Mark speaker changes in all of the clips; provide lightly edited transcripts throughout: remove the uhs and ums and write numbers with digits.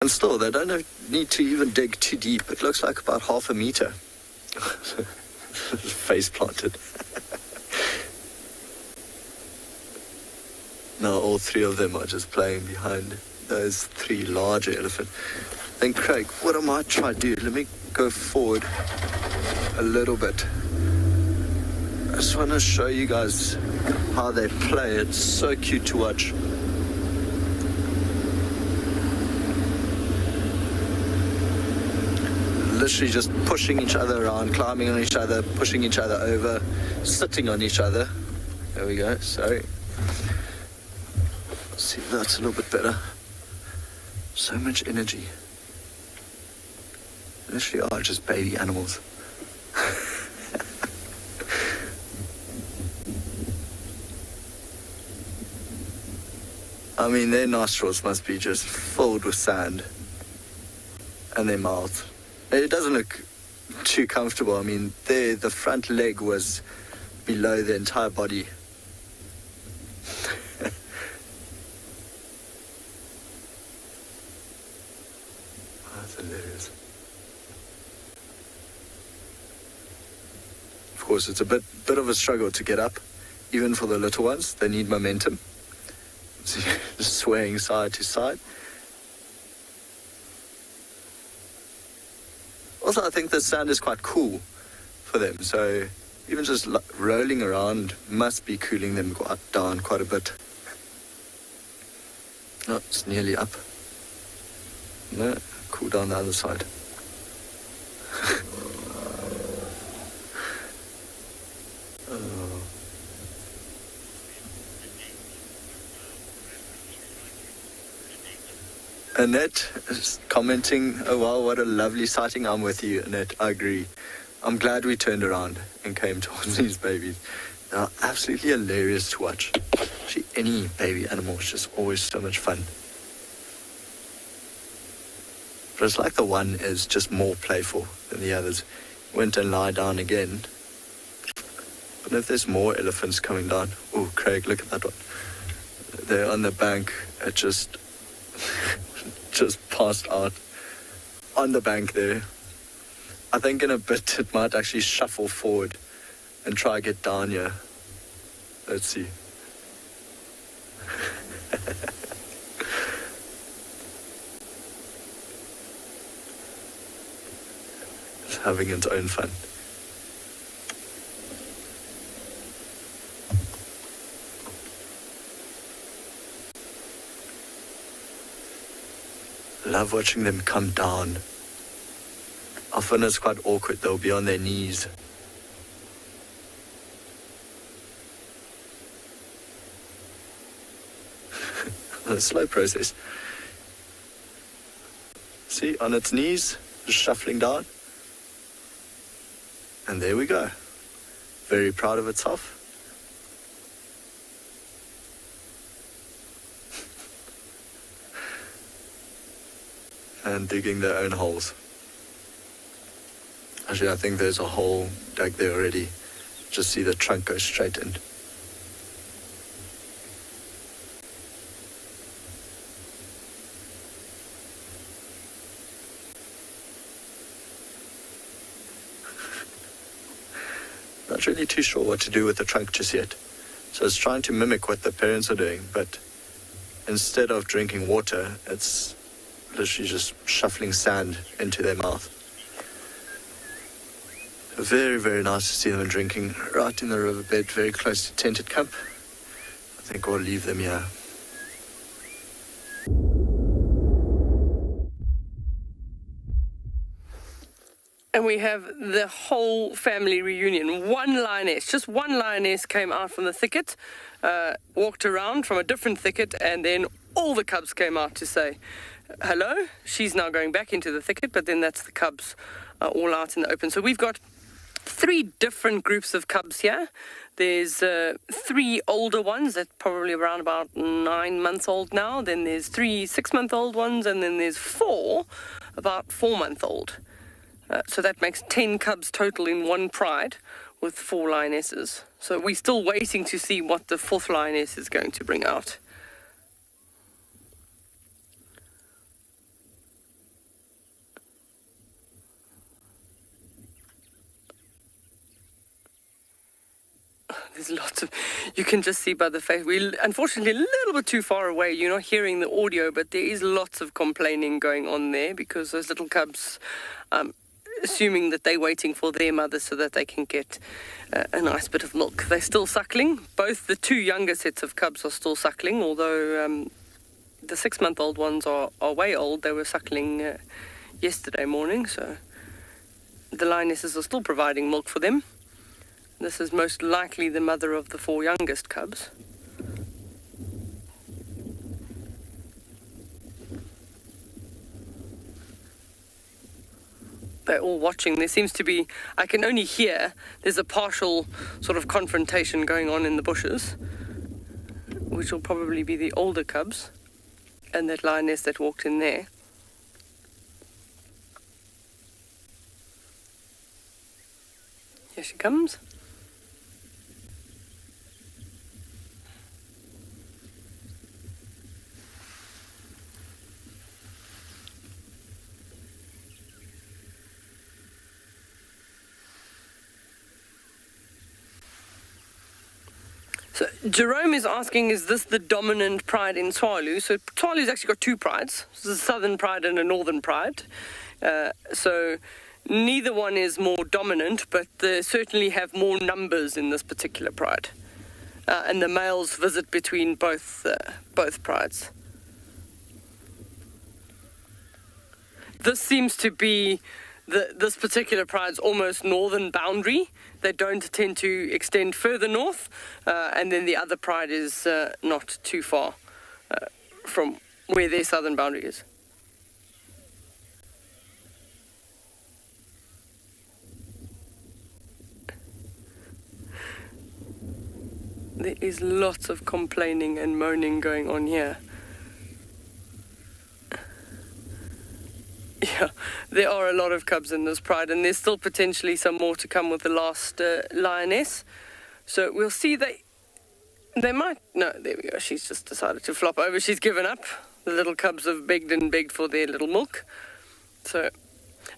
Speaker 1: And still, they don't need to even dig too deep. It looks like about half a meter. Face planted. Now all three of them are just playing behind those three larger elephants. Then Craig, what I might try to do, let me go forward a little bit. I just want to show you guys how they play. It's so cute to watch. Literally just pushing each other around, climbing on each other, pushing each other over, sitting on each other. There we go, sorry. See, that's a little bit better. So much energy. Literally are just baby animals. I mean, their nostrils must be just filled with sand. And their mouths. It doesn't look too comfortable. I mean, the front leg was below the entire body. That's hilarious. Of course, it's a bit of a struggle to get up, even for the little ones. They need momentum. So just swaying side to side. Also, I think the sand is quite cool for them, so even just rolling around must be cooling them down quite a bit. Oh, it's nearly up. No, cool down the other side. Oh. Annette is commenting, oh wow, what a lovely sighting. I'm with you, Annette, I agree. I'm glad we turned around and came towards these babies. They're absolutely hilarious to watch. Actually, any baby animal is just always so much fun. But it's like the one is just more playful than the others. Went and lie down again. But if there's more elephants coming down. Oh, Craig, look at that one. They're on the bank. It just passed out on the bank there. I think in a bit it might actually shuffle forward and try to get down here. Let's see. It's having its own fun. Love watching them come down. Often it's quite awkward. They'll be on their knees. A slow process. See, on its knees, just shuffling down. And there we go. Very proud of itself. And digging their own holes. Actually, I think there's a hole dug there already. Just see the trunk go straight in. Not really too sure what to do with the trunk just yet. So it's trying to mimic what the parents are doing, but instead of drinking water, it's literally just shuffling sand into their mouth. Very, very nice to see them drinking right in the riverbed, very close to tented camp. I think we'll leave them here.
Speaker 2: And we have the whole family reunion. One lioness, just one lioness came out from the thicket, walked around from a different thicket, and then all the cubs came out to say hello. She's now going back into the thicket, but then that's the cubs all out in the open. So we've got 3 different groups of cubs here. There's 3 older ones that probably around about 9 months old now. Then there's 3 6-month-old ones, and then there's 4 about 4-month-old. So that makes 10 cubs total in one pride with 4 lionesses. So we're still waiting to see what the 4th lioness is going to bring out. there's lots of, you can just see by the face. We're unfortunately a little bit too far away. You're not hearing the audio, but there is lots of complaining going on there because those little cubs, assuming that they're waiting for their mother so that they can get a nice bit of milk. They're still suckling. Both the two younger sets of cubs are still suckling, although the 6-month-old ones are way old. They were suckling yesterday morning, so the lionesses are still providing milk for them. This is most likely the mother of the 4 youngest cubs. They're all watching. There seems to be, I can only hear, there's a partial sort of confrontation going on in the bushes, which will probably be the older cubs and that lioness that walked in there. Here she comes. So Jerome is asking, is this the dominant pride in Tswalu? So Tswalu's actually got 2 prides. There's a southern pride and a northern pride. So neither one is more dominant, but they certainly have more numbers in this particular pride. And the males visit between both prides. This seems to be this particular pride's almost northern boundary. They don't tend to extend further north, and then the other pride is not too far from where their southern boundary is. There is lots of complaining and moaning going on here. Yeah, there are a lot of cubs in this pride, and there's still potentially some more to come with the last lioness. So we'll see. They might... No, there we go. She's just decided to flop over. She's given up. The little cubs have begged and begged for their little milk. So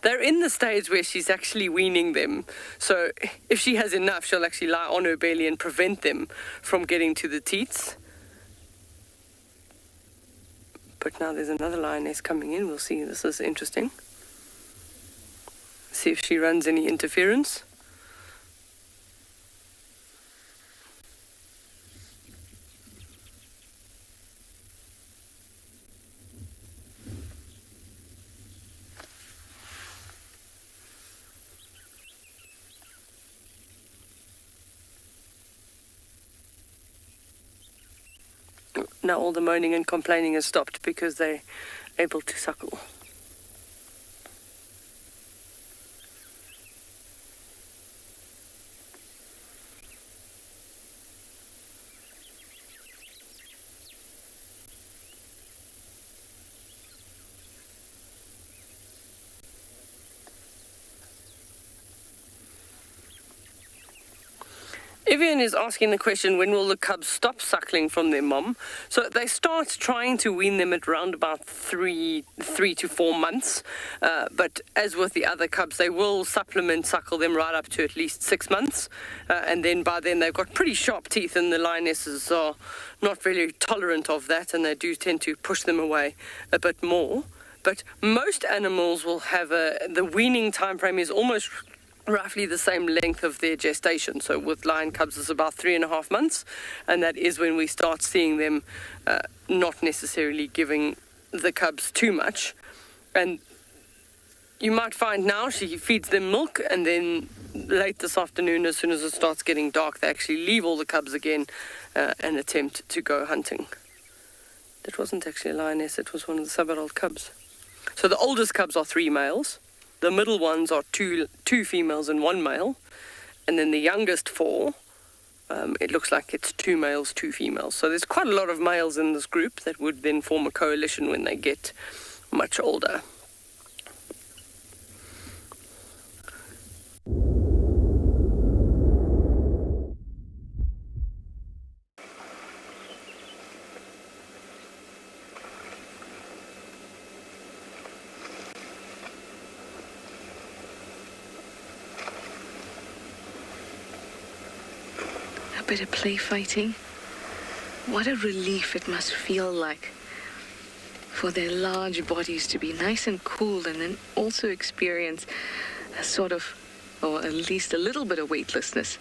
Speaker 2: they're in the stage where she's actually weaning them. So if she has enough, she'll actually lie on her belly and prevent them from getting to the teats. But now there's another lioness coming in. We'll see. This is interesting. See if she runs any interference. Now all the moaning and complaining has stopped because they're able to suckle. Evian is asking the question, when will the cubs stop suckling from their mom? So they start trying to wean them at around about 3 to 4 months. But as with the other cubs, they will supplement suckle them right up to at least 6 months. And then by then they've got pretty sharp teeth, and the lionesses are not very tolerant of that, and they do tend to push them away a bit more. But most animals will have the weaning time frame is almost roughly the same length of their gestation. So with lion cubs it's about 3.5 months, and that is when we start seeing them not necessarily giving the cubs too much. And you might find now she feeds them milk, and then late this afternoon, as soon as it starts getting dark, they actually leave all the cubs again and attempt to go hunting. That wasn't actually a lioness, it was one of the sub-adult cubs. So the oldest cubs are 3 males. The middle ones are two females and 1 male. And then the youngest 4, it looks like it's 2 males, 2 females. So there's quite a lot of males in this group that would then form a coalition when they get much older.
Speaker 3: bit of play fighting. What a relief it must feel like for their large bodies to be nice and cool, and then also experience a sort of, or at least a little bit of weightlessness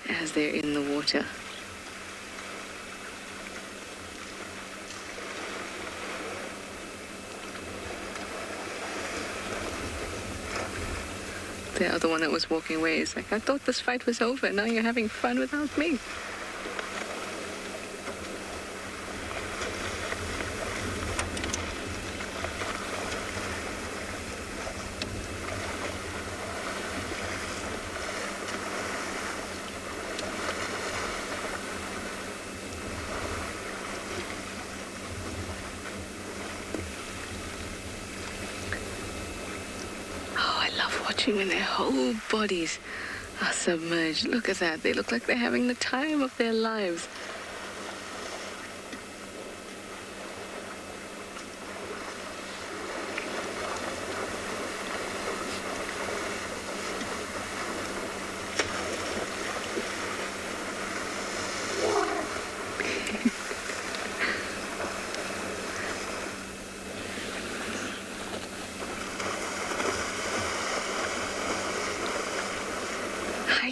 Speaker 3: as they're in the water. The other one that was walking away is like, I thought this fight was over, now you're having fun without me. When their whole bodies are submerged. Look at that. They look like they're having the time of their lives.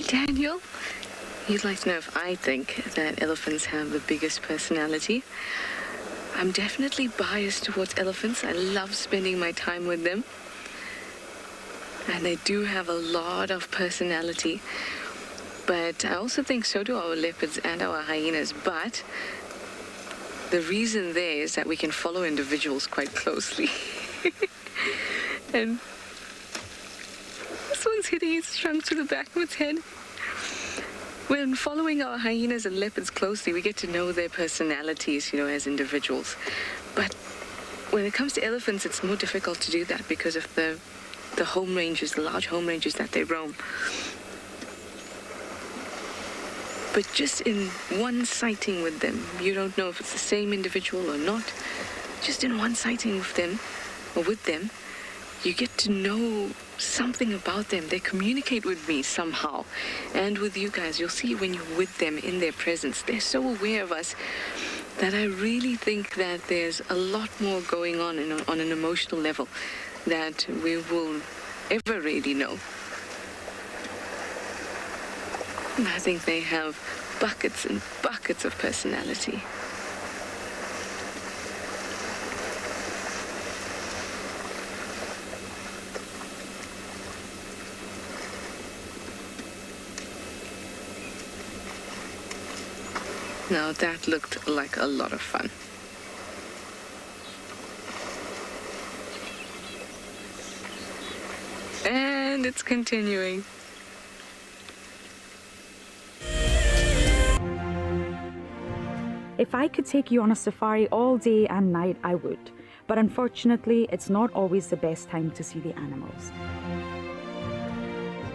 Speaker 3: Daniel, you'd like to know if I think that elephants have the biggest personality. I'm definitely biased towards elephants. I love spending my time with them. And they do have a lot of personality. But I also think so do our leopards and our hyenas. But the reason there is that we can follow individuals quite closely. And this one's hitting its trunk to the back of its head. When following our hyenas and leopards closely, we get to know their personalities, you know, as individuals. But when it comes to elephants, it's more difficult to do that because of the home ranges, the large home ranges that they roam. But just in one sighting with them, you don't know if it's the same individual or not. Just in one sighting with them, you get to know something about them. They communicate with me somehow. And with you guys, you'll see when you're with them in their presence, they're so aware of us that I really think that there's a lot more going on on an emotional level that we will ever really know. And I think they have buckets and buckets of personality. Now that looked like a lot of fun. And it's continuing.
Speaker 4: If I could take you on a safari all day and night, I would. But unfortunately, it's not always the best time to see the animals.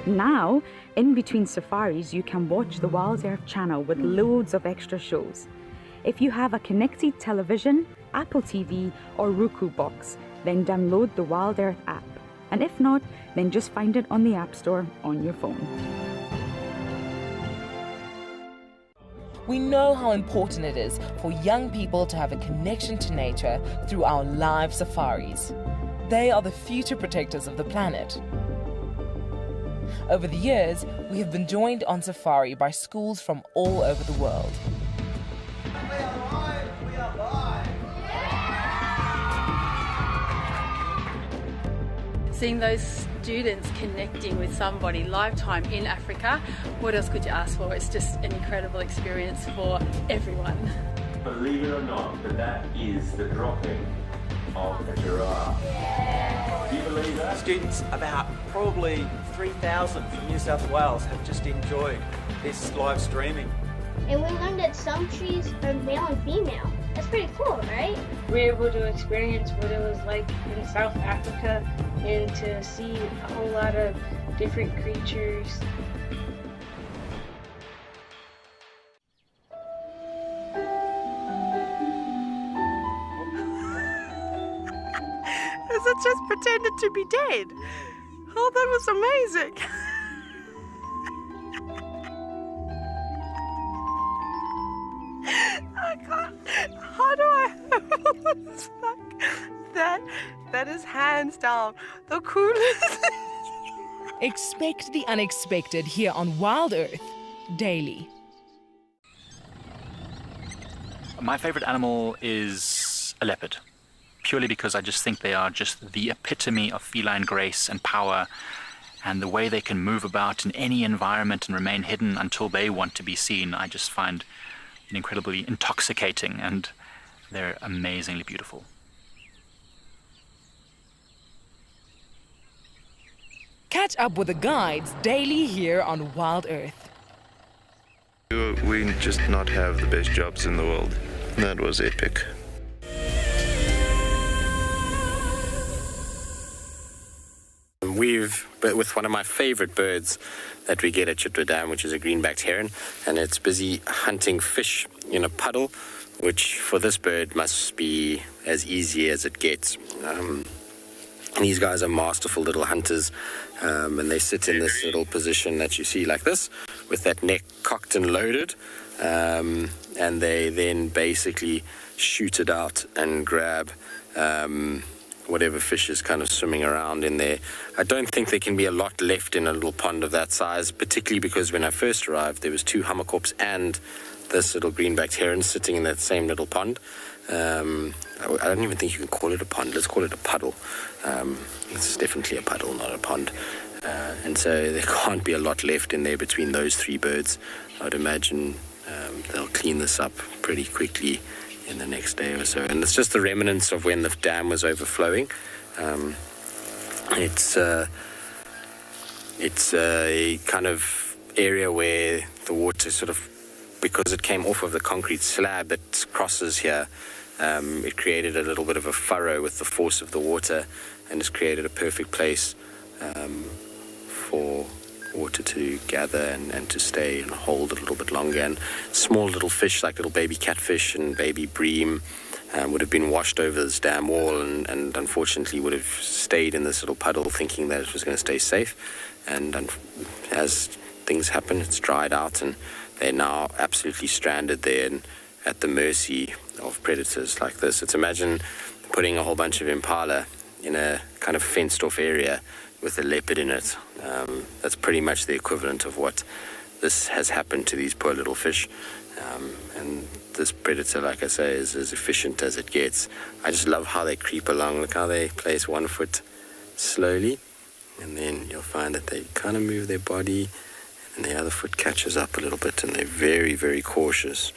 Speaker 4: Now, in between safaris, you can watch the WildEarth Channel with loads of extra shows. If you have a connected television, Apple TV or Roku box, then download the WildEarth app. And if not, then just find it on the App Store on your phone.
Speaker 5: We know how important it is for young people to have a connection to nature through our live safaris. They are the future protectors of the planet. Over the years, we have been joined on safari by schools from all over the world.
Speaker 6: We are live! We are live!
Speaker 7: Seeing those students connecting with somebody lifetime in Africa, what else could you ask for? It's just an incredible experience for everyone.
Speaker 8: Believe it or not, that is the dropping of a giraffe. Yeah. Do you believe that?
Speaker 6: Students, about probably 3,000 from New South Wales have just enjoyed this live streaming.
Speaker 9: And we learned that some trees are male and female. That's pretty cool, right?
Speaker 10: We were able to experience what it was like in South Africa and to see a whole lot of different creatures.
Speaker 2: Has it just pretended to be dead? Oh, that was amazing. It's like, that is hands down the coolest.
Speaker 5: Expect the unexpected here on Wild Earth daily.
Speaker 11: My favorite animal is a leopard, purely because I just think they are just the epitome of feline grace and power, and the way they can move about in any environment and remain hidden until they want to be seen, I just find incredibly intoxicating, and they're amazingly beautiful.
Speaker 5: Catch up with the guides daily here on Wild Earth.
Speaker 12: We just not have the best jobs in the world. That was epic.
Speaker 13: With one of my favorite birds that we get at Cheetah Dam, which is a green-backed heron, and it's busy hunting fish in a puddle, which for this bird must be as easy as it gets. These guys are masterful little hunters, and they sit in this little position that you see like this, with that neck cocked and loaded, and they then basically shoot it out and grab whatever fish is kind of swimming around in there. I don't think there can be a lot left in a little pond of that size, particularly because when I first arrived, there was 2 hummerkorps and this little greenbacked heron sitting in that same little pond. I don't even think you can call it a pond. Let's call it a puddle. It's definitely a puddle, not a pond. And so there can't be a lot left in there between those 3 birds. I would imagine they'll clean this up pretty quickly in the next day or so. And it's just the remnants of when the dam was overflowing. It's a kind of area where the water sort of, because it came off of the concrete slab that crosses here, it created a little bit of a furrow with the force of the water, and it's created a perfect place for water to gather and to stay and hold a little bit longer. And small little fish like little baby catfish and baby bream would have been washed over this dam wall and unfortunately would have stayed in this little puddle thinking that it was going to stay safe. And as things happen, it's dried out and they're now absolutely stranded there and at the mercy of predators like this. It's imagine putting a whole bunch of impala in a kind of fenced off area with a leopard in it. That's pretty much the equivalent of what this has happened to these poor little fish. And this predator, like I say, is as efficient as it gets. I just love how they creep along. Look how they place one foot slowly, and then you'll find that they kind of move their body, and the other foot catches up a little bit, and they're very, very cautious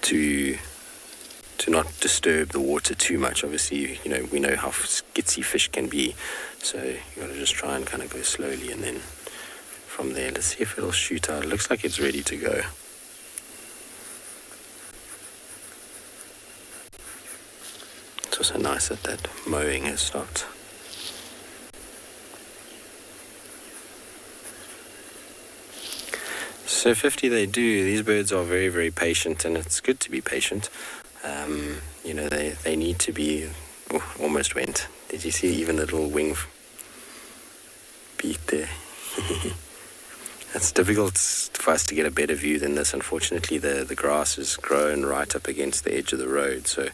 Speaker 13: to not disturb the water too much. Obviously, you know, we know how skitsy fish can be, so you got to just try and kind of go slowly, and then from there, let's see if it'll shoot out. It looks like it's ready to go. It's also nice that mowing has stopped. So 50 they do. These birds are very, very patient, and it's good to be patient. You know, they need to be... Oh, almost went. Did you see even the little wing beat there? It's difficult for us to get a better view than this. Unfortunately, the grass has grown right up against the edge of the road, so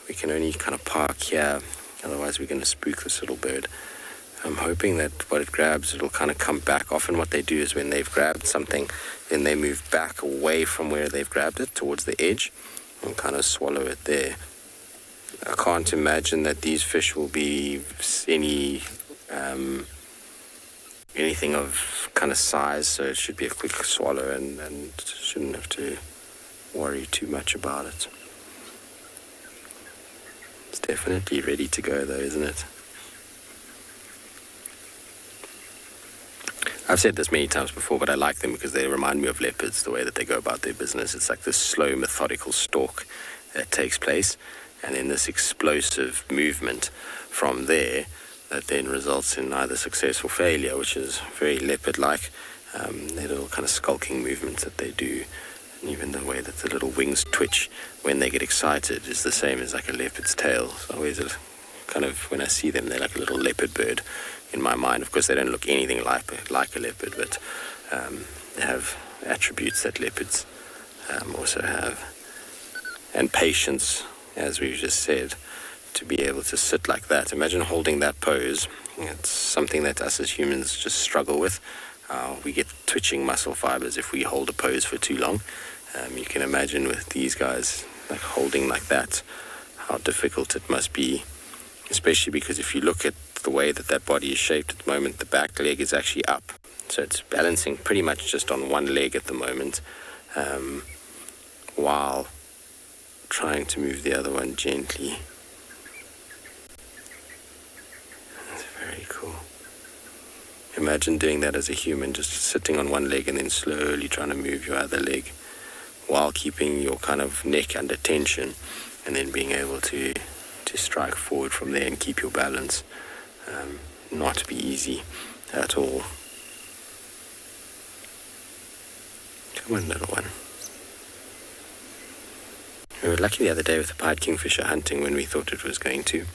Speaker 13: we can only kind of park here. Otherwise, we're going to spook this little bird. I'm hoping that what it grabs, it'll kind of come back. Often what they do is when they've grabbed something, then they move back away from where they've grabbed it towards the edge and kind of swallow it there. I can't imagine that these fish will be anything of kind of size, so it should be a quick swallow and shouldn't have to worry too much about it. It's definitely ready to go though, isn't it? I've said this many times before, but I like them because they remind me of leopards, the way that they go about their business. It's like this slow, methodical stalk that takes place, and then this explosive movement from there that then results in either success or failure, which is very leopard-like. Their little kind of skulking movements that they do, and even the way that the little wings twitch when they get excited is the same as like a leopard's tail. So always kind of, when I see them, they're like a little leopard bird in my mind. Of course, they don't look anything like a leopard, but they have attributes that leopards also have, and patience, as we've just said, to be able to sit like that. Imagine holding that pose. It's something that us as humans just struggle with. We get twitching muscle fibers if we hold a pose for too long. You can imagine with these guys like holding like that, how difficult it must be, especially because if you look at the way that that body is shaped at the moment, the back leg is actually up. So it's balancing pretty much just on one leg at the moment, while trying to move the other one gently. That's very cool. Imagine doing that as a human, just sitting on one leg and then slowly trying to move your other leg while keeping your kind of neck under tension, and then being able to strike forward from there and keep your balance. Not be easy at all. Come on, little one. We were lucky the other day with the pied kingfisher hunting when we thought it was going to.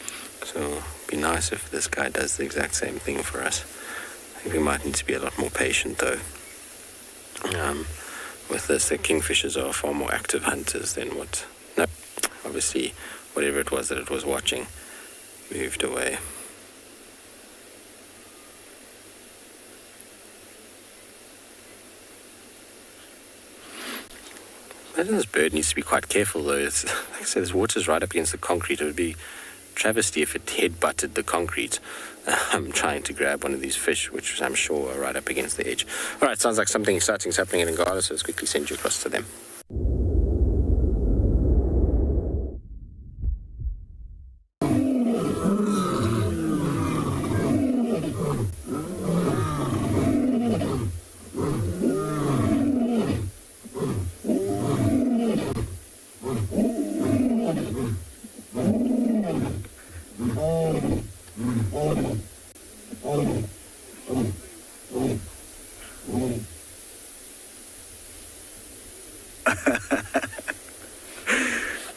Speaker 13: So it'd be nice if this guy does the exact same thing for us. I think we might need to be a lot more patient though. With this, the kingfishers are far more active hunters than what... No, obviously, whatever it was that it was watching moved away. I think this bird needs to be quite careful though. It's, like I said, this water's right up against the concrete. It would be travesty if it head-butted the concrete. I'm trying to grab one of these fish, which I'm sure are right up against the edge. All right, sounds like something exciting is happening in Ngala, so let's quickly send you across to them.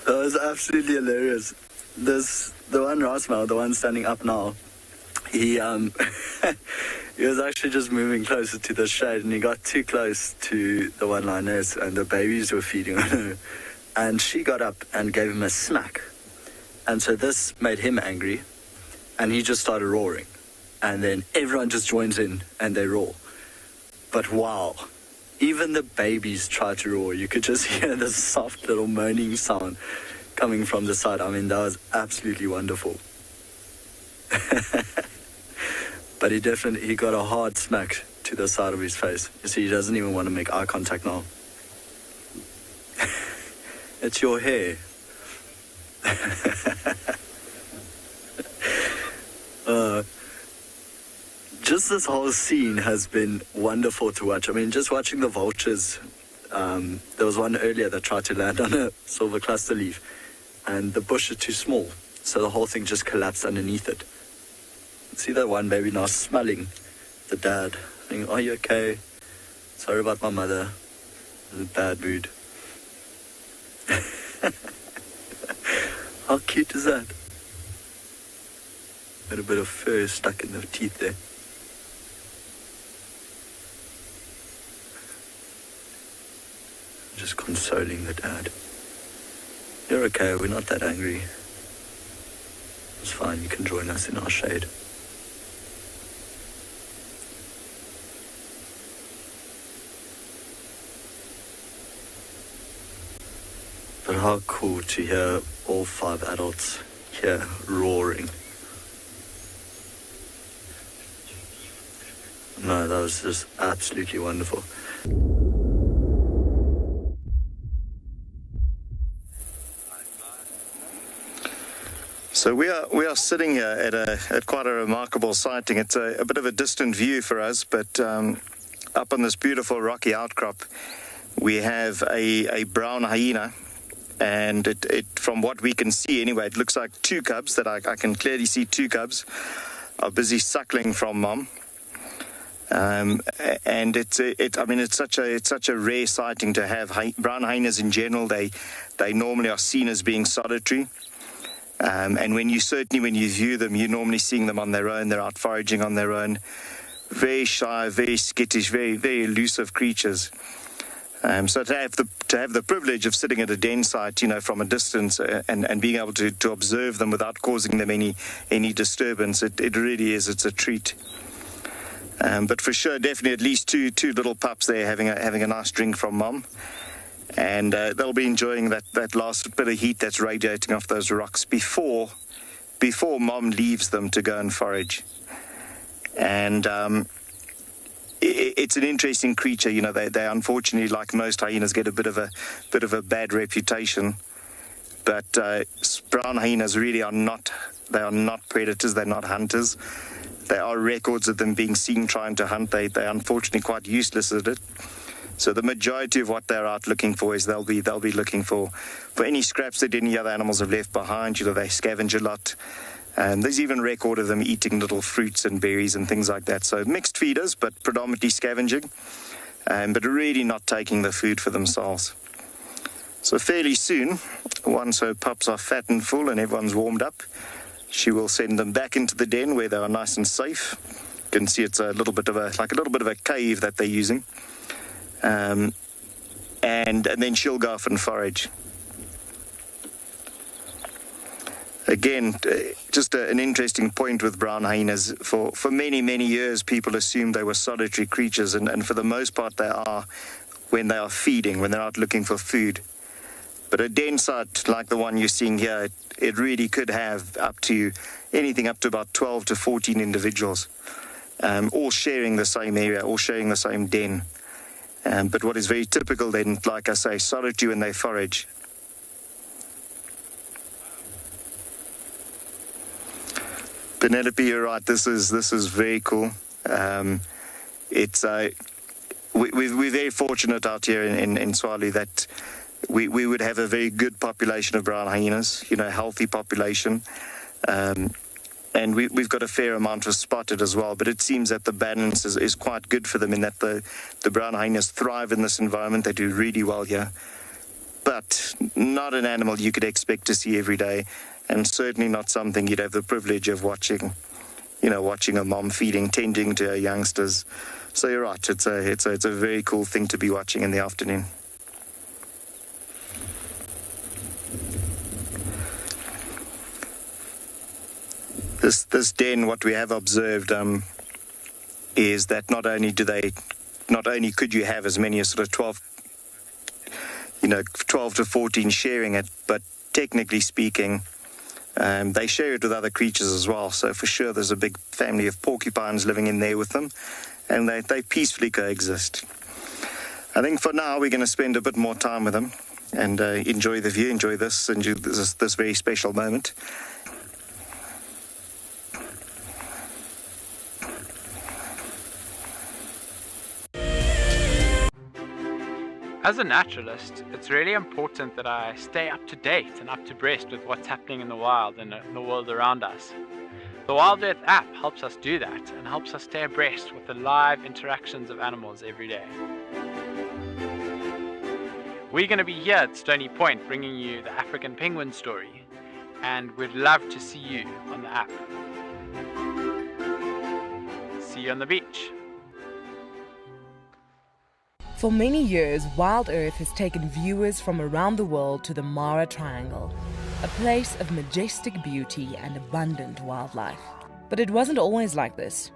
Speaker 1: That was absolutely hilarious. The one Rasmal, the one standing up now, he he was actually just moving closer to the shade, and he got too close to the one lioness, and the babies were feeding on her, and she got up and gave him a smack, and so this made him angry, and he just started roaring, and then everyone just joins in and they roar. But wow, even the babies tried to roar. You could just hear this soft little moaning sound coming from the side. I mean, that was absolutely wonderful. But he got a hard smack to the side of his face. You see, he doesn't even want to make eye contact now. It's your hair. Just this whole scene has been wonderful to watch. I mean, just watching the vultures. There was one earlier that tried to land on a silver cluster leaf, and the bush is too small, so the whole thing just collapsed underneath it. See that one baby now smelling the dad, saying, "Are you okay? Sorry about my mother. In a bad mood." How cute is that? Got a bit of fur stuck in the teeth there. Just consoling the dad. You're okay, we're not that angry. It's fine, you can join us in our shade. But how cool to hear all 5 adults here roaring. No, that was just absolutely wonderful.
Speaker 12: So we are sitting here at quite a remarkable sighting. It's a bit of a distant view for us, but up on this beautiful rocky outcrop, we have a brown hyena, and it from what we can see anyway, it looks like 2 cubs. That I can clearly see 2 cubs are busy suckling from mom. And it's such a rare sighting to have. Brown hyenas in general, they normally are seen as being solitary. And when you view them, you're normally seeing them on their own. They're out foraging on their own. Very shy, very skittish, very, very elusive creatures. So to have the privilege of sitting at a den site, from a distance and being able to observe them without causing them any disturbance, it really is. It's a treat. But for sure, definitely at least two little pups there having a nice drink from mom, and they'll be enjoying that last bit of heat that's radiating off those rocks before mom leaves them to go and forage. And it's an interesting creature. They unfortunately, like most hyenas, get a bit of a bad reputation. But brown hyenas really are not predators. They're not hunters. There are records of them being seen trying to hunt. They're unfortunately quite useless at it. So the majority of what they're out looking for is they'll be looking for any scraps that any other animals have left behind. They scavenge a lot. And there's even record of them eating little fruits and berries and things like that. So mixed feeders, but predominantly scavenging, but really not taking the food for themselves. So fairly soon, once her pups are fat and full and everyone's warmed up, she will send them back into the den where they are nice and safe. You can see it's a little bit of a cave that they're using, and then she'll go off and forage. Again, just an interesting point with brown hyenas. For many, many years, people assumed they were solitary creatures, and for the most part they are when they are feeding, when they're out looking for food. But a den site like the one you're seeing here, it really could have anything up to about 12 to 14 individuals, all sharing the same area, all sharing the same den. But what is very typical then, like I say, solitary when they forage. Penelope, you're right. This is very cool. We're very fortunate out here in Swali that we would have a very good population of brown hyenas. Healthy population, and we've got a fair amount of spotted as well. But it seems that the balance is quite good for them in that the brown hyenas thrive in this environment. They do really well here, but not an animal you could expect to see every day. And certainly not something you'd have the privilege of watching a mom feeding, tending to her youngsters. So you're right, it's a very cool thing to be watching in the afternoon. This den, what we have observed is that not only could you have as many as sort of 12 to 14 sharing it, but technically speaking, they share it with other creatures as well. So for sure there's a big family of porcupines living in there with them, and they peacefully coexist. I think for now we're going to spend a bit more time with them and enjoy the view, enjoy this very special moment.
Speaker 14: As a naturalist, it's really important that I stay up to date and up to breast with what's happening in the wild and the world around us. The WildEarth app helps us do that and helps us stay abreast with the live interactions of animals every day. We're going to be here at Stony Point bringing you the African penguin story, and we'd love to see you on the app. See you on the beach.
Speaker 5: For many years, WildEarth has taken viewers from around the world to the Mara Triangle, a place of majestic beauty and abundant wildlife. But it wasn't always like this.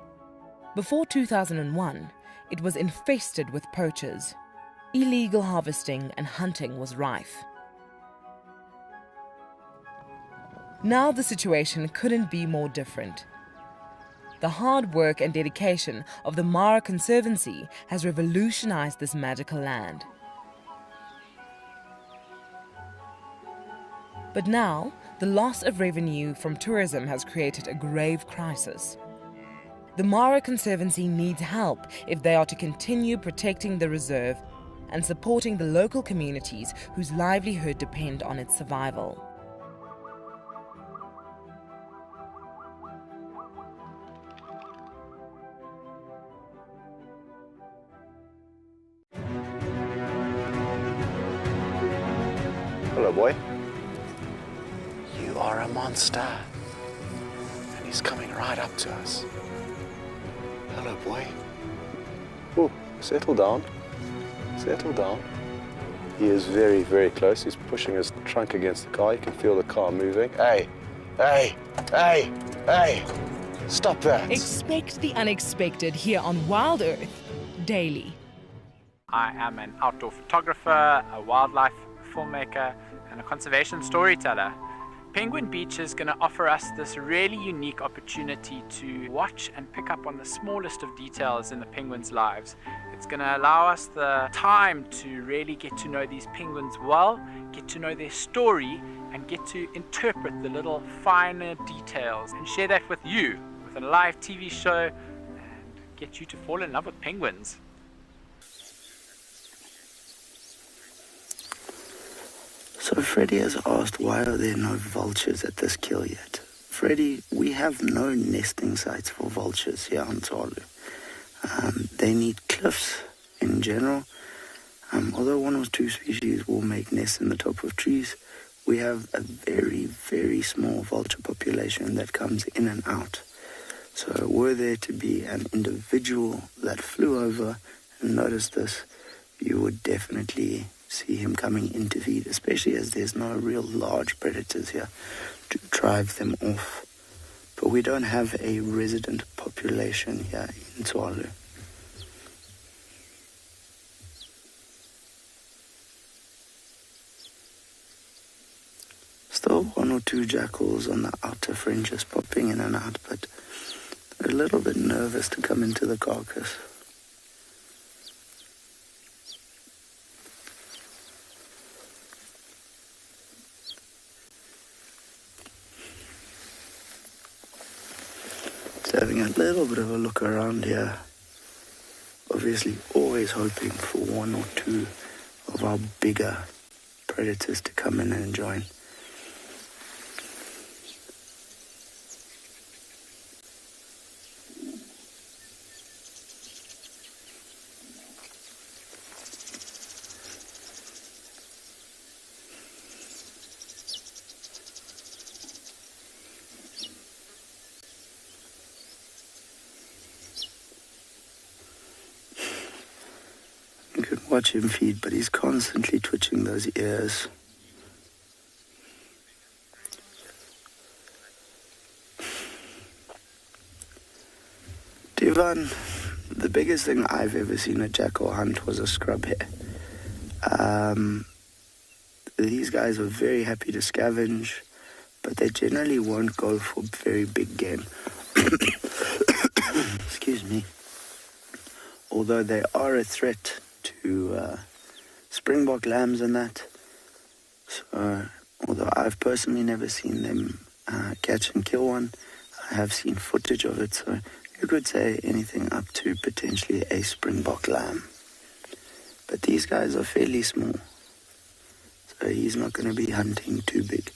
Speaker 5: Before 2001, it was infested with poachers. Illegal harvesting and hunting was rife. Now the situation couldn't be more different. The hard work and dedication of the Mara Conservancy has revolutionized this magical land. But now, the loss of revenue from tourism has created a grave crisis. The Mara Conservancy needs help if they are to continue protecting the reserve and supporting the local communities whose livelihood depend on its survival.
Speaker 15: Hello, boy. You are a monster. And he's coming right up to us. Hello, boy. Oh, settle down. Settle down. He is very, very close. He's pushing his trunk against the car. You can feel the car moving. Hey, hey, hey, hey, stop that.
Speaker 5: Expect the unexpected here on Wild Earth Daily.
Speaker 14: I am an outdoor photographer, a wildlife filmmaker, and a conservation storyteller. Penguin Beach is going to offer us this really unique opportunity to watch and pick up on the smallest of details in the penguins' lives. It's going to allow us the time to really get to know these penguins well, get to know their story, and get to interpret the little finer details and share that with you with a live TV show and get you to fall in love with penguins.
Speaker 16: So Freddie has asked, why are there no vultures at this kill yet? Freddie, we have no nesting sites for vultures here on Tsalu. They need cliffs in general. Although one or two species will make nests in the top of trees, we have a very, very small vulture population that comes in and out. So were there to be an individual that flew over and noticed this, you would definitely see him coming in to feed, especially as there's no real large predators here to drive them off. But we don't have a resident population here in Tsalu. Still one or two jackals on the outer fringes popping in and out, but they're a little bit nervous to come into the carcass. Having a little bit of a look around here. Obviously always hoping for one or two of our bigger predators to come in and join. Watch him feed, but he's constantly twitching those ears. Divan, the biggest thing I've ever seen a jackal hunt was a scrub hare. These guys are very happy to scavenge, but they generally won't go for very big game. Excuse me. Although they are a threat to springbok lambs and that. So, although I've personally never seen them catch and kill one, I have seen footage of it, so you could say anything up to potentially a springbok lamb. But these guys are fairly small, so he's not going to be hunting too big.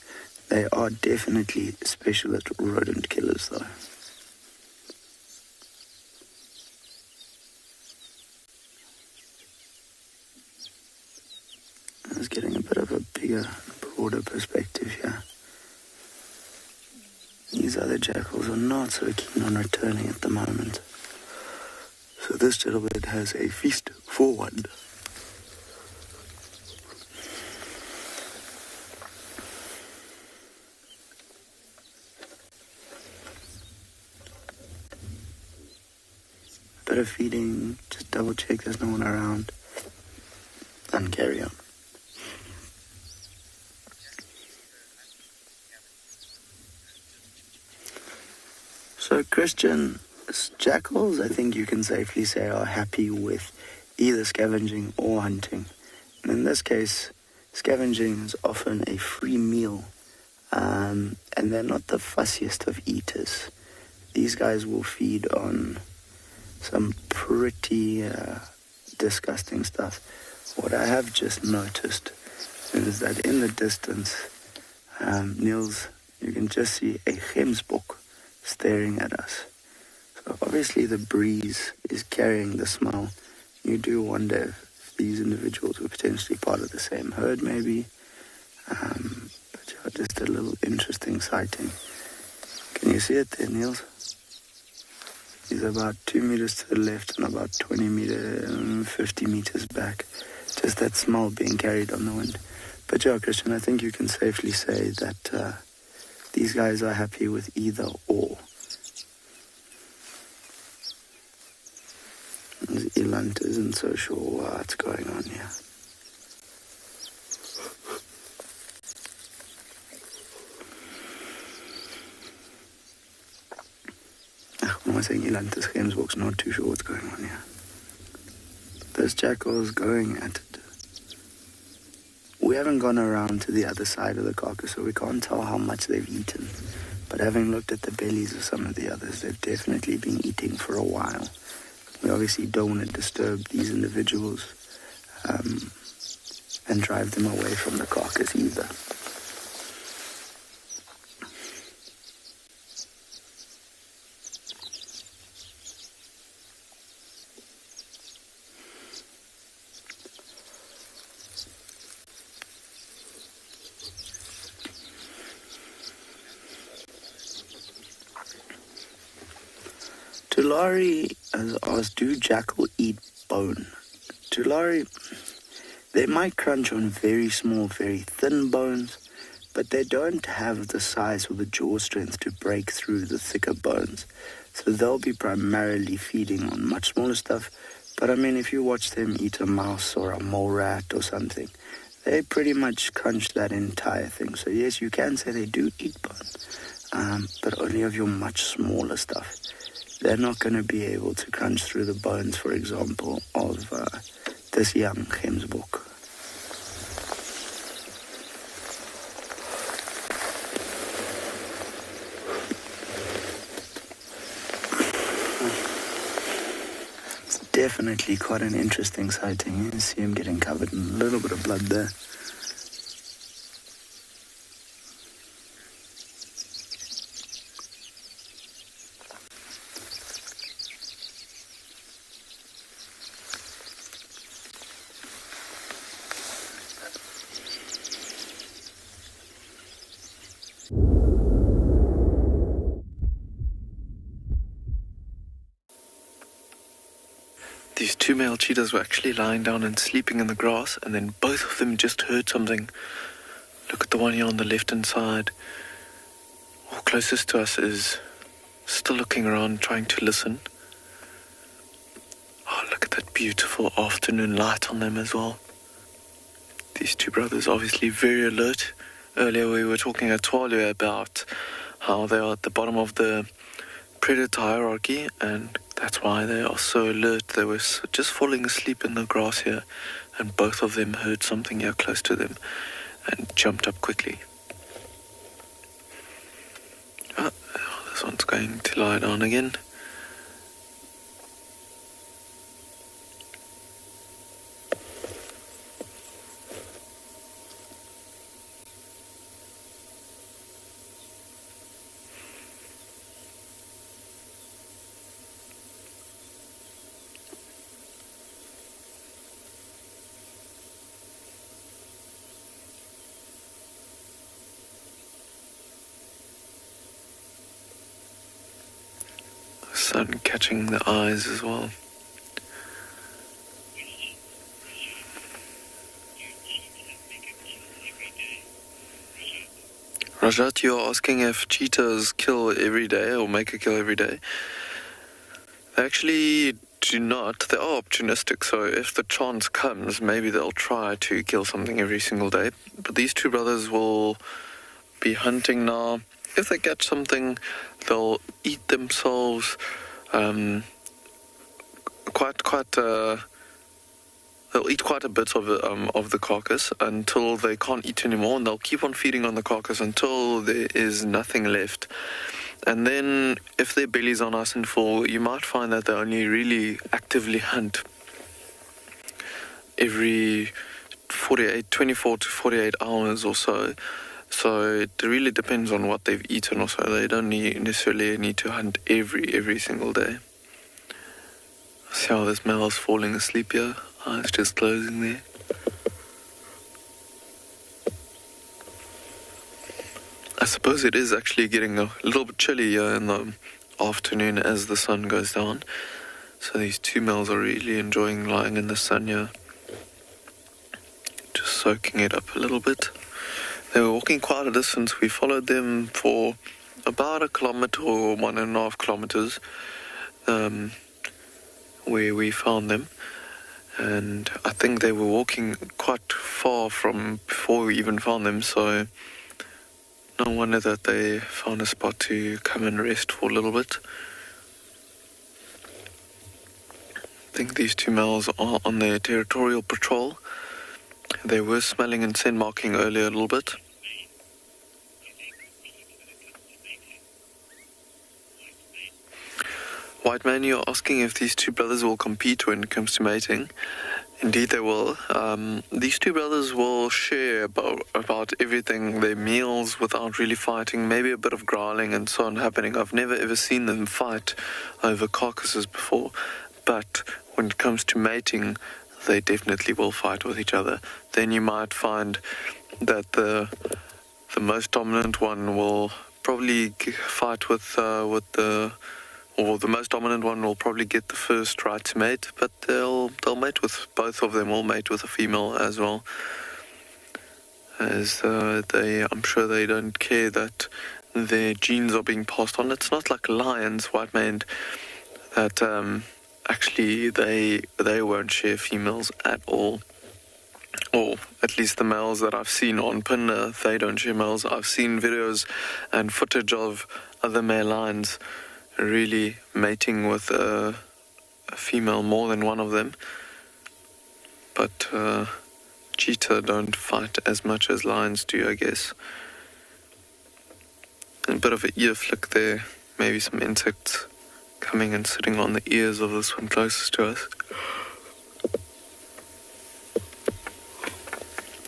Speaker 16: They are definitely specialist rodent killers though. I was getting a bit of a bigger, broader perspective here. These other jackals are not so keen on returning at the moment. So this gentleman has a feast for one. Bit of feeding, just double check there's no one around, and carry on. So Christian, jackals, I think you can safely say, are happy with either scavenging or hunting. And in this case, scavenging is often a free meal, and they're not the fussiest of eaters. These guys will feed on some pretty disgusting stuff. What I have just noticed is that in the distance, Niels, you can just see a gemsbok staring at us. So obviously the breeze is carrying the smell. You do wonder if these individuals were potentially part of the same herd maybe. But yeah, just a little interesting sighting. Can you see it there, Niels? He's about 2 meters to the left and about 50 meters back. Just that smell being carried on the wind. But yeah, Christian, I think you can safely say that these guys are happy with either or. Eland isn't so sure what's going on here. What am I saying? Eland is Gemsbok's not too sure what's going on here. This jackal is going at it. We haven't gone around to the other side of the carcass, so we can't tell how much they've eaten. But having looked at the bellies of some of the others, they've definitely been eating for a while. We obviously don't want to disturb these individuals and drive them away from the carcass either. Tulare has asked, do jackal eat bone? Tulare, they might crunch on very small, very thin bones, but they don't have the size or the jaw strength to break through the thicker bones. So they'll be primarily feeding on much smaller stuff. But I mean, if you watch them eat a mouse or a mole rat or something, they pretty much crunch that entire thing. So yes, you can say they do eat bone, but only of your much smaller stuff. They're not going to be able to crunch through the bones, for example, of this young Gemsbok. It's definitely quite an interesting sighting. You see him getting covered in a little bit of blood there.
Speaker 1: These two male cheetahs were actually lying down and sleeping in the grass, and then both of them just heard something. Look at the one here on the left-hand side. Or closest to us is still looking around, trying to listen. Oh, look at that beautiful afternoon light on them as well. These two brothers obviously very alert. Earlier we were talking at Twalio about how they are at the bottom of the predator hierarchy, and that's why they are so alert. They were just falling asleep in the grass here, and both of them heard something here close to them and jumped up quickly. Oh, this one's going to lie down again. Sun catching the eyes as well. Rajat, you're asking if cheetahs kill every day or make a kill every day. They actually do not. They are opportunistic, so if the chance comes, maybe they'll try to kill something every single day. But these two brothers will be hunting now. If they catch something, they'll eat themselves they'll eat quite a bit of the carcass until they can't eat anymore, and they'll keep on feeding on the carcass until there is nothing left. And then if their bellies are nice and full, you might find that they only really actively hunt every 24 to 48 hours or so. So it really depends on what they've eaten or so. They don't necessarily need to hunt every single day. See how this male is falling asleep here? Eyes just closing there. I suppose it is actually getting a little bit chilly here afternoon as the sun goes down. So these two males are really enjoying lying in the sun here, just soaking it up a little bit. They were walking quite a distance. We followed them for about 1 kilometer or 1.5 kilometers where we found them. And I think they were walking quite far from before we even found them, so no wonder that they found a spot to come and rest for a little bit. I think these two males are on their territorial patrol. They were smelling and scent marking earlier a little bit. White man, you're asking if these two brothers will compete when it comes to mating. Indeed they will. These two brothers will share about everything, their meals without really fighting, maybe a bit of growling and so on happening. I've never ever seen them fight over carcasses before, but when it comes to mating, they definitely will fight with each other. Then you might find that the most dominant one will probably fight with the most dominant one will probably get the first right to mate, but they'll mate with both of them. Will mate with a female as well, as I'm sure they don't care that their genes are being passed on. It's not like lions, white man, that actually they won't share females at all, or at least the males that I've seen on Pinner, they don't share males. I've seen videos and footage of other male lions really mating with a female, more than one of them, but cheetah don't fight as much as lions do, I guess. A bit of an ear flick there, maybe some insects coming and sitting on the ears of this one closest to us.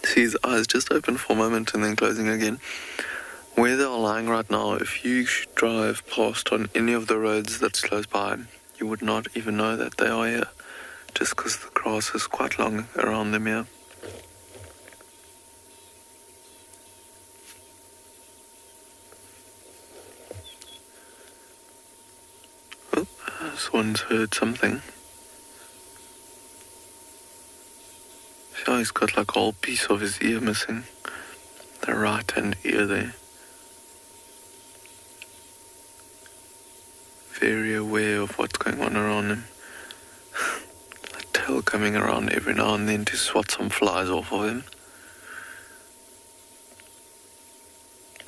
Speaker 1: See his eyes just open for a moment and then closing again. Where they are lying right now, if you drive past on any of the roads that's close by, you would not even know that they are here, just because the grass is quite long around them here. Oh, this one's heard something. See how he's got like a whole piece of his ear missing? The right hand ear there. Very aware of what's going on around him. A tail coming around every now and then to swat some flies off of him.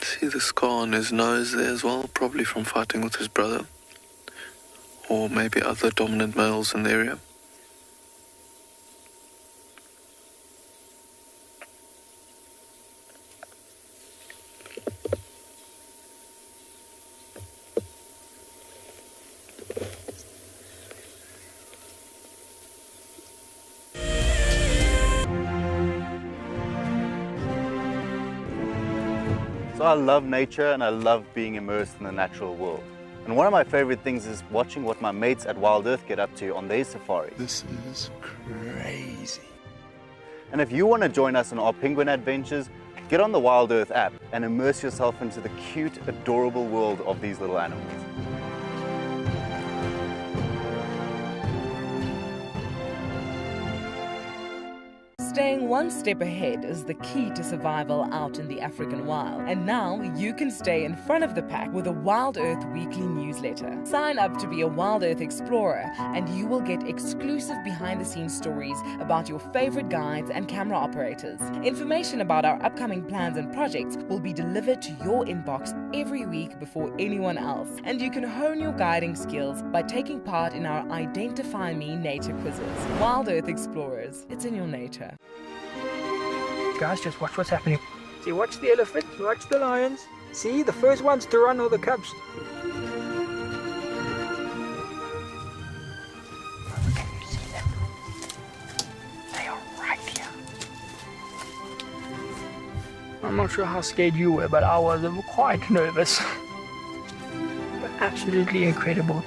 Speaker 1: See the scar on his nose there as well, probably from fighting with his brother, or maybe other dominant males in the area.
Speaker 17: So I love nature and I love being immersed in the natural world. And one of my favorite things is watching what my mates at WildEarth get up to on their safari.
Speaker 15: This is crazy.
Speaker 17: And if you want to join us on our penguin adventures, get on the WildEarth app and immerse yourself into the cute, adorable world of these little animals.
Speaker 5: Staying one step ahead is the key to survival out in the African wild. And now you can stay in front of the pack with a WildEarth weekly newsletter. Sign up to be a WildEarth explorer and you will get exclusive behind-the-scenes stories about your favorite guides and camera operators. Information about our upcoming plans and projects will be delivered to your inbox every week before anyone else. And you can hone your guiding skills by taking part in our Identify Me nature quizzes. WildEarth Explorers, it's in your nature.
Speaker 18: Guys, just watch what's happening. See, watch the elephant, watch the lions. See, the first ones to run are the cubs. Can you see them? They are right here. I'm not sure how scared you were, but I was quite nervous. But absolutely incredible.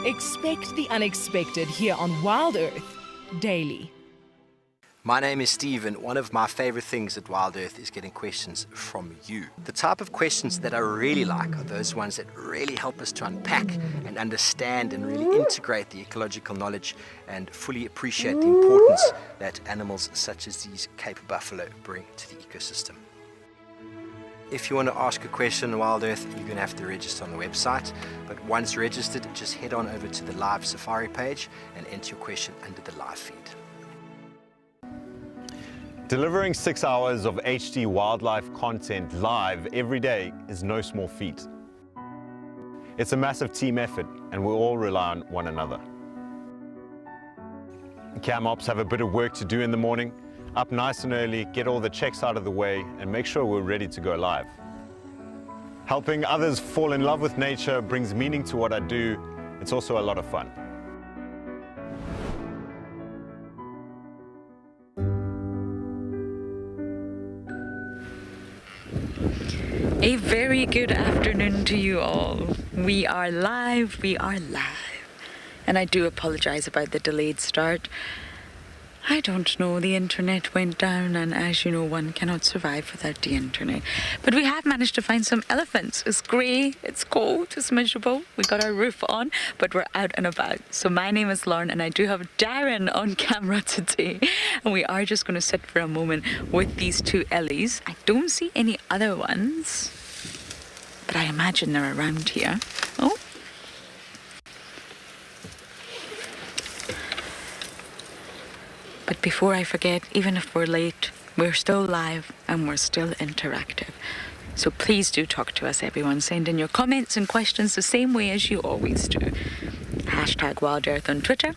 Speaker 5: Expect the unexpected here on WildEarth daily.
Speaker 19: My name is Steve, and one of my favorite things at WildEarth is getting questions from you. The type of questions that I really like are those ones that really help us to unpack and understand and really integrate the ecological knowledge and fully appreciate the importance that animals such as these Cape buffalo bring to the ecosystem. If you want to ask a question on WildEarth, you're going to have to register on the website. But once registered, just head on over to the live safari page and enter your question under the live feed.
Speaker 17: Delivering 6 hours of HD wildlife content live every day is no small feat. It's a massive team effort, and we all rely on one another. Cam ops have a bit of work to do in the morning. Up nice and early, get all the checks out of the way, and make sure we're ready to go live. Helping others fall in love with nature brings meaning to what I do. It's also a lot of fun.
Speaker 4: A very good afternoon to you all. We are live. And I do apologize about the delayed start. I don't know, the internet went down, and as you know, one cannot survive without the internet. But we have managed to find some elephants. It's grey, it's cold, it's miserable. We got our roof on, but we're out and about. So my name is Lauren, and I do have Darren on camera today. And we are just going to sit for a moment with these two Ellies. I don't see any other ones, but I imagine they're around here. Oh. But before I forget, even if we're late, we're still live and we're still interactive. So please do talk to us, everyone. Send in your comments and questions the same way as you always do. Hashtag WildEarth on Twitter,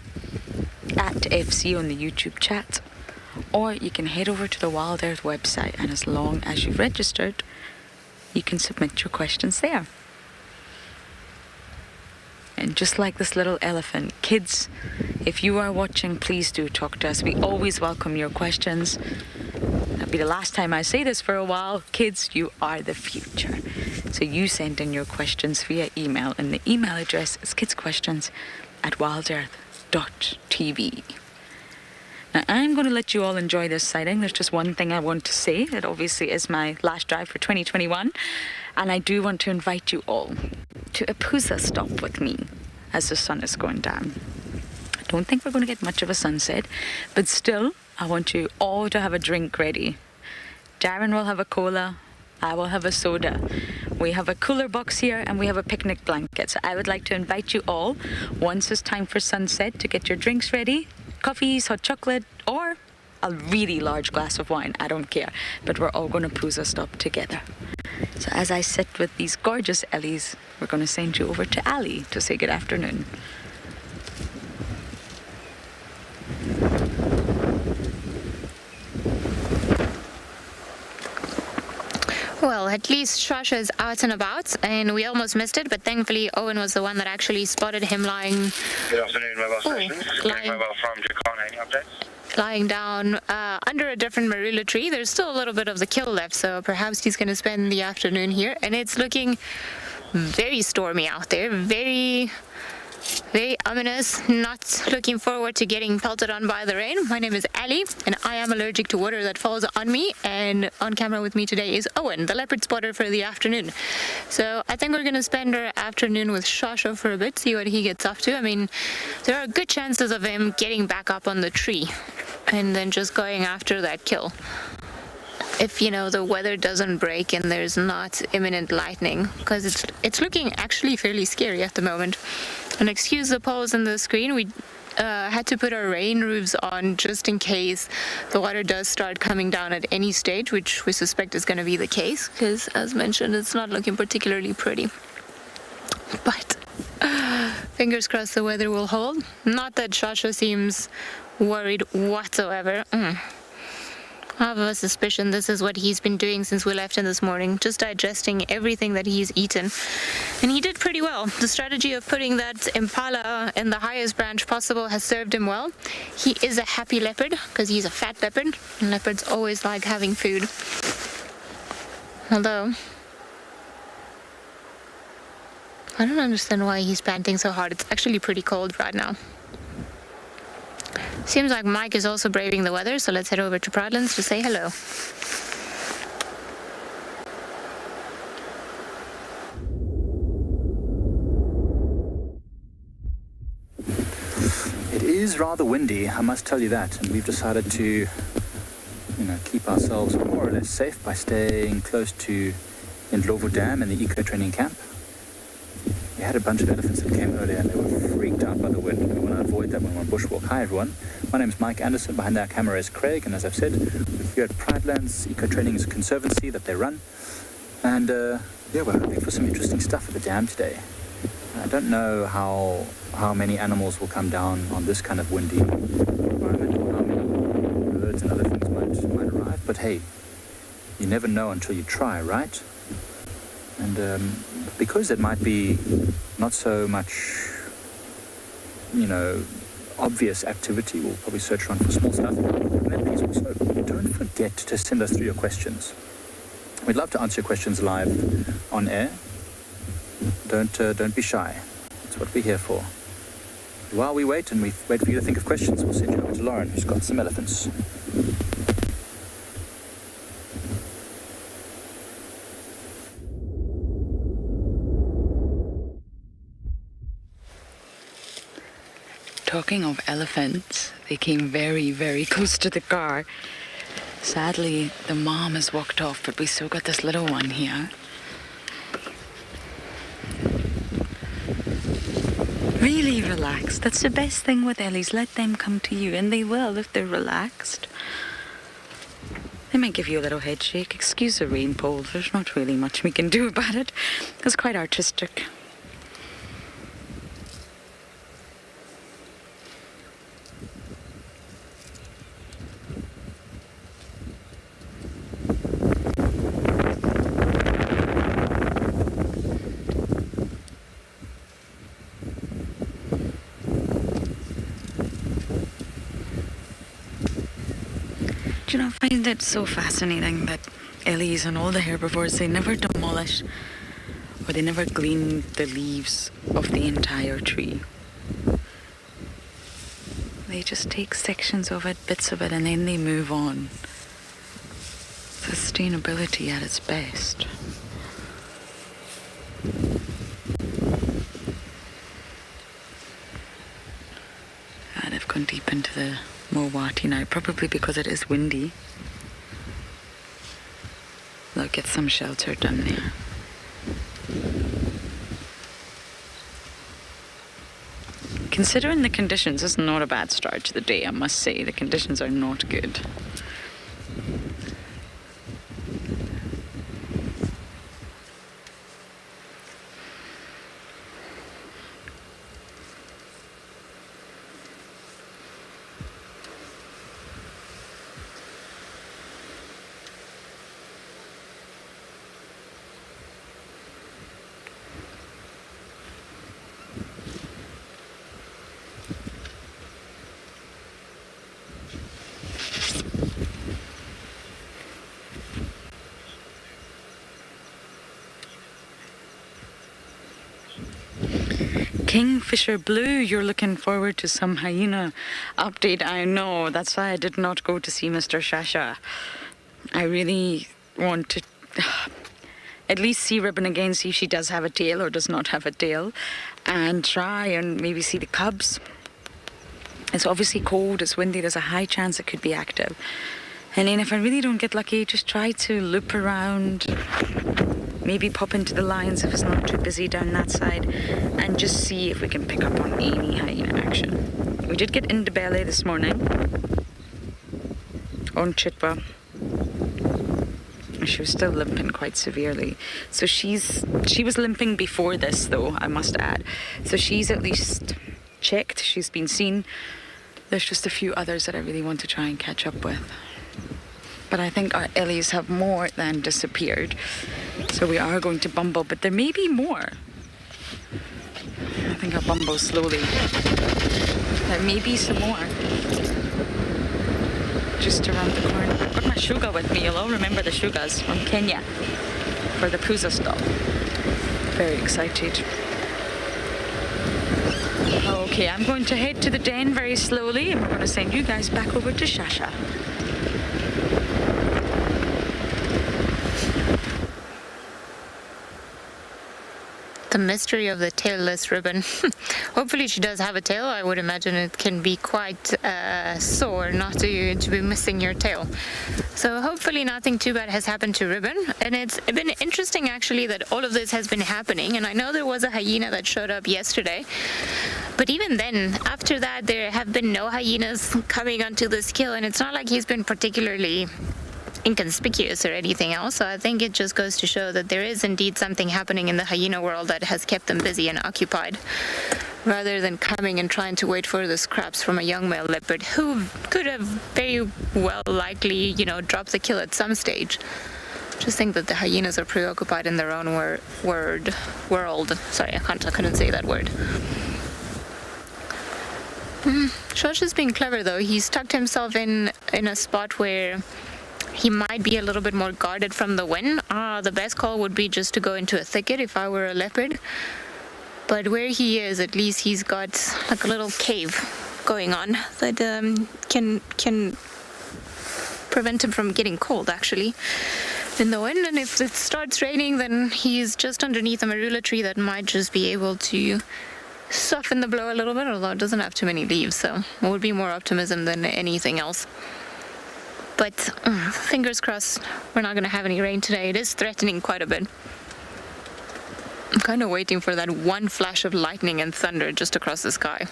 Speaker 4: @FC on the YouTube chat, or you can head over to the WildEarth website, and as long as you've registered, you can submit your questions there. And just like this little elephant, kids, if you are watching, please do talk to us. We always welcome your questions. That'll be the last time I say this for a while. Kids, you are the future. So you send in your questions via email, and the email address is kidspodquestions@wildearth.tv. Now, I'm going to let you all enjoy this sighting. There's just one thing I want to say. It obviously is my last drive for 2021. And I do want to invite you all to a pusa stop with me as the sun is going down. I don't think we're going to get much of a sunset, but still, I want you all to have a drink ready. Darren will have a cola. I will have a soda. We have a cooler box here, and we have a picnic blanket. So I would like to invite you all, once it's time for sunset, to get your drinks ready. Coffees, hot chocolate, or a really large glass of wine. I don't care. But we're all going to pusa stop together. So as I sit with these gorgeous Ellies, we're going to send you over to Ali to say good afternoon.
Speaker 20: Well, at least Shasha is out and about, and we almost missed it, but thankfully Owen was the one that actually spotted him lying...
Speaker 21: Good afternoon, mobile stations. Mobile from Jackal, any updates?
Speaker 20: Lying down under a different marula tree. There's still a little bit of the kill left, so perhaps he's going to spend the afternoon here. And it's looking very stormy out there, very ominous. Not looking forward to getting pelted on by the rain. My name is Ali, and I am allergic to water that falls on me. And on camera with me today is Owen, the leopard spotter for the afternoon. So I think we're going to spend our afternoon with Shasha for a bit, see what he gets up to. I mean, there are good chances of him getting back up on the tree and then just going after that kill. If, you know, the weather doesn't break and there's not imminent lightning, because it's looking actually fairly scary at the moment. And excuse the pause on the screen, we had to put our rain roofs on just in case the water does start coming down at any stage, which we suspect is going to be the case, because as mentioned, it's not looking particularly pretty. But fingers crossed the weather will hold. Not that Shasha seems worried whatsoever. I have a suspicion this is what he's been doing since we left him this morning, just digesting everything that he's eaten. And he did pretty well. The strategy of putting that impala in the highest branch possible has served him well. He is a happy leopard, because he's a fat leopard, and leopards always like having food. Although, I don't understand why he's panting so hard. It's actually pretty cold right now. Seems like Mike is also braving the weather, so let's head over to Pridelands to say hello.
Speaker 11: It is rather windy, I must tell you that, and we've decided to, keep ourselves more or less safe by staying close to Ndlovu Dam and the eco-training camp. We had a bunch of elephants that came earlier and they were freaked out by the wind. We want to avoid that when we're on bushwalk. Hi everyone, my name is Mike Anderson. Behind our camera is Craig, and as I've said, we're here at Pridelands. Eco-training is a conservancy that they run. And we're hoping for some interesting stuff at the dam today. I don't know how many animals will come down on this kind of windy environment, or how many birds and other things might arrive. But hey, you never know until you try, right? And because it might be not so much, obvious activity, we'll probably search around for small stuff. And then please also don't forget to send us through your questions. We'd love to answer your questions live on air. Don't be shy. That's what we're here for. While we wait and we wait for you to think of questions, we'll send you over to Lauren, who's got some elephants.
Speaker 3: Talking of elephants, they came very, very close to the car. Sadly, the mom has walked off, but we still got this little one here. Really relaxed. That's the best thing with Ellies. Let them come to you, and they will if they're relaxed. They might give you a little head shake. Excuse the rain, Paul. There's not really much we can do about it. It's quite artistic. Do you know, I find it so fascinating that Ellies and all the herbivores, they never demolish or they never glean the leaves of the entire tree. They just take sections of it, bits of it, and then they move on. Sustainability at its best. And I've gone deep into the Mowati now, probably because it is windy. They'll get some shelter down there. Considering the conditions, it's not a bad start to the day, I must say. The conditions are not good. Kingfisher Blue, you're looking forward to some hyena update. I know, that's why I did not go to see Mr. Shasha. I really want to at least see Ribbon again, see if she does have a tail or does not have a tail, and try and maybe see the cubs. It's obviously cold, it's windy, there's a high chance it could be active. And then if I really don't get lucky, just try to loop around, maybe pop into the lions if it's not too busy down that side, and just see if we can pick up on any hyena action. We did get Ndebele this morning on Chitwa. She was still limping quite severely. So she was limping before this though, I must add. So she's at least checked, she's been seen. There's just a few others that I really want to try and catch up with. But I think our Ellies have more than disappeared. So we are going to bumble, but there may be more. I think I'll bumble slowly. There may be some more. Just around the corner. I've got my shuga with me. You'll all remember the shugas from Kenya for the Pusa stall. Very excited. Okay, I'm going to head to the den very slowly, and we're going to send you guys back over to Shasha.
Speaker 20: The mystery of the tailless ribbon. Hopefully she does have a tail. I would imagine it can be quite sore not to be missing your tail. So hopefully nothing too bad has happened to Ribbon. And it's been interesting actually that all of this has been happening. And I know there was a hyena that showed up yesterday. But even then, after that, there have been no hyenas coming onto this kill. And it's not like he's been particularly inconspicuous or anything else. So I think it just goes to show that there is indeed something happening in the hyena world that has kept them busy and occupied, rather than coming and trying to wait for the scraps from a young male leopard who could have very well likely, dropped the kill at some stage. Just think that the hyenas are preoccupied in their own world. Sorry, I couldn't say that word. Shosh has been clever though. He's tucked himself in a spot where he might be a little bit more guarded from the wind. The best call would be just to go into a thicket if I were a leopard. But where he is, at least he's got like a little cave going on that can prevent him from getting cold, actually, in the wind. And if it starts raining, then he's just underneath a marula tree that might just be able to soften the blow a little bit, although it doesn't have too many leaves, so it would be more optimism than anything else. But fingers crossed we're not going to have any rain today. It is threatening quite a bit. I'm kind of waiting for that one flash of lightning and thunder just across the sky.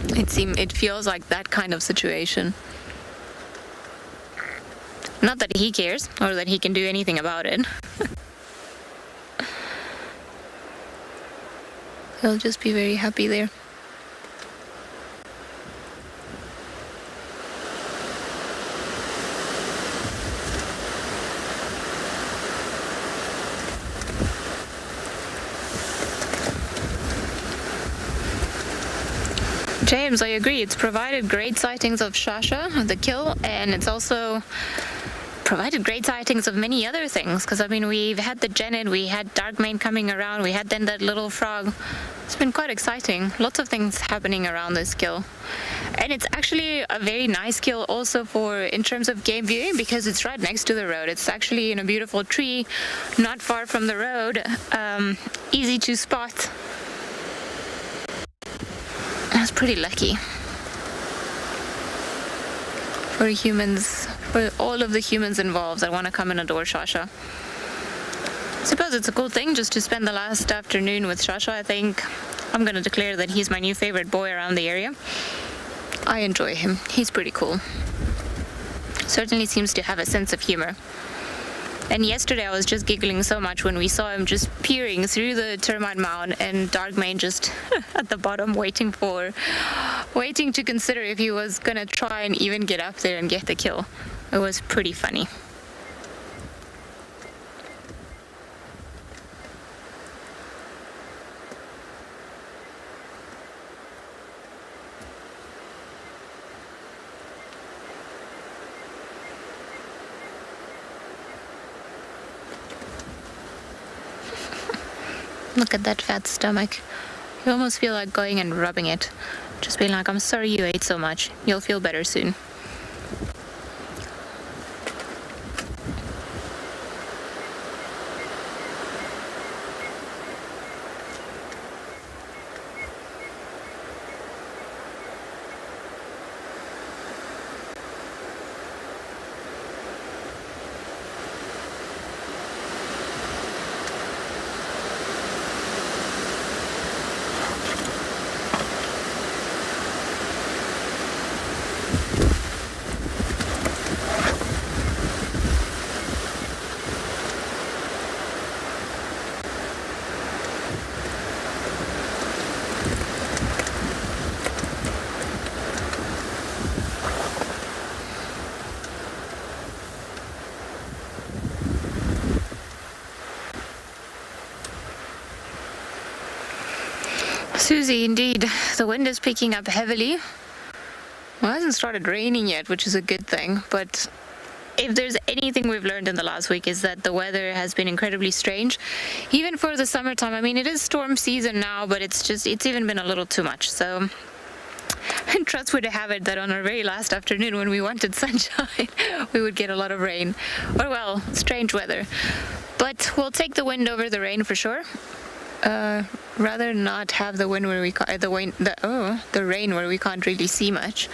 Speaker 20: It feels like that kind of situation. Not that he cares or that he can do anything about it. He'll just be very happy there. James, I agree. It's provided great sightings of Shasha, the kill, and it's also provided great sightings of many other things. Because, I mean, we've had the Genet, we had Darkmane coming around, we had then that little frog. It's been quite exciting. Lots of things happening around this kill. And it's actually a very nice kill also in terms of game viewing, because it's right next to the road. It's actually in a beautiful tree, not far from the road, easy to spot. That's pretty lucky for humans, for all of the humans involved that want to come and adore Shasha. I suppose it's a cool thing just to spend the last afternoon with Shasha. I think I'm going to declare that he's my new favorite boy around the area. I enjoy him. He's pretty cool. Certainly seems to have a sense of humor. And yesterday I was just giggling so much when we saw him just peering through the termite mound and Darkmane just at the bottom waiting to consider if he was gonna try and even get up there and get the kill. It was pretty funny. Look at that fat stomach. You almost feel like going and rubbing it. Just being like, I'm sorry you ate so much. You'll feel better soon. Susie, indeed, the wind is picking up heavily. Well, it hasn't started raining yet, which is a good thing, but if there's anything we've learned in the last week is that the weather has been incredibly strange, even for the summertime. I mean, it is storm season now, but it's even been a little too much. So, and trust would have it that on our very last afternoon when we wanted sunshine, we would get a lot of rain, or well, strange weather. But we'll take the wind over the rain for sure. Rather not have the wind where we the rain where we can't really see much.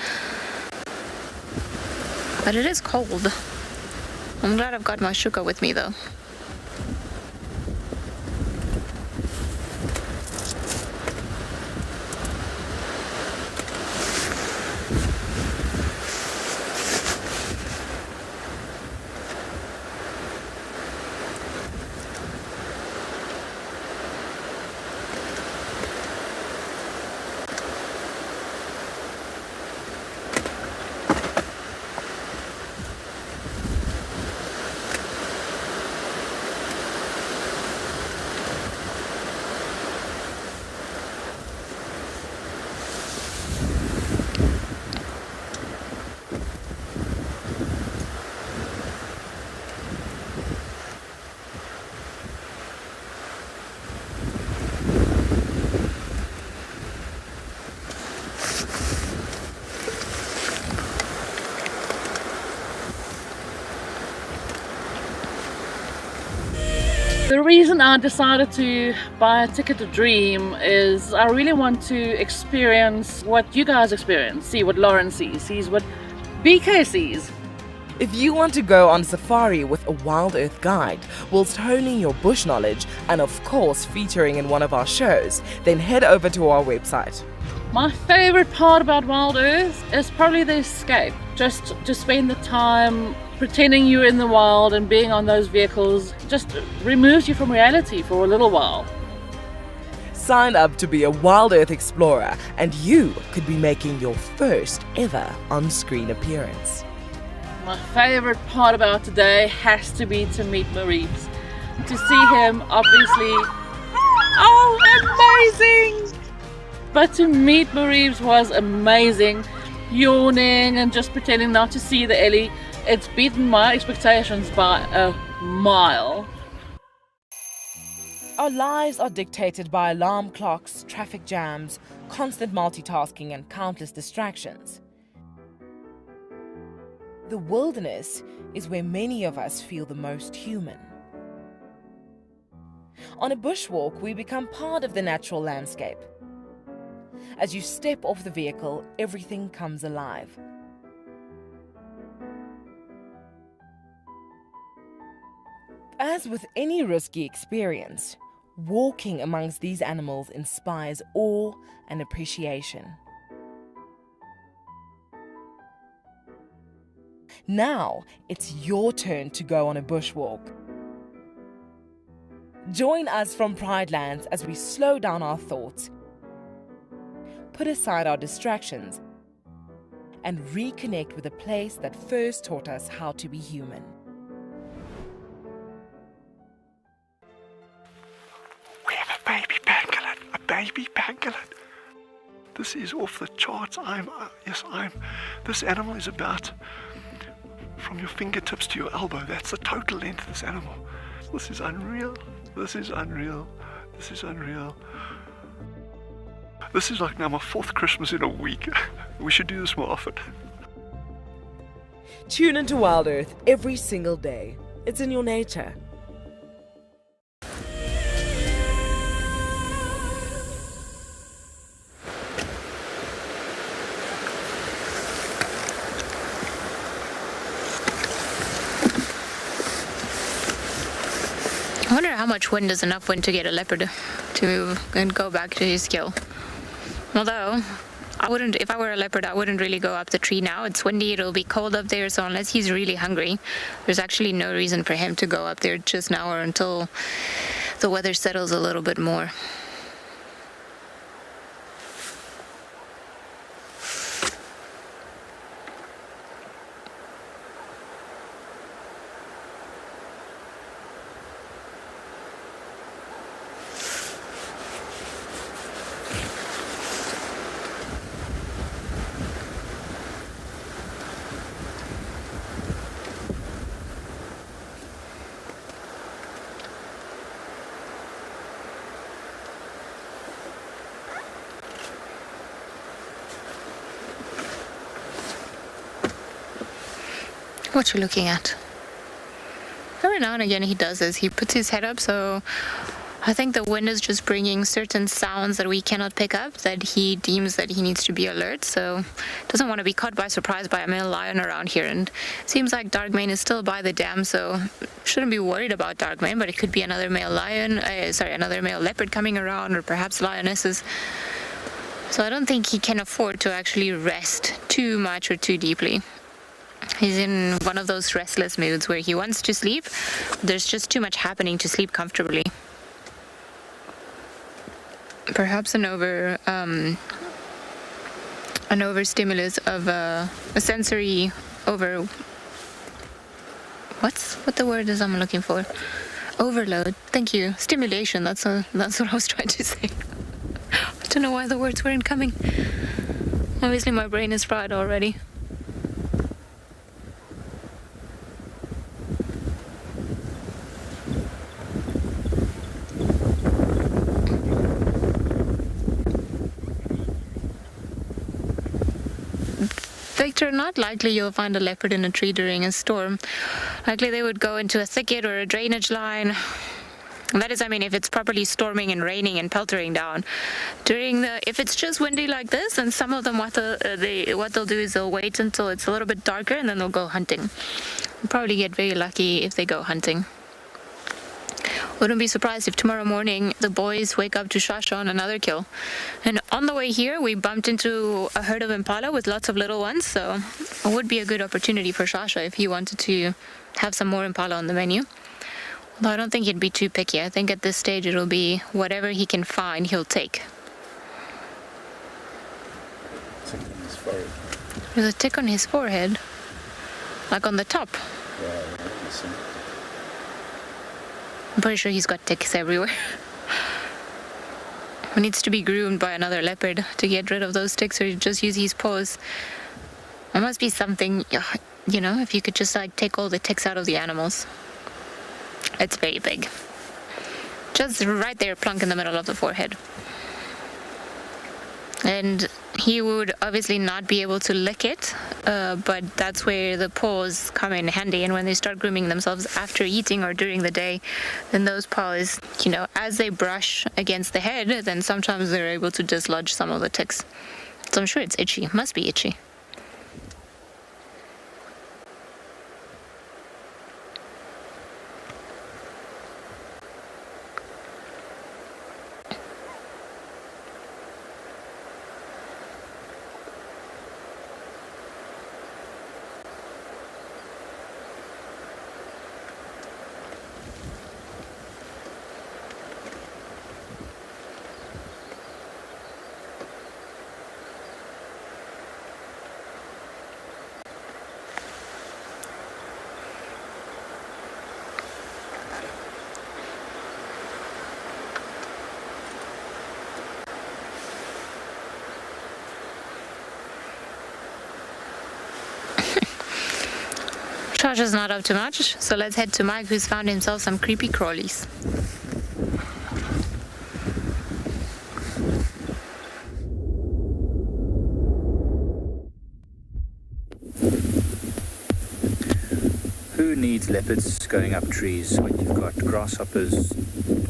Speaker 20: But it is cold. I'm glad I've got my shuka with me though.
Speaker 7: The reason I decided to buy a ticket to Dream is I really want to experience what you guys experience, see what Lauren sees what BK sees.
Speaker 5: If you want to go on safari with a WildEarth guide whilst honing your bush knowledge and of course featuring in one of our shows, then head over to our website.
Speaker 7: My favorite part about WildEarth is probably the escape. Just to spend the time pretending you're in the wild and being on those vehicles just removes you from reality for a little while.
Speaker 5: Sign up to be a WildEarth explorer and you could be making your first ever on-screen appearance.
Speaker 7: My favorite part about today has to be to meet Mareebs. To see him, obviously, amazing! But to meet Mareebs was amazing. Yawning and just pretending not to see the Ellie. It's beaten my expectations by a mile.
Speaker 5: Our lives are dictated by alarm clocks, traffic jams, constant multitasking and countless distractions. The wilderness is where many of us feel the most human. On a bushwalk, we become part of the natural landscape. As you step off the vehicle, everything comes alive. As with any risky experience, walking amongst these animals inspires awe and appreciation. Now, it's your turn to go on a bushwalk. Join us from Pride Lands as we slow down our thoughts, put aside our distractions, and reconnect with a place that first taught us how to be human.
Speaker 22: We have a baby pangolin, a baby pangolin. This is off the charts. This animal is about from your fingertips to your elbow. That's the total length of this animal. This is unreal. This is unreal. This is unreal. This is like now my 4th Christmas in a week. We should do this more often.
Speaker 5: Tune into WildEarth every single day. It's in your nature.
Speaker 20: I wonder how much wind is enough wind to get a leopard to move and go back to his kill. Although, if I were a leopard, I wouldn't really go up the tree now. It's windy, it'll be cold up there, so unless he's really hungry, there's actually no reason for him to go up there just now or until the weather settles a little bit more. What you looking at? Every now and again he does this. He puts his head up, so I think the wind is just bringing certain sounds that we cannot pick up that he deems that he needs to be alert, so doesn't want to be caught by surprise by a male lion around here. And seems like Darkmane is still by the dam, so shouldn't be worried about Darkmane, but it could be another male lion, another male leopard coming around, or perhaps lionesses. So I don't think he can afford to actually rest too much or too deeply. He's in one of those restless moods where he wants to sleep. There's just too much happening to sleep comfortably. Perhaps an overstimulus of a sensory over. What the word is I'm looking for? Overload. Thank you. Stimulation. That's what I was trying to say. I don't know why the words weren't coming. Obviously, my brain is fried already. Victor, not likely you'll find a leopard in a tree during a storm. Likely they would go into a thicket or a drainage line. That is, I mean, if it's properly storming and raining and peltering down. If it's just windy like this, then some of them what they'll do is they'll wait until it's a little bit darker and then they'll go hunting. You'll probably get very lucky if they go hunting. Wouldn't be surprised if tomorrow morning the boys wake up to Shasha on another kill. And on the way here, we bumped into a herd of impala with lots of little ones, so it would be a good opportunity for Shasha if he wanted to have some more impala on the menu. Although I don't think he'd be too picky. I think at this stage it'll be whatever he can find, he'll take. There's a tick on his forehead. Like on the top.
Speaker 15: Yeah,
Speaker 20: I'm pretty sure he's got ticks everywhere. He needs to be groomed by another leopard to get rid of those ticks, or just use his paws. There must be something, you know, if you could just like take all the ticks out of the animals. It's very big. Just right there, plunk in the middle of the forehead. And he would obviously not be able to lick it, but that's where the paws come in handy. And when they start grooming themselves after eating or during the day, then those paws, you know, as they brush against the head, then sometimes they're able to dislodge some of the ticks. So I'm sure it's itchy. Must be itchy. Shasha's not up to much, so let's head to Mike, who's found himself some creepy crawlies.
Speaker 6: Who needs leopards going up trees when you've got grasshoppers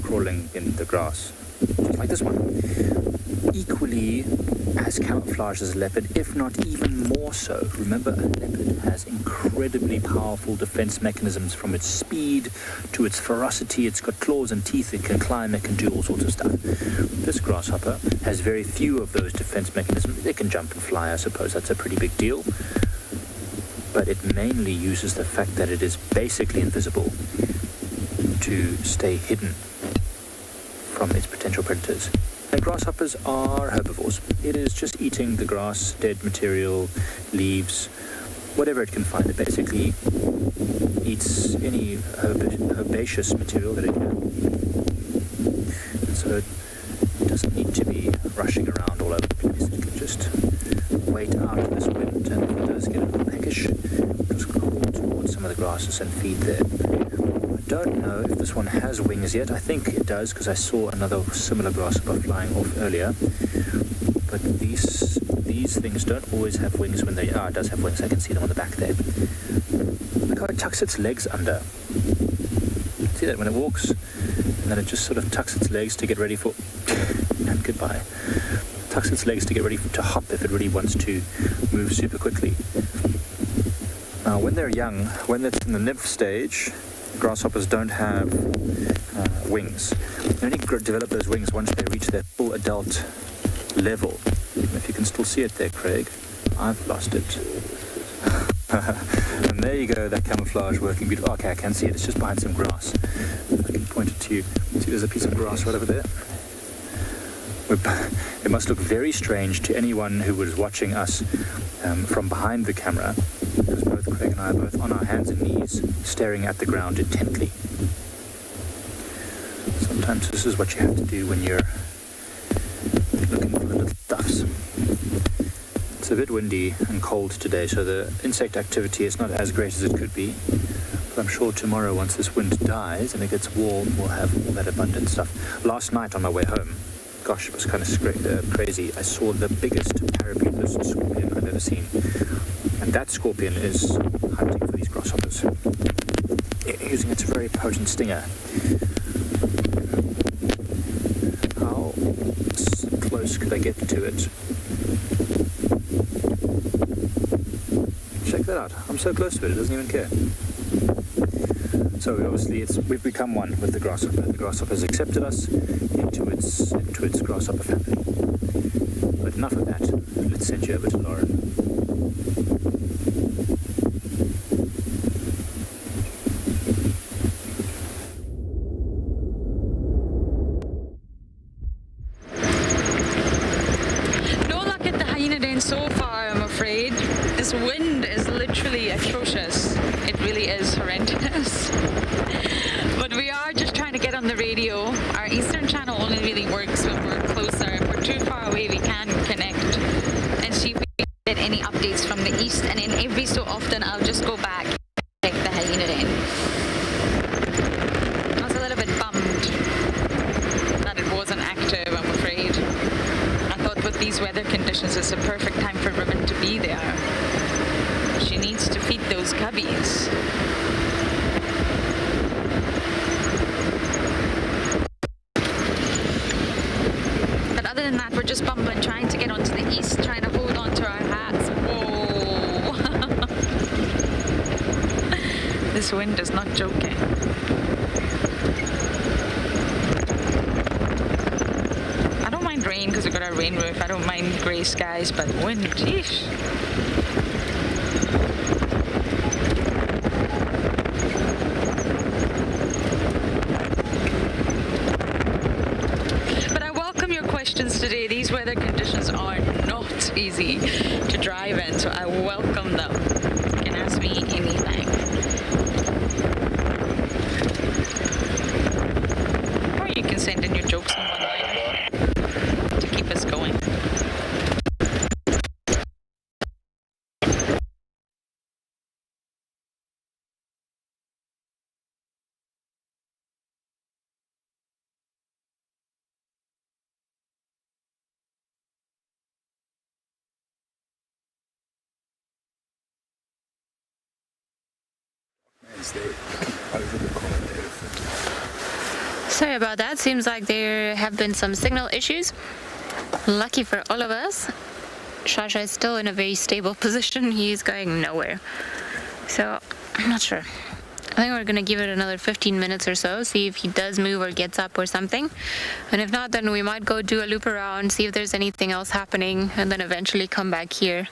Speaker 6: crawling in the grass? Just like this one. Equally as camouflaged as a leopard, if not even more so. Remember, a leopard has incredibly powerful defense mechanisms, from its speed to its ferocity. It's got claws and teeth, it can climb, it can do all sorts of stuff. This grasshopper has very few of those defense mechanisms. It can jump and fly, I suppose that's a pretty big deal. But it mainly uses the fact that it is basically invisible to stay hidden from its potential predators. And grasshoppers are herbivores. It is just eating the grass, dead material, leaves, whatever it can find. It basically eats any herbaceous material that it can. And so it doesn't need to be rushing around all over the place. It can just wait out this wind, and if it does get a little peckish, just crawl towards some of the grasses and feed there. I don't know if this one has wings yet. I think it does, because I saw another similar grasshopper flying off earlier. But these things don't always have wings when they... Ah, it does have wings. I can see them on the back there. Look how it tucks its legs under. See that when it walks? And then it just sort of tucks its legs to get ready for... and goodbye. Tucks its legs to get ready to hop if it really wants to move super quickly. Now, when they're young, when it's in the nymph stage, grasshoppers don't have wings. They only develop those wings once they reach their full adult level. If you can still see it there, Craig, I've lost it. And there you go, that camouflage working beautiful. Okay, I can see it. It's just behind some grass. If I can point it to you. See, there's a piece of grass right over there. It must look very strange to anyone who was watching us from behind the camera, because both Craig and I are both on our hands and knees, staring at the ground intently. Sometimes this is what you have to do when you're looking for the little stuffs. It's a bit windy and cold today, so the insect activity is not as great as it could be. But I'm sure tomorrow, once this wind dies and it gets warm, we'll have all that abundant stuff. Last night on my way home, gosh, it was kind of crazy. I saw the biggest parabutelous scorpion I've ever seen. And that scorpion is hunting for these grasshoppers, using its very potent stinger. How close could I get to it? Check that out. I'm so close to it, it doesn't even care. So obviously we've become one with the grasshopper. The grasshopper has accepted us into its grasshopper family. But enough of that. Let's send you over to Lauren.
Speaker 3: No luck at the hyena den so far, I'm afraid. This wind is literally atrocious. It really is horrendous. But we are just trying to get on the radio. Our Eastern channel only really works when we're closer. If we're too far away, we can connect and see if we get any updates from the east. And then every so often, I'll just go back and check the hyena den. I was a little bit bummed that it wasn't active, I'm afraid. I thought with these weather conditions, it's a perfect time for Ribbon to be there. She needs to feed those cubbies. But other than that, we're just bumbling, trying to get onto the east, trying to hold on to our hats. Whoa! This wind is not joking. I don't mind rain because we've got our rain roof. I don't mind grey skies, but wind, sheesh. Today, these weather conditions are not easy to drive in, so I welcome them. You can ask me anything. Or you can send in your jokes and one-liners to keep us going. Sorry about that. Seems like there have been some signal issues. Lucky for all of us, Shasha is still in a very stable position. He's going nowhere. So, I'm not sure. I think we're going to give it another 15 minutes or so, see if he does move or gets up or something. And if not, then we might go do a loop around, see if there's anything else happening, and then eventually come back here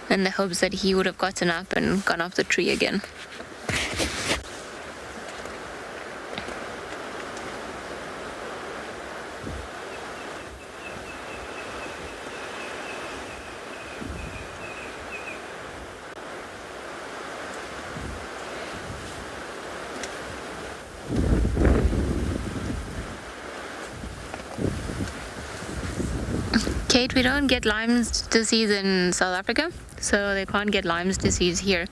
Speaker 3: in the hopes that he would have gotten up and gone off the tree again. Kate, we don't get Lyme's disease in South Africa, so they can't get Lyme's disease here.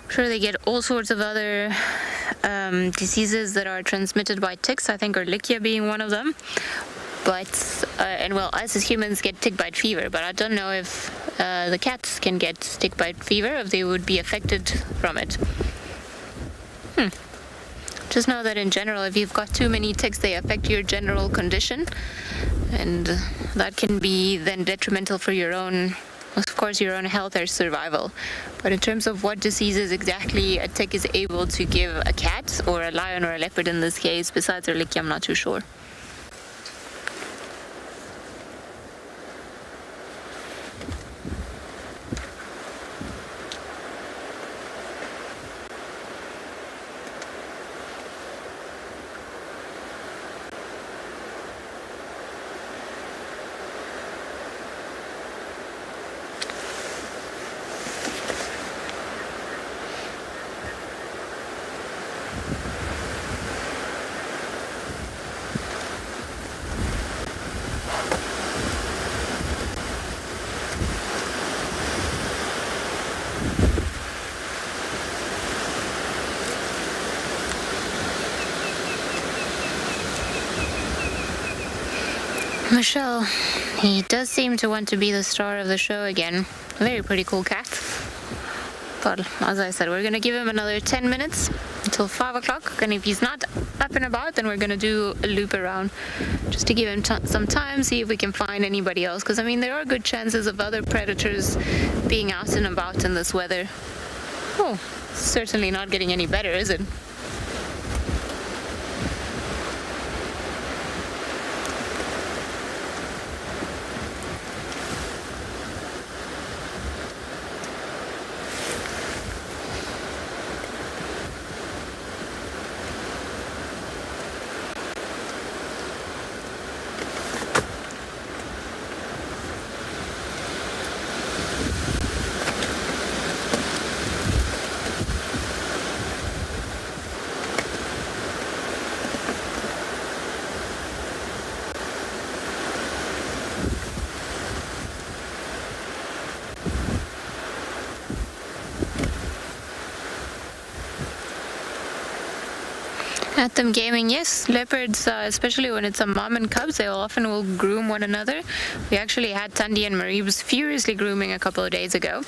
Speaker 3: I'm sure they get all sorts of other diseases that are transmitted by ticks, I think Ehrlichia being one of them. But, and well, us as humans get tick-bite fever, but I don't know if the cats can get tick-bite fever, if they would be affected from it.
Speaker 20: Just know that in general, if you've got too many ticks, they affect your general condition, and that can be then detrimental for your own, of course, your own health or survival. But in terms of what diseases exactly a tick is able to give a cat, or a lion or a leopard in this case, besides Ehrlichia, I'm not too sure. Michelle, he does seem to want to be the star of the show again. Very pretty cool cat. But as I said, we're going to give him another 10 minutes until 5 o'clock. And if he's not up and about, then we're going to do a loop around just to give him some time, see if we can find anybody else. Because, I mean, there are good chances of other predators being out and about in this weather. Oh, certainly not getting any better, is it? At them gaming, yes. Leopards, especially when it's a mom and cubs, they often will groom one another. We actually had Tandy and Marieb's furiously grooming a couple of days ago.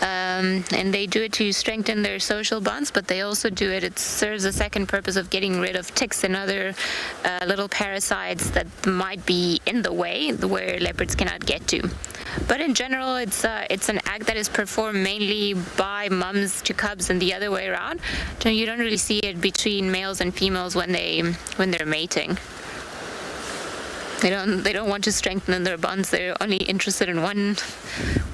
Speaker 20: And they do it to strengthen their social bonds, but they also do it, it serves a second purpose of getting rid of ticks and other little parasites that might be in the way where leopards cannot get to. But in general, it's an act that is performed mainly by mums to cubs and the other way around. So you don't really see it between males and females when they're mating. They don't want to strengthen their bonds. They're only interested in one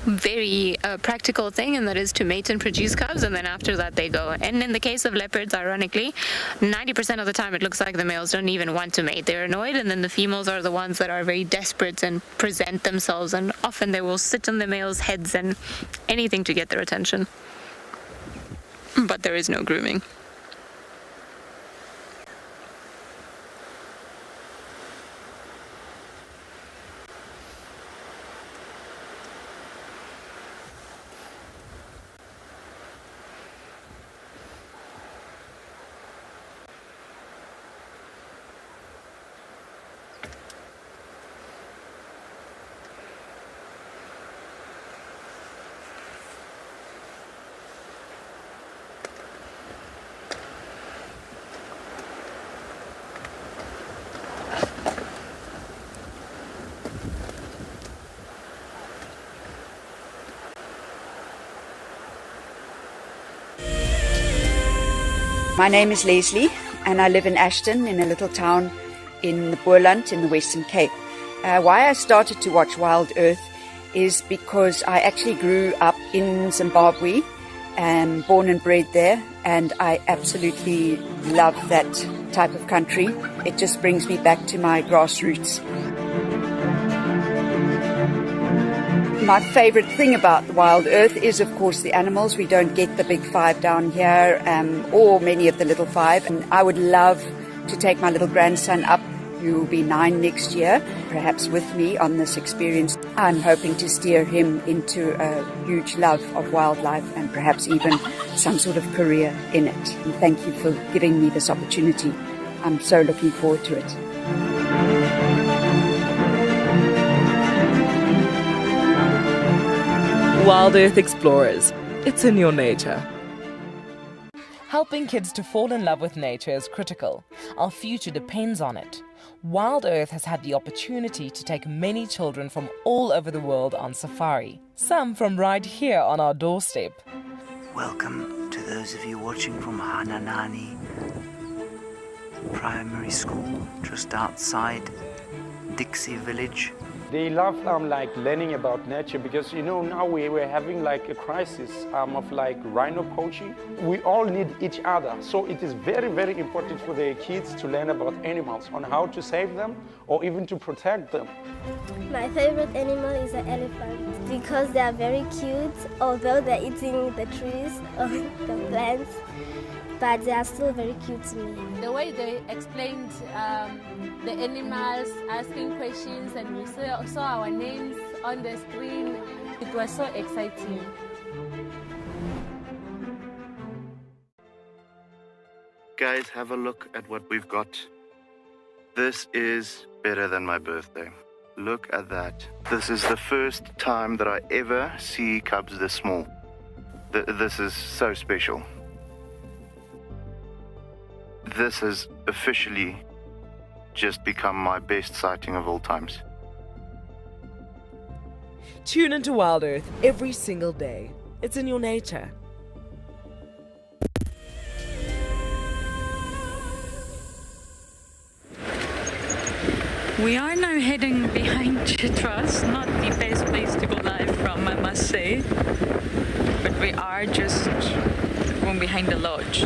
Speaker 20: very practical thing, and that is to mate and produce cubs, and then after that they go. And in the case of leopards, ironically, 90% of the time it looks like the males don't even want to mate. They're annoyed, and then the females are the ones that are very desperate and present themselves, and often they will sit on the males' heads and anything to get their attention. But there is no grooming.
Speaker 8: My name is Leslie, and I live in Ashton, in a little town in the Boerland in the Western Cape. Why I started to watch WildEarth is because I actually grew up in Zimbabwe, born and bred there, and I absolutely love that type of country. It just brings me back to my grassroots. My favorite thing about WildEarth is, of course, the animals. We don't get the big five down here, or many of the little five. And I would love to take my little grandson up, who will be 9 next year, perhaps with me on this experience. I'm hoping to steer him into a huge love of wildlife and perhaps even some sort of career in it. And thank you for giving me this opportunity. I'm so looking forward to it.
Speaker 5: WildEarth Explorers. It's in your nature. Helping kids to fall in love with nature is critical. Our future depends on it. WildEarth has had the opportunity to take many children from all over the world on safari, some from right here on our doorstep.
Speaker 9: Welcome to those of you watching from Hananani Primary School, just outside Dixie Village.
Speaker 10: They love learning about nature because now we're having a crisis of rhino poaching. We all need each other, so it is very, very important for the kids to learn about animals, on how to save them or even to protect them.
Speaker 23: My favorite animal is an elephant because they are very cute, although they're eating the trees or the plants, but they are still very cute to me.
Speaker 24: The way they explained the animals, asking questions, and we saw our names on the screen, it was so exciting.
Speaker 12: Guys, have a look at what we've got. This is better than my birthday. Look at that. This is the first time that I ever see cubs this small. This is so special. This has officially just become my best sighting of all times.
Speaker 5: Tune into WildEarth every single day. It's in your nature.
Speaker 3: We are now heading behind Cheetah. Not the best place to go live from, I must say. But we are just going behind the lodge.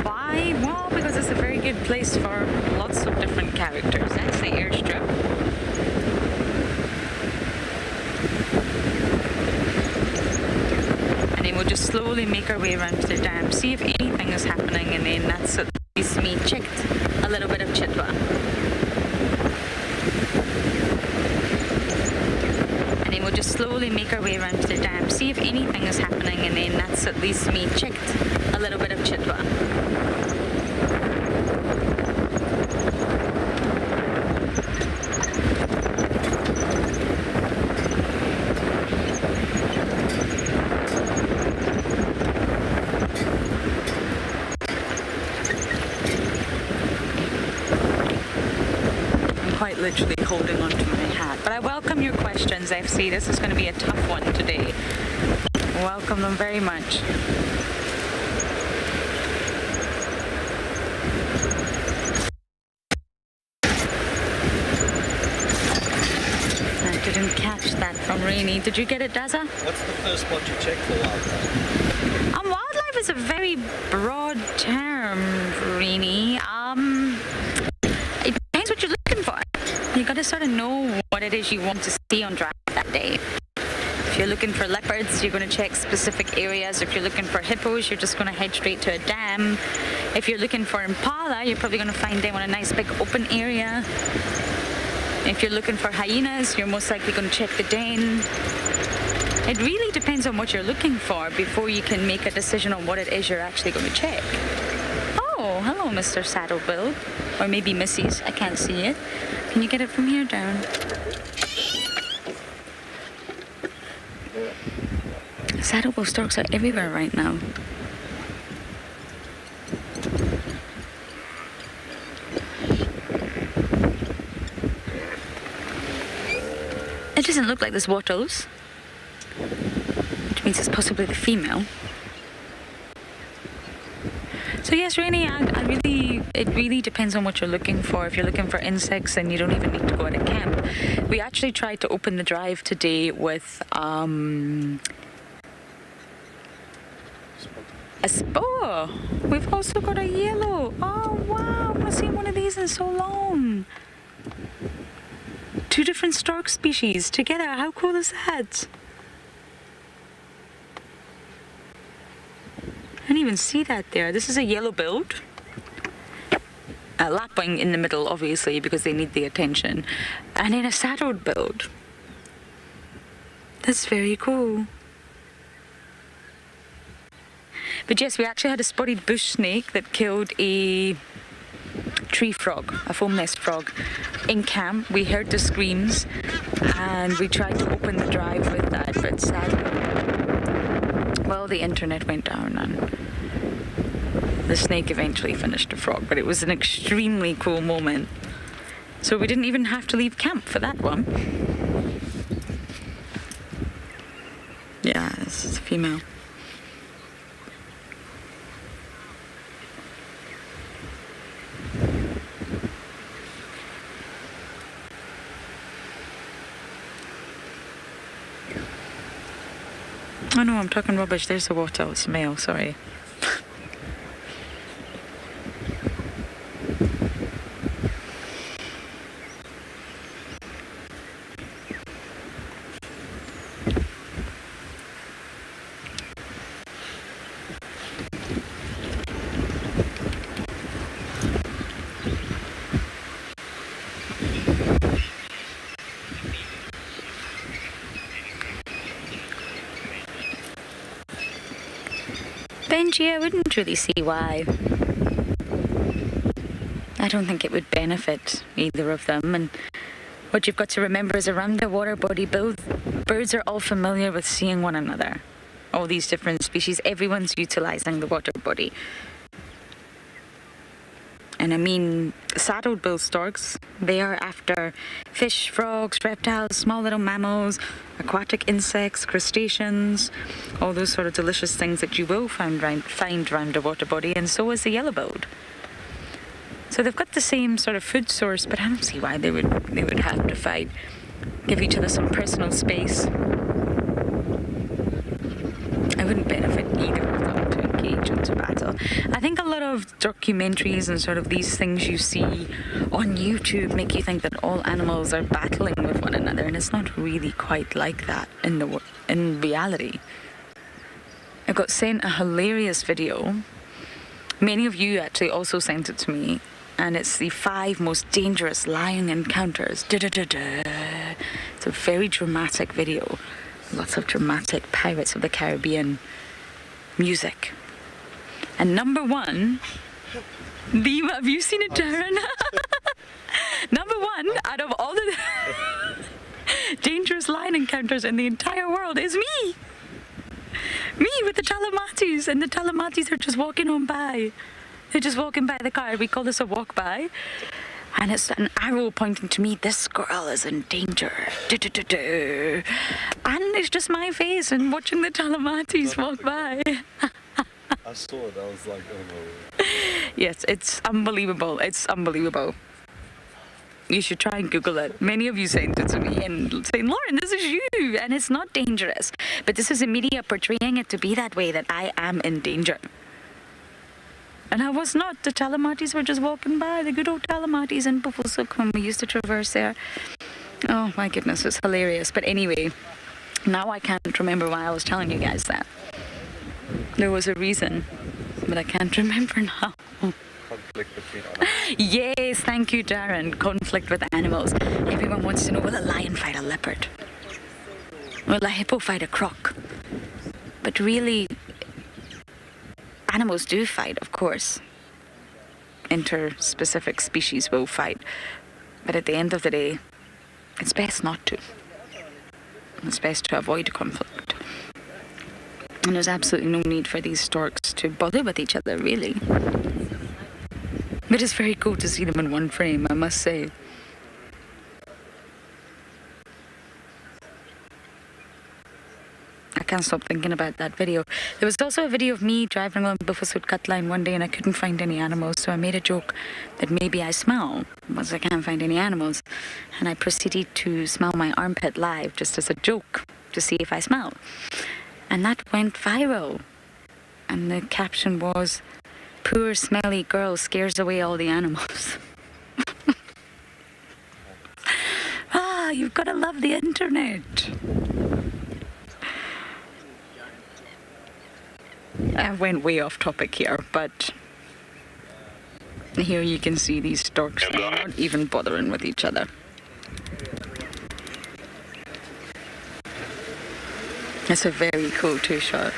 Speaker 3: Why? Well, because it's a very good place for lots of different characters. That's the airstrip. And then we'll just slowly make our way around to the dam, see if anything is happening, and then that's at least me checked a little bit of Cheetah. And then we'll just slowly make our way around to the dam, see if anything is happening, and then that's at least me checked a little bit of Cheetah. Literally holding onto my hat. But I welcome your questions, FC. This is going to be a tough one today. Welcome them very much. I didn't catch that from Rainy. Did you get it, Daza?
Speaker 25: What's the first spot you check for wildlife?
Speaker 3: Wildlife is a very broad term, Rainy. It depends what you're looking for. You got to sort of know what it is you want to see on drive that day. If you're looking for leopards, you're going to check specific areas. If you're looking for hippos, you're just going to head straight to a dam. If you're looking for impala, you're probably going to find them on a nice big open area. If you're looking for hyenas, you're most likely going to check the den. It really depends on what you're looking for before you can make a decision on what it is you're actually going to check. Oh, hello, Mr. Saddlebill. Or maybe Missy's. I can't see it. Can you get it from here down? Saddlebill storks are everywhere right now. It doesn't look like there's wattles, which means it's possibly the female. So yes, Rainy, it really depends on what you're looking for. If you're looking for insects, then you don't even need to go out of camp. We actually tried to open the drive today with a spur. We've also got a yellow. Oh wow, I've not seen one of these in so long. 2 different stork species together. How cool is that? I didn't even see that there. This is a yellow-billed. Lapwing in the middle, obviously, because they need the attention. And then a saddle-billed. That's very cool. But yes, we actually had a spotted bush snake that killed a tree frog, a foam nest frog, in camp. We heard the screams and we tried to open the drive with that, but sadly, well, the internet went down and The snake eventually finished the frog, but it was an extremely cool moment. So we didn't even have to leave camp for that one. Yeah, this is a female. Oh no, I'm talking rubbish. There's the water. It's a male, sorry. Benji, I wouldn't really see why. I don't think it would benefit either of them. And what you've got to remember is around the water body, both birds are all familiar with seeing one another. All these different species, everyone's utilizing the water body. And I mean, saddle-billed storks, they are after fish, frogs, reptiles, small little mammals, aquatic insects, crustaceans, all those sort of delicious things that you will find around the water body, and so is the yellow-billed. So they've got the same sort of food source, but I don't see why they would have to fight. Give each other some personal space. I wouldn't benefit either of them to engage into battle. I think a lot of documentaries and sort of these things you see on YouTube make you think that all animals are battling with one another, and it's not really quite like that in reality. I got sent a hilarious video. Many of you actually also sent it to me, and it's the 5 most dangerous lion encounters. It's a very dramatic video. Lots of dramatic Pirates of the Caribbean music. And number 1, have you seen it, Darren? Number 1 out of all the dangerous lion encounters in the entire world is me. Me with the Talamatis, and the Talamatis are just walking on by. They're just walking by the car. We call this a walk by. And it's an arrow pointing to me. This girl is in danger. And it's just my face and watching the Talamatis walk by.
Speaker 22: I saw it. I was like, oh no.
Speaker 3: Yes, it's unbelievable. It's unbelievable. You should try and Google it. Many of you sent it to me and saying, Lauren, this is you. And it's not dangerous. But this is the media portraying it to be that way, that I am in danger. And I was not. The Talamatis were just walking by, the good old Talamatis in Buffelshoek when we used to traverse there. Oh my goodness, it's hilarious. But anyway, now I can't remember why I was telling you guys that. There was a reason, but I can't remember now.
Speaker 22: Conflict between animals.
Speaker 3: Yes, thank you, Darren. Conflict with animals. Everyone wants to know, will a lion fight a leopard? Will a hippo fight a croc? But really, animals do fight, of course. Inter-specific species will fight. But at the end of the day, it's best not to. It's best to avoid conflict. And there's absolutely no need for these storks to bother with each other, really. But it's very cool to see them in one frame, I must say. I can't stop thinking about that video. There was also a video of me driving along Buffelshoek Cut Line one day and I couldn't find any animals, so I made a joke that maybe I smell, because I can't find any animals. And I proceeded to smell my armpit live, just as a joke, to see if I smell. And that went viral. And the caption was, "Poor smelly girl scares away all the animals." Ah, you've got to love the internet. I went way off topic here, but here you can see these storks not even bothering with each other. It's a very cool two-shot.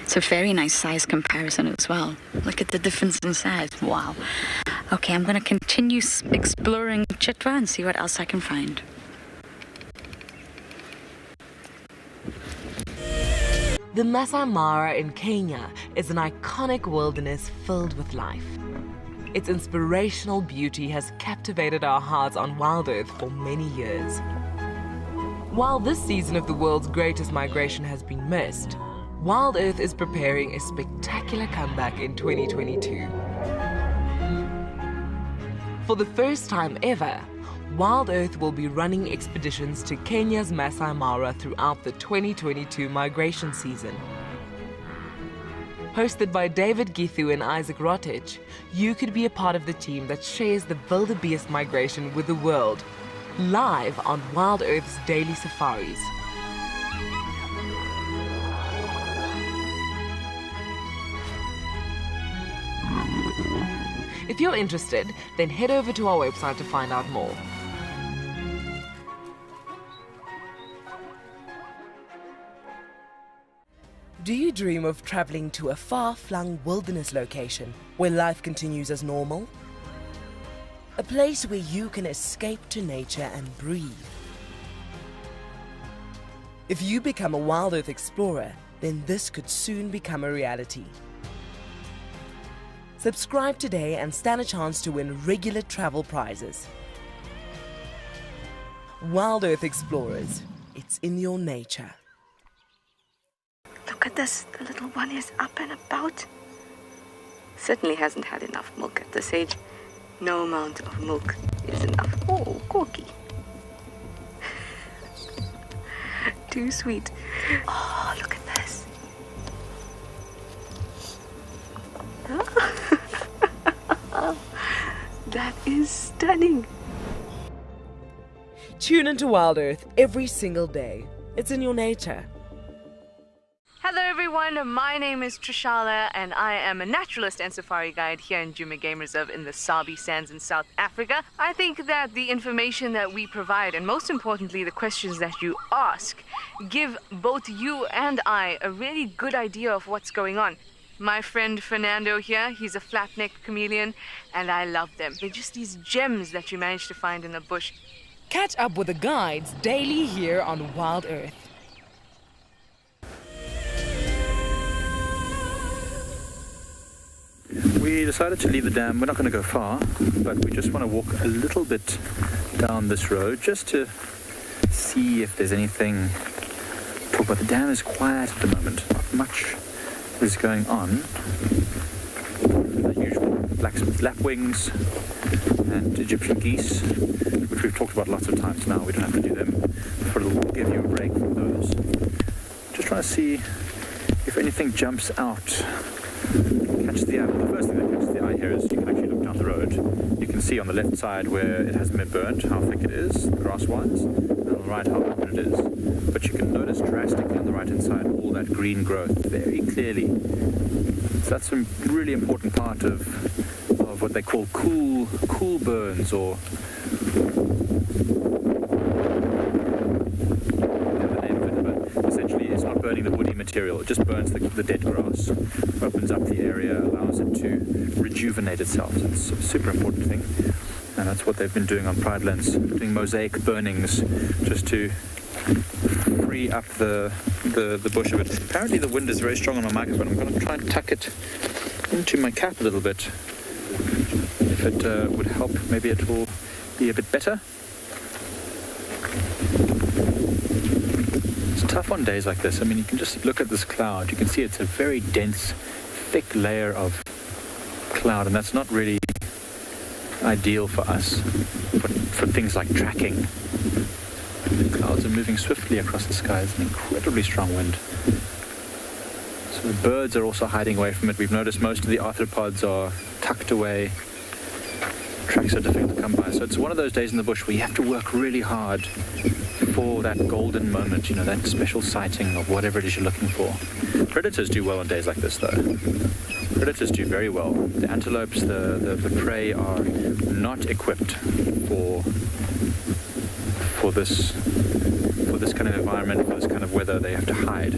Speaker 3: It's a very nice size comparison as well. Look at the difference in size. Wow. Okay, I'm going to continue exploring Chitwa and see what else I can find.
Speaker 5: The Masai Mara in Kenya is an iconic wilderness filled with life. Its inspirational beauty has captivated our hearts on WildEarth for many years. While this season of the world's greatest migration has been missed, WildEarth is preparing a spectacular comeback in 2022. For the first time ever, WildEarth will be running expeditions to Kenya's Masai Mara throughout the 2022 migration season. Hosted by David Githu and Isaac Rotich, you could be a part of the team that shares the wildebeest migration with the world, live on WildEarth's daily safaris. If you're interested, then head over to our website to find out more. Do you dream of traveling to a far-flung wilderness location where life continues as normal? A place where you can escape to nature and breathe. If you become a WildEarth explorer, then this could soon become a reality. Subscribe today and stand a chance to win regular travel prizes. WildEarth Explorers, it's in your nature.
Speaker 1: Look at this, the little one is up and about. Certainly hasn't had enough milk at this age. No amount of milk is enough. Oh, Corky. Too sweet. Oh, look at this. That is stunning.
Speaker 5: Tune into WildEarth every single day. It's in your nature.
Speaker 2: Hello everyone, my name is Trishala and I am a naturalist and safari guide here in Djuma Game Reserve in the Sabi Sands in South Africa. I think that the information that we provide and most importantly the questions that you ask give both you and I a really good idea of what's going on. My friend Fernando here, he's a flat-necked chameleon and I love them. They're just these gems that you manage to find in the bush.
Speaker 5: Catch up with the guides daily here on WildEarth.
Speaker 6: We decided to leave the dam. We're not going to go far, but we just want to walk a little bit down this road just to see if there's anything. Talk about the dam is quiet at the moment. Not much is going on. The usual blacksmith lapwings and Egyptian geese, which we've talked about lots of times now. We don't have to do them, but we'll give you a break from those. Just trying to see if anything jumps out. Catches the eye. The first thing that catches the eye here is you can actually look down the road. You can see on the left side where it hasn't been burnt, how thick it is, grass-wise, and on the right how open it is. But you can notice drastically on the right-hand side all that green growth very clearly. So that's a really important part of what they call cool burns, or it's not burning the woody material, it just burns the dead grass, opens up the area, allows it to rejuvenate itself. So it's a super important thing, and that's what they've been doing on Pride Lands, doing mosaic burnings just to free up the bush a bit. Apparently the wind is very strong on my microphone. I'm going to try and tuck it into my cap a little bit. If it would help, maybe it will be a bit better. Tough on days like this. I mean, you can just look at this cloud. You can see it's a very dense, thick layer of cloud, and that's not really ideal for us, for things like tracking. The clouds are moving swiftly across the sky. It's an incredibly strong wind. So the birds are also hiding away from it. We've noticed most of the arthropods are tucked away. Tracks are difficult to come by. So it's one of those days in the bush where you have to work really hard for that golden moment, you know, that special sighting of whatever it is you're looking for. Predators do well on days like this, though. Predators do very well. The antelopes, the prey are not equipped for this kind of environment, for this kind of weather. They have to hide.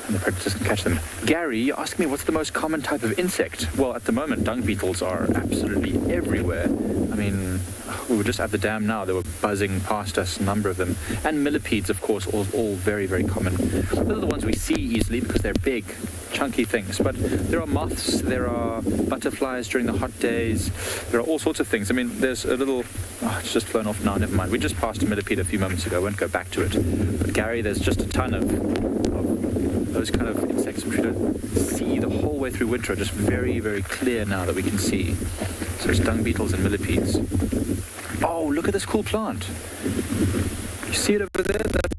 Speaker 11: and the predators can catch them. Gary, you asked me what's the most common type of insect. Well, at the moment, dung beetles are absolutely everywhere. I mean, we were just at the dam now. They were buzzing past us, a number of them. And millipedes, of course, all very, very common. Those are the ones we see easily because they're big, chunky things. But there are moths, there are butterflies during the hot days. There are all sorts of things. I mean, there's a little... Oh, it's just flown off now, never mind. We just passed a millipede a few moments ago. I won't go back to it. But Gary, there's just a ton of those kind of insects which we don't see the whole way through winter are just very, very clear now that we can see. So it's dung beetles and millipedes. Oh, look at this cool plant. You see it over there, that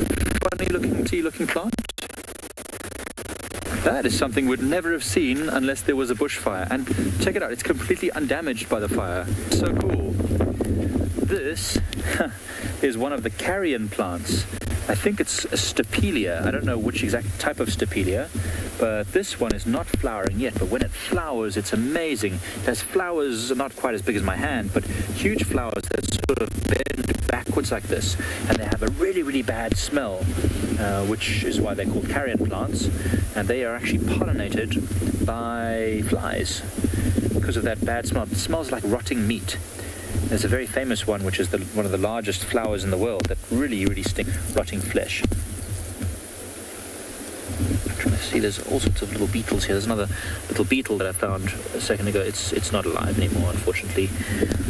Speaker 11: funny looking plant? That is something we'd never have seen unless there was a bushfire. And check it out, it's completely undamaged by the fire. So cool. This is one of the carrion plants. I think it's a stapelia. I don't know which exact type of stapelia, but this one is not flowering yet. But when it flowers, it's amazing. It has flowers not quite as big as my hand, but huge flowers that sort of bend backwards like this. And they have a really, really bad smell, which is why they're called carrion plants. And they are actually pollinated by flies because of that bad smell. It smells like rotting meat. There's a very famous one, which is one of the largest flowers in the world that really, really stink, rotting flesh. I'm trying to see, there's all sorts of little beetles here. There's another little beetle that I found a second ago. It's not alive anymore, unfortunately.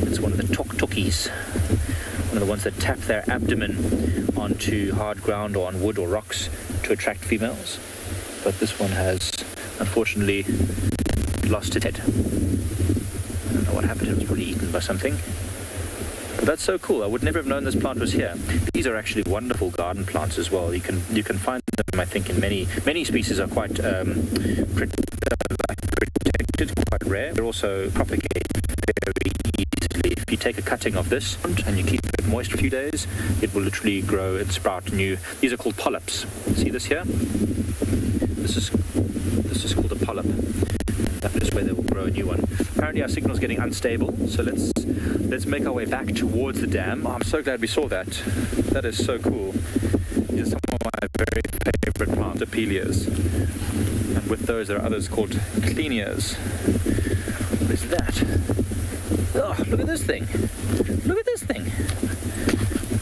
Speaker 11: It's one of the tok-tokis, one of the ones that tap their abdomen onto hard ground or on wood or rocks to attract females. But this one has, unfortunately, lost its head. I don't know what happened. It was probably eaten by something. But that's so cool. I would never have known this plant was here. These are actually wonderful garden plants as well. You can find them, I think, in many species are quite protected, quite rare. They're also propagate very easily. If you take a cutting of this and you keep it moist for a few days, it will literally grow and sprout new. These are called polyps. See this here? This is called a polyp. That is where they will grow a new one. Apparently our signal is getting unstable, so let's make our way back towards the dam. Oh, I'm so glad we saw that. That is so cool. These are some of my very favorite plant apelias. And with those there are others called clinias. What is that? Oh, look at this thing. Look at this thing.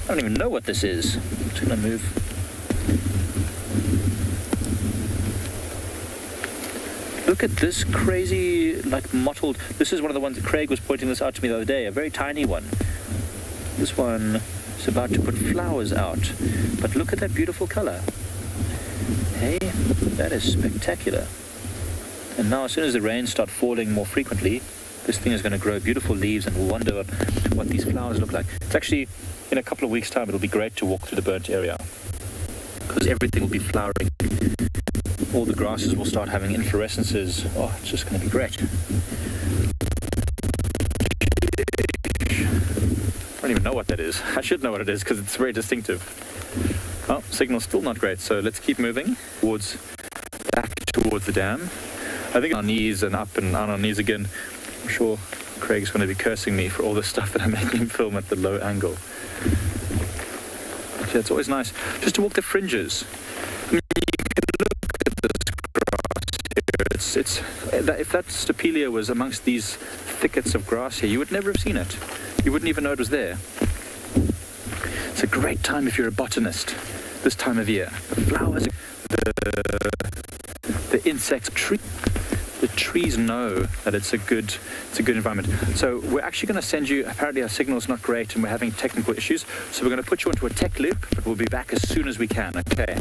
Speaker 11: I don't even know what this is. I'm just going to move. Look at this crazy, like, mottled... This is one of the ones that Craig was pointing this out to me the other day, a very tiny one. This one is about to put flowers out. But look at that beautiful color. Hey, that is spectacular. And now as soon as the rains start falling more frequently, this thing is going to grow beautiful leaves, and we'll wonder what these flowers look like. It's actually, in a couple of weeks' time, it'll be great to walk through the burnt area, because everything will be flowering. All the grasses will start having inflorescences. Oh, it's just going to be great. I don't even know what that is. I should know what it is because it's very distinctive. Oh, signal's still not great, so let's keep moving back towards the dam. I think on our knees and up and on our knees again. I'm sure Craig's going to be cursing me for all the stuff that I'm making him film at the low angle. But yeah, it's always nice just to walk the fringes. I mean, you can look at this grass here. If that stapelia was amongst these thickets of grass here, you would never have seen it. You wouldn't even know it was there. It's a great time if you're a botanist, this time of year. The flowers, the insects, the trees know that it's a good environment. So we're actually going to send you, apparently our signal's not great and we're having technical issues, so we're going to put you into a tech loop, but we'll be back as soon as we can, okay?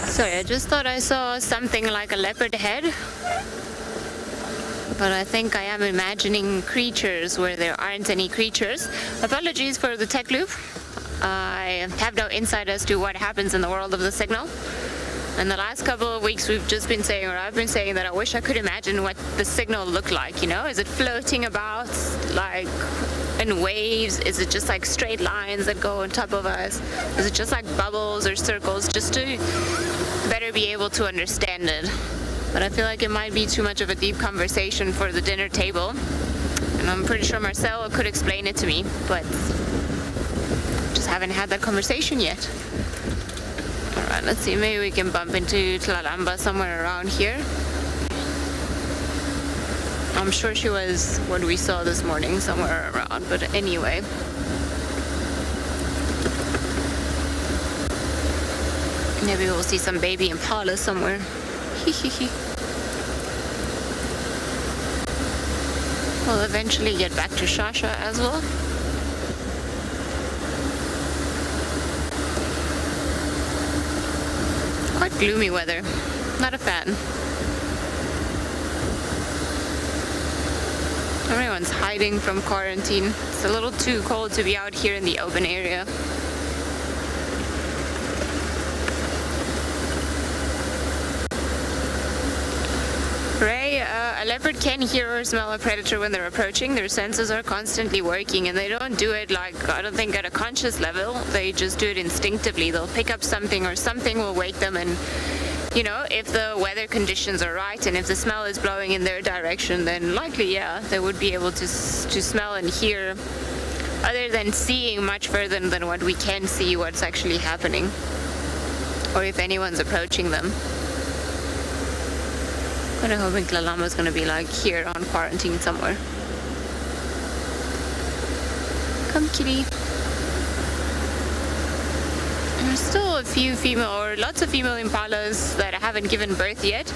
Speaker 20: Sorry, I just thought I saw something like a leopard head. But I think I am imagining creatures where there aren't any creatures. Apologies for the tech loop. I have no insight as to what happens in the world of the signal. In the last couple of weeks we've just been saying, or I've been saying, that I wish I could imagine what the signal looked like, you know? Is it floating about like in waves? Is it just like straight lines that go on top of us? Is it just like bubbles or circles? Just to better be able to understand it. But I feel like it might be too much of a deep conversation for the dinner table. And I'm pretty sure Marcel could explain it to me, but just haven't had that conversation yet. Alright, let's see, maybe we can bump into Tlalamba somewhere around here. I'm sure she was what we saw this morning somewhere around, but anyway. Maybe we'll see some baby impala somewhere. We'll eventually get back to Shasha as well. Quite gloomy weather. Not a fan. Everyone's hiding from quarantine. It's a little too cold to be out here in the open area. Ray, a leopard can hear or smell a predator when they're approaching. Their senses are constantly working, and they don't do it like, I don't think, at a conscious level. They just do it instinctively. They'll pick up something, or something will wake them, and you know, if the weather conditions are right and if the smell is blowing in their direction, then likely, yeah, they would be able to smell and hear, other than seeing much further than what we can see what's actually happening, or if anyone's approaching them. I'm kind of hoping Tlalamba's going to be like here on quarantine somewhere. Come, kitty. There's still a few lots of female impalas that haven't given birth yet.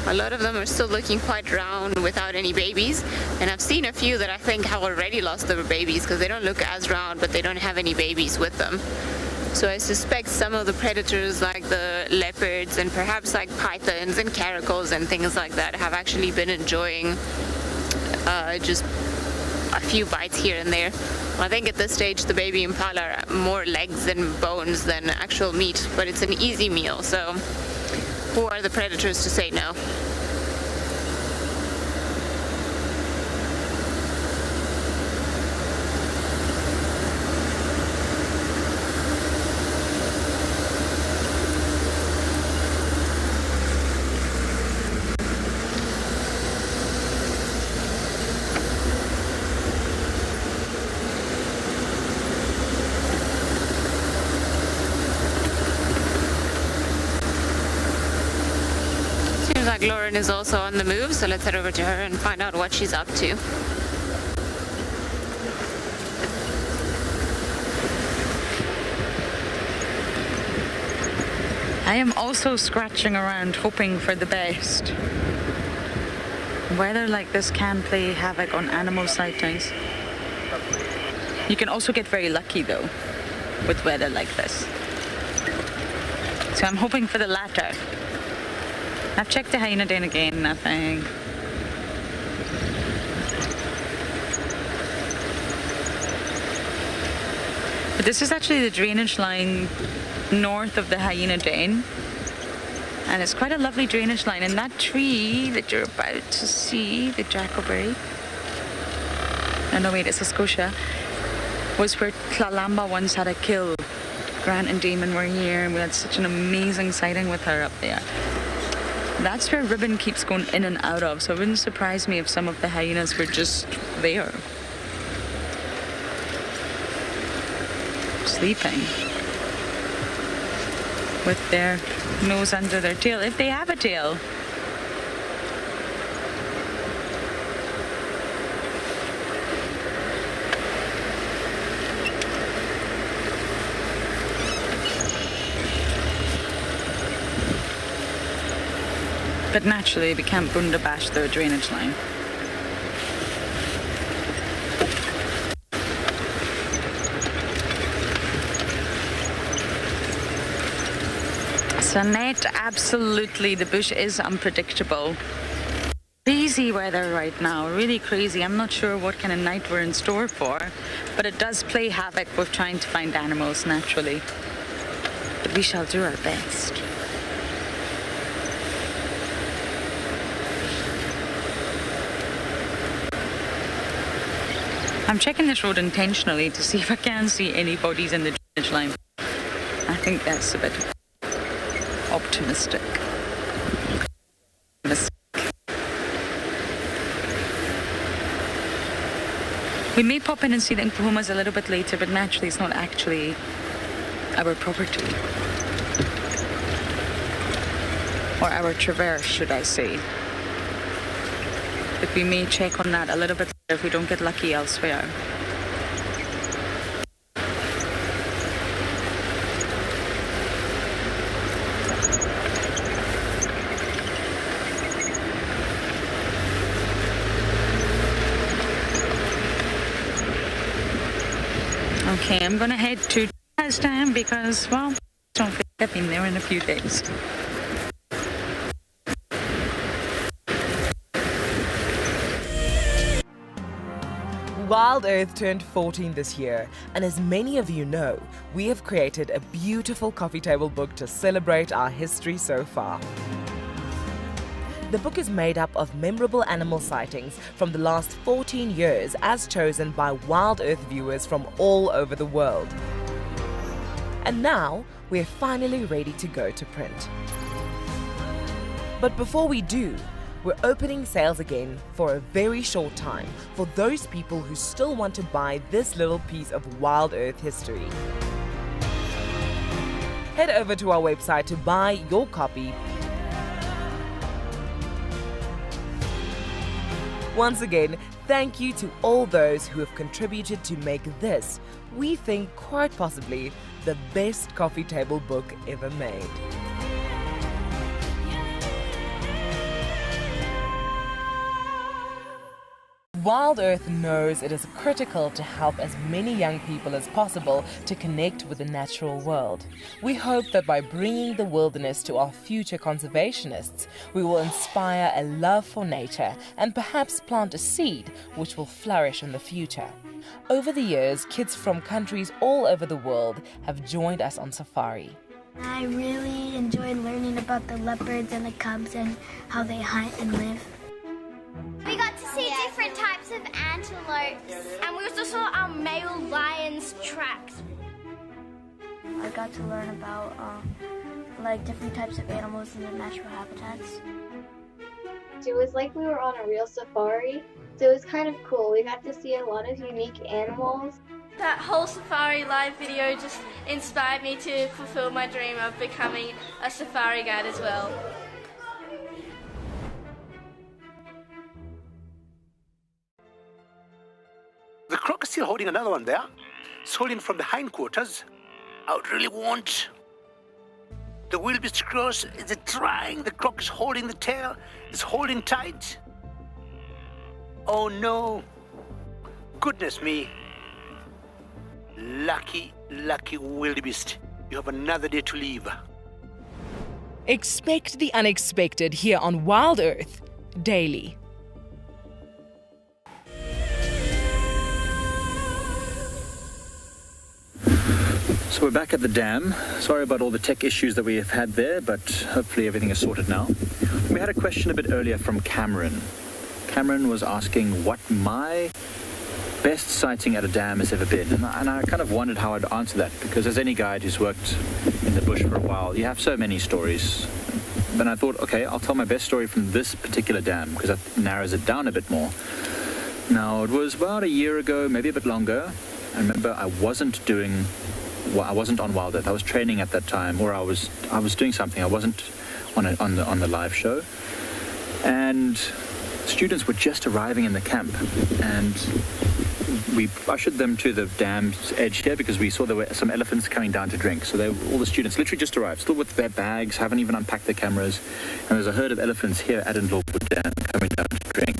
Speaker 20: A lot of them are still looking quite round without any babies. And I've seen a few that I think have already lost their babies because they don't look as round, but they don't have any babies with them. So I suspect some of the predators like the leopards and perhaps like pythons and caracals and things like that have actually been enjoying just a few bites here and there. I think at this stage the baby impala are more legs and bones than actual meat, but it's an easy meal, so who are the predators to say no? Like Lauren is also on the move, so let's head over to her and find out what she's up to.
Speaker 3: I am also scratching around hoping for the best. Weather like this can play havoc on animal sightings. You can also get very lucky though with weather like this. So I'm hoping for the latter. I've checked the hyena den again, nothing. But this is actually the drainage line north of the hyena den. And it's quite a lovely drainage line. And that tree that you're about to see, the jackalberry, oh no wait, it's a scotia, was where Tlalamba once had a kill. Grant and Damon were here and we had such an amazing sighting with her up there. That's where Ribbon keeps going in and out of, so it wouldn't surprise me if some of the hyenas were just there. Sleeping. With their nose under their tail, if they have a tail. But naturally, we can't bash the drainage line. Sonette, absolutely, the bush is unpredictable. Crazy weather right now, really crazy. I'm not sure what kind of night we're in store for, but it does play havoc with trying to find animals naturally. But we shall do our best. I'm checking this road intentionally to see if I can see any bodies in the drainage line. I think that's a bit optimistic. We may pop in and see the Inkahumas a little bit later, but naturally it's not actually our property. Or our traverse, should I say. But we may check on that a little bit later if we don't get lucky elsewhere. Okay, I'm gonna head to Jazz Dam because, well, don't think I've been there in a few days.
Speaker 5: WildEarth turned 14 this year, and as many of you know, we have created a beautiful coffee table book to celebrate our history so far. The book is made up of memorable animal sightings from the last 14 years as chosen by WildEarth viewers from all over the world. And now, we're finally ready to go to print. But before we do, we're opening sales again for a very short time for those people who still want to buy this little piece of WildEarth history. Head over to our website to buy your copy. Once again, thank you to all those who have contributed to make this, we think quite possibly, the best coffee table book ever made. WildEarth knows it is critical to help as many young people as possible to connect with the natural world. We hope that by bringing the wilderness to our future conservationists, we will inspire a love for nature and perhaps plant a seed which will flourish in the future. Over the years, kids from countries all over the world have joined us on safari.
Speaker 23: I really enjoyed learning about the leopards and the cubs and how they hunt and live.
Speaker 13: We got to see different types of antelopes, and we also saw our male lion's tracks.
Speaker 23: I got to learn about like different types of animals in their natural habitats.
Speaker 14: It was like we were on a real safari, so it was kind of cool. We got to see a lot of unique animals.
Speaker 23: That whole safari live video just inspired me to fulfill my dream of becoming a safari guide as well.
Speaker 16: The croc is still holding another one there. It's holding from the hindquarters. I would really want. The wildebeest cross is trying. The croc is holding the tail. It's holding tight. Oh no. Goodness me. Lucky, lucky wildebeest. You have another day to live.
Speaker 5: Expect the unexpected here on WildEarth daily.
Speaker 11: So we're back at the dam. Sorry about all the tech issues that we have had there, but hopefully everything is sorted now. We had a question a bit earlier from Cameron. Cameron was asking what my best sighting at a dam has ever been. And I kind of wondered how I'd answer that, because as any guide who's worked in the bush for a while, you have so many stories. Then I thought, okay, I'll tell my best story from this particular dam, because that narrows it down a bit more. Now, it was about a year ago, maybe a bit longer. I remember I wasn't on WildEarth. I was training at that time, or I was doing something. I wasn't on the live show, and students were just arriving in the camp, and we ushered them to the dam's edge here because we saw there were some elephants coming down to drink. So all the students literally just arrived, still with their bags, haven't even unpacked their cameras. And there's a herd of elephants here at Unforgettable Dam coming down to drink.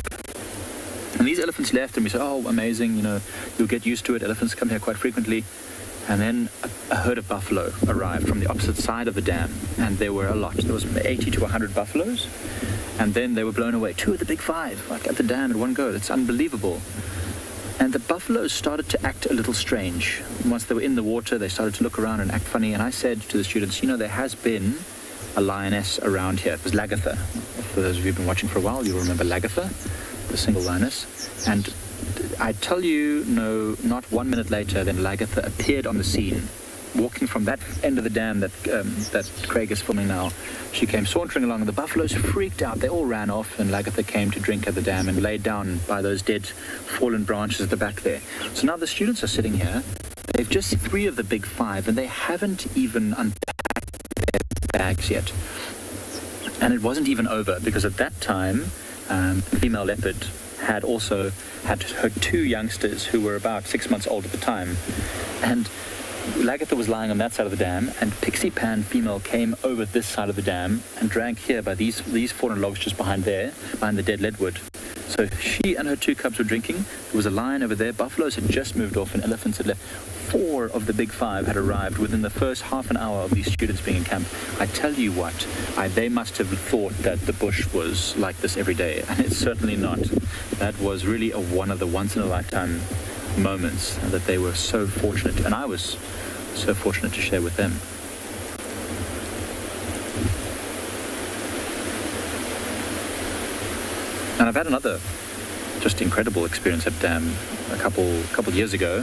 Speaker 11: And these elephants left, and we said, oh, amazing, you know, you'll get used to it. Elephants come here quite frequently. And then a herd of buffalo arrived from the opposite side of the dam, and there were a lot. There was 80 to 100 buffaloes, and then they were blown away. 2 of the big 5, like at the dam at one go. It's unbelievable. And the buffaloes started to act a little strange. Once they were in the water, they started to look around and act funny. And I said to the students, you know, there has been a lioness around here. It was Lagatha. For those of you who've been watching for a while, you'll remember Lagatha, the single lioness. And I tell you, no, not 1 minute later, then Lagatha appeared on the scene, walking from that end of the dam that Craig is filming now. She came sauntering along, and the buffaloes freaked out. They all ran off, and Lagatha came to drink at the dam and laid down by those dead, fallen branches at the back there. So now the students are sitting here. They've just seen 3 of the big 5, and they haven't even unpacked their bags yet. And it wasn't even over, because at that time, female leopard had also had her 2 youngsters who were about 6 months old at the time. And Lagatha was lying on that side of the dam, and Pixie Pan female came over this side of the dam and drank here by these fallen logs just behind the dead leadwood. So she and her 2 cubs were drinking. There was a lion over there. Buffaloes had just moved off, and elephants had left. 4 of the big 5 had arrived within the first half an hour of these students being in camp. I tell you what, they must have thought that the bush was like this every day, and it's certainly not. That was really one of the once-in-a-lifetime moments that they were so fortunate, and I was so fortunate to share with them. And I've had another just incredible experience at Dam a couple years ago,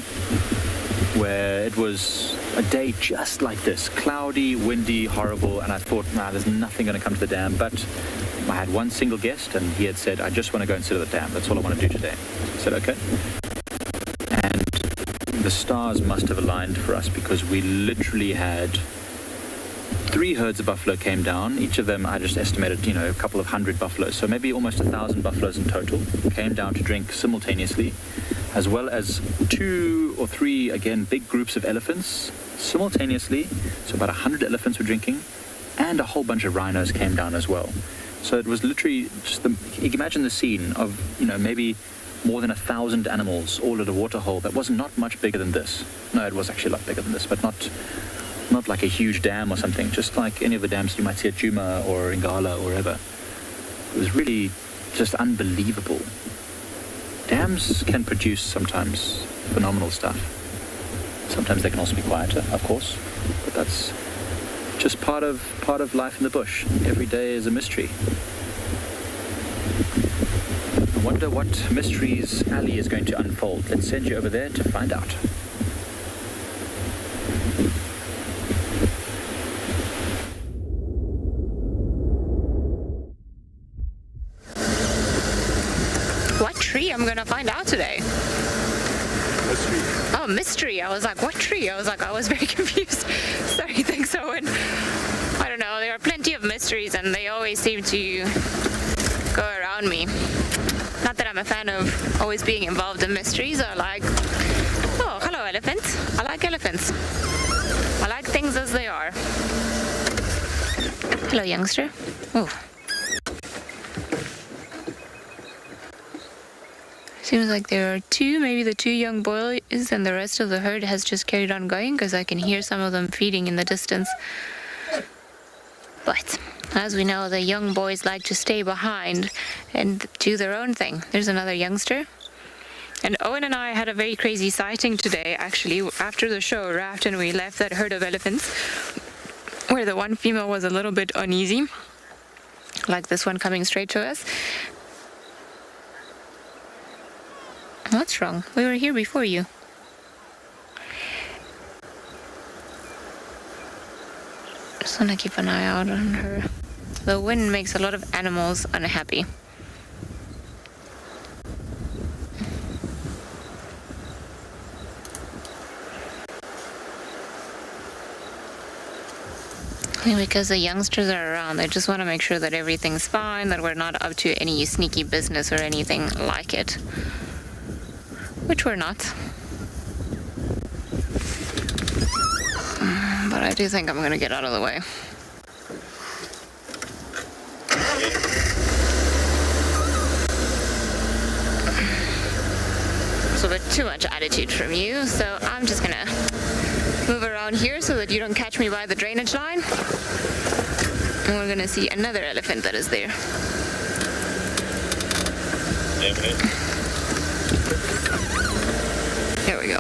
Speaker 11: where it was a day just like this, cloudy, windy, horrible, and I thought, there's nothing going to come to the dam. But I had one single guest, and he had said, I just want to go and sit at the dam. That's all I want to do today. I said, okay. And the stars must have aligned for us, because we literally had 3 herds of buffalo came down. Each of them, I just estimated, a couple of 100 buffaloes. So maybe almost 1,000 buffaloes in total came down to drink simultaneously, as well as 2 or 3, again, big groups of elephants simultaneously. So about 100 elephants were drinking, and a whole bunch of rhinos came down as well. So it was literally just you can imagine the scene of, maybe more than 1,000 animals all at a waterhole that was not much bigger than this. No, it was actually a lot bigger than this, but not like a huge dam or something, just like any of the dams you might see at Djuma or Ingala or wherever. It was really just unbelievable. Dams can produce sometimes phenomenal stuff. Sometimes they can also be quieter, of course, but that's just part of life in the bush. Every day is a mystery. I wonder what mysteries Ali is going to unfold. Let's send you over there to find out.
Speaker 20: What tree I'm gonna find out today?
Speaker 22: Mystery.
Speaker 20: Oh, mystery. I was like, what tree? I was very confused. Sorry, thanks, Owen. I don't know, there are plenty of mysteries and they always seem to go around me. Not that I'm a fan of always being involved in mysteries. I like, oh, hello elephant. I like elephants. I like things as they are. Hello, youngster. Oh. Seems like there are 2, maybe the 2 young boys, and the rest of the herd has just carried on going, because I can hear some of them feeding in the distance. But as we know, the young boys like to stay behind and do their own thing. There's another youngster. And Owen and I had a very crazy sighting today, actually. After the show wrapped and we left that herd of elephants, where the one female was a little bit uneasy, like this one coming straight to us. What's wrong? We were here before you. Just want to keep an eye out on her. The wind makes a lot of animals unhappy. I think because the youngsters are around, they just want to make sure that everything's fine, that we're not up to any sneaky business or anything like it. which we're not. But I do think I'm going to get out of the way. It's a bit too much attitude from you, so I'm just going to move around here so that you don't catch me by the drainage line. And we're going to see another elephant that is there. Here we go.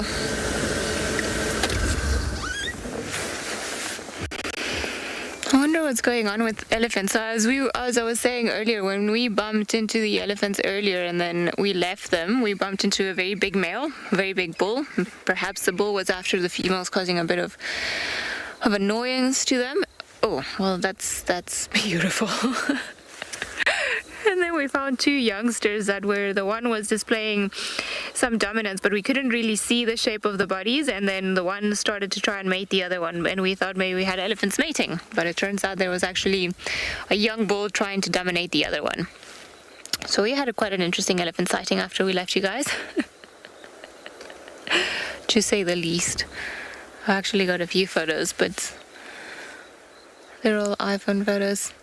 Speaker 20: I wonder what's going on with elephants. So as I was saying earlier, when we bumped into the elephants earlier and then we left them, we bumped into a very big male, a very big bull. Perhaps the bull was after the females, causing a bit of annoyance to them. Oh, well, that's beautiful. And then we found two youngsters that were, the one was displaying some dominance, but we couldn't really see the shape of the bodies, and then the one started to try and mate the other one, and we thought maybe we had elephants mating, but it turns out there was actually a young bull trying to dominate the other one. So we had quite an interesting elephant sighting after we left you guys, to say the least. I actually got a few photos, but they're all iPhone photos.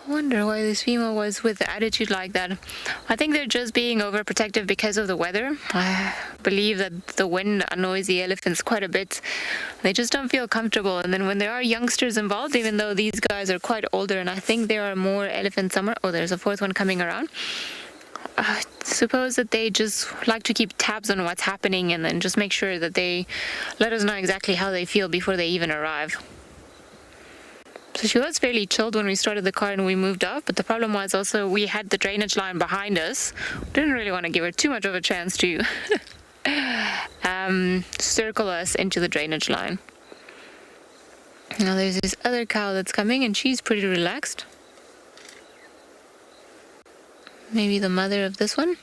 Speaker 20: I wonder why this female was with the attitude like that. I think they're just being overprotective because of the weather. I believe that the wind annoys the elephants quite a bit. They just don't feel comfortable. And then when there are youngsters involved, even though these guys are quite older, and I think there are more elephants somewhere. Oh, there's a fourth one coming around. I suppose that they just like to keep tabs on what's happening and then just make sure that they let us know exactly how they feel before they even arrive. So she was fairly chilled when we started the car and we moved off, but the problem was also we had the drainage line behind us. Didn't really want to give her too much of a chance to circle us into the drainage line. Now there's this other cow that's coming and she's pretty relaxed. Maybe the mother of this one.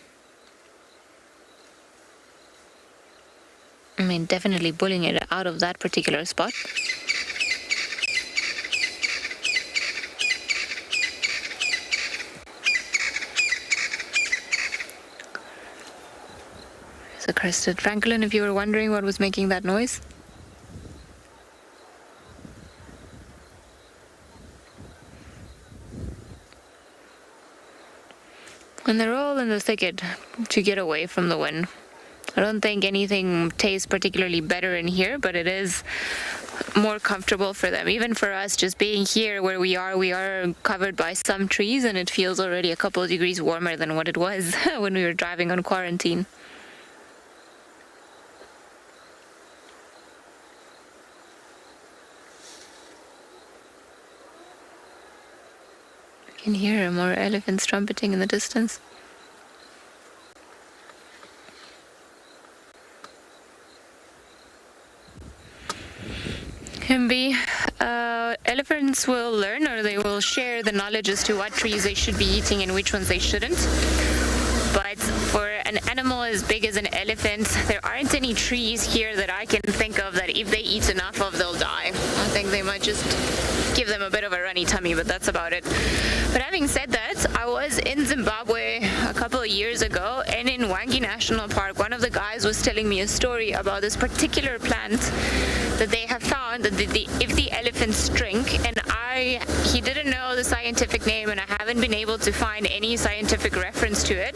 Speaker 20: I mean, definitely bullying it out of that particular spot. The crested pangolin, if you were wondering what was making that noise. And they're all in the thicket to get away from the wind. I don't think anything tastes particularly better in here, but it is more comfortable for them. Even for us, just being here where we are covered by some trees, and it feels already a couple of degrees warmer than what it was when we were driving on quarantine. You can hear more elephants trumpeting in the distance. Can be. Elephants will learn, or they will share the knowledge as to what trees they should be eating and which ones they shouldn't. But for an animal as big as an elephant, there aren't any trees here that I can think of that if they eat enough of, they'll die. I think they might just give them a bit of a runny tummy, but that's about it. But having said that, I was in Zimbabwe a couple of years ago, and in Kruger National Park, one of the guys was telling me a story about this particular plant that they have found that if the elephants drink, and he didn't know the scientific name, and I haven't been able to find any scientific reference to it,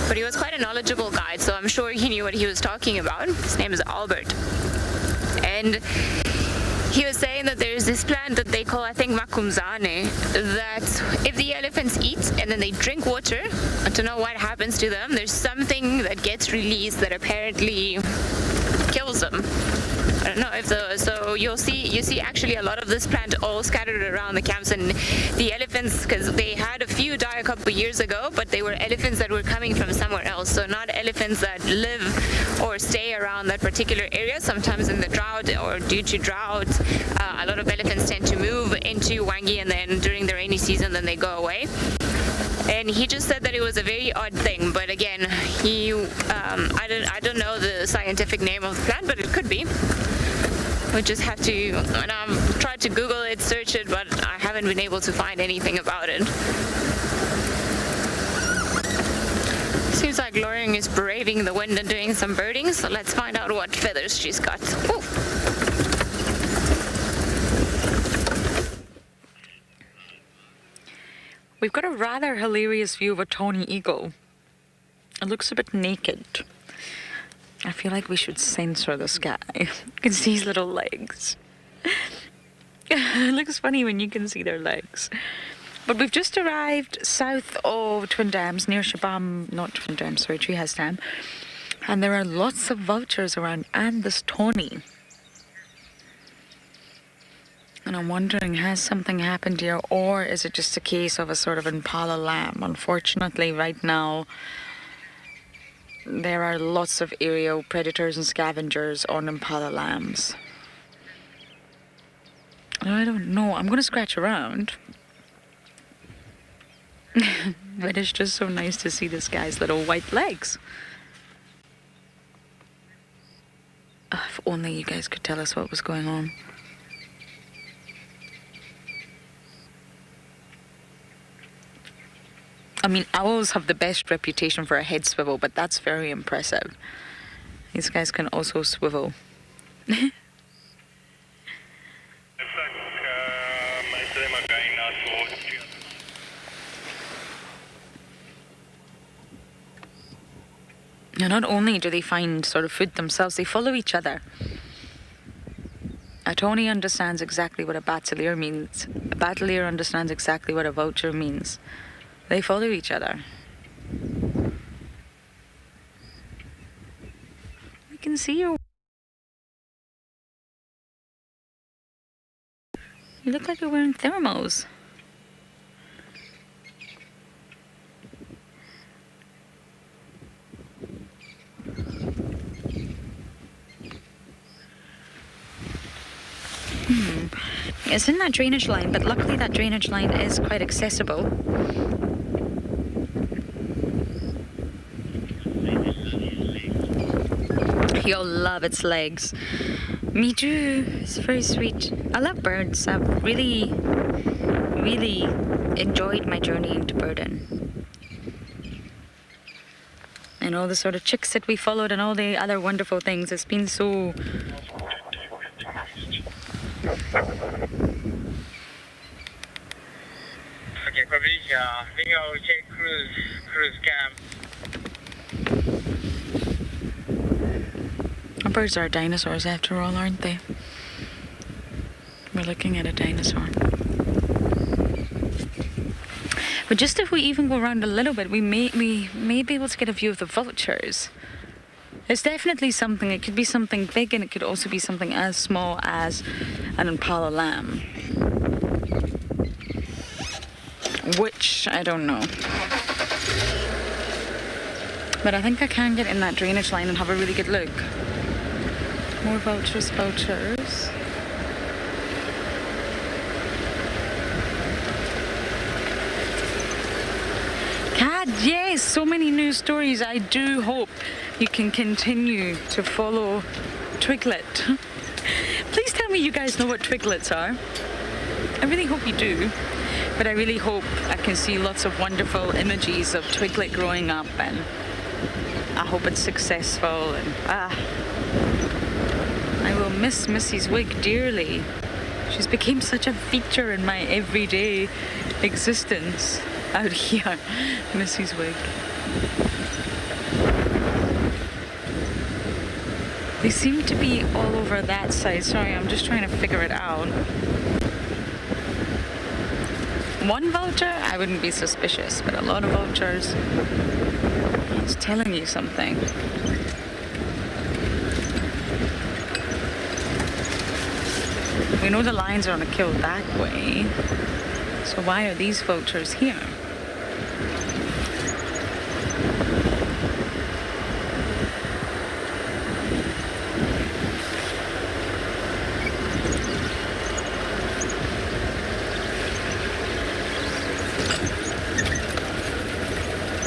Speaker 20: but he was quite a knowledgeable guide, so I'm sure he knew what he was talking about. His name is Albert. And he was saying that there's this plant that they call, I think, makumzane, that if the elephants eat and then they drink water, I don't know what happens to them, there's something that gets released that apparently kills them. I don't know if so you see actually a lot of this plant all scattered around the camps, and the elephants, because they had a few die a couple of years ago, but they were elephants that were coming from somewhere else, so not elephants that live or stay around that particular area. Sometimes in the drought or due to drought, a lot of elephants tend to move into Wangi, and then during the rainy season then they go away. And he just said that it was a very odd thing, but again, I don't know the scientific name of the plant, but it could be. We just have to, and I've tried to Google it, search it, but I haven't been able to find anything about it. Seems like Glorying is braving the wind and doing some birding, so let's find out what feathers she's got. Ooh.
Speaker 3: We've got a rather hilarious view of a tawny eagle. It looks a bit naked. I feel like we should censor this guy. You can see his little legs. It looks funny when you can see their legs. But we've just arrived south of Twin Dams, near Treehouse Dam. And there are lots of vultures around, and this tawny. And I'm wondering, has something happened here, or is it just a case of a sort of impala lamb? Unfortunately, right now, there are lots of aerial predators and scavengers on impala lambs. I don't know. I'm going to scratch around. But it's just so nice to see this guy's little white legs. If only you guys could tell us what was going on. I mean, owls have the best reputation for a head swivel, but that's very impressive. These guys can also swivel. Now, not only do they find sort of food themselves, they follow each other. A tawny understands exactly what a battalier means. A battalier understands exactly what a vulture means. They follow each other. I can see you. You look like you're wearing thermals. It's in that drainage line, but luckily that drainage line is quite accessible. You'll love its legs. Me too. It's very sweet. I love birds. I've really enjoyed my journey into birding. And all the sort of chicks that we followed and all the other wonderful things. It's been so...
Speaker 4: Okay, Fabricia, I think I'll check cruise camp.
Speaker 3: Our birds are dinosaurs after all, aren't they? We're looking at a dinosaur. But just if we even go around a little bit, we may be able to get a view of the vultures. It's definitely something. It could be something big, and it could also be something as small as an impala lamb. Which, I don't know. But I think I can get in that drainage line and have a really good look. More vultures. God, yes, so many new stories. I do hope you can continue to follow Twiglet. Please tell me you guys know what twiglets are. I really hope you do. But I really hope I can see lots of wonderful images of Twiglet growing up, and I hope it's successful. And I will miss Missy's wig dearly. She's become such a feature in my everyday existence out here. Missy's wig. They seem to be all over that side. Sorry, I'm just trying to figure it out. One vulture, I wouldn't be suspicious, but a lot of vultures, it's telling you something. We know the lions are on a kill that way, so why are these vultures here?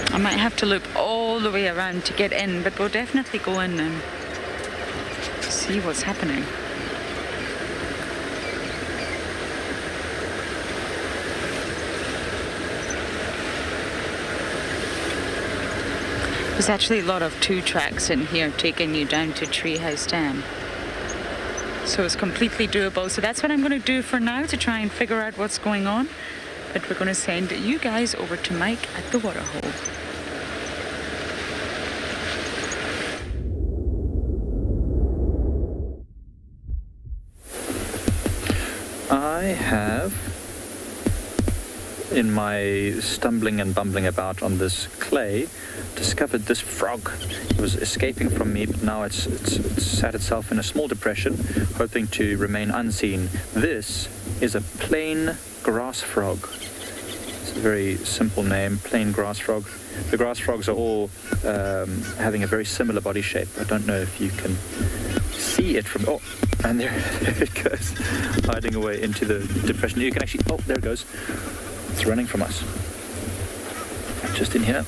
Speaker 3: I might have to loop all the way around to get in, but we'll definitely go in and see what's happening. There's actually a lot of 2 tracks in here taking you down to Treehouse Dam. So it's completely doable. So that's what I'm going to do for now to try and figure out what's going on. But we're going to send you guys over to Mike at the waterhole.
Speaker 6: I have, in my stumbling and bumbling about on this clay, discovered this frog. It was escaping from me, but now it's sat itself in a small depression, hoping to remain unseen. This is a plain grass frog. It's a very simple name, plain grass frog. The grass frogs are all having a very similar body shape. I don't know if you can see it from... Oh, and there it goes, hiding away into the depression. You can actually... Oh, there it goes. It's running from us. Just in here.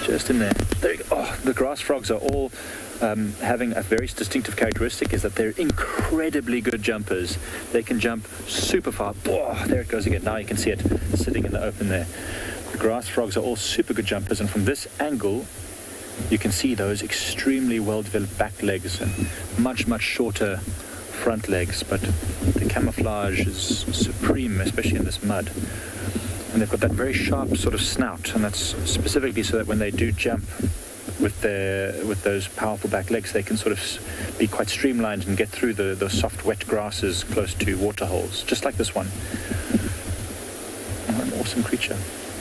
Speaker 6: Just in there. There you go. Oh, the grass frogs are all having a very distinctive characteristic, is that they're incredibly good jumpers. They can jump super far. Oh, there it goes again. Now you can see it sitting in the open there. The grass frogs are all super good jumpers, and from this angle you can see those extremely well-developed back legs and much, much shorter front legs, but the camouflage is supreme, especially in this mud. And they've got that very sharp sort of snout, and that's specifically so that when they do jump with those powerful back legs, they can sort of be quite streamlined and get through the soft, wet grasses close to waterholes, just like this one. Oh, an awesome creature.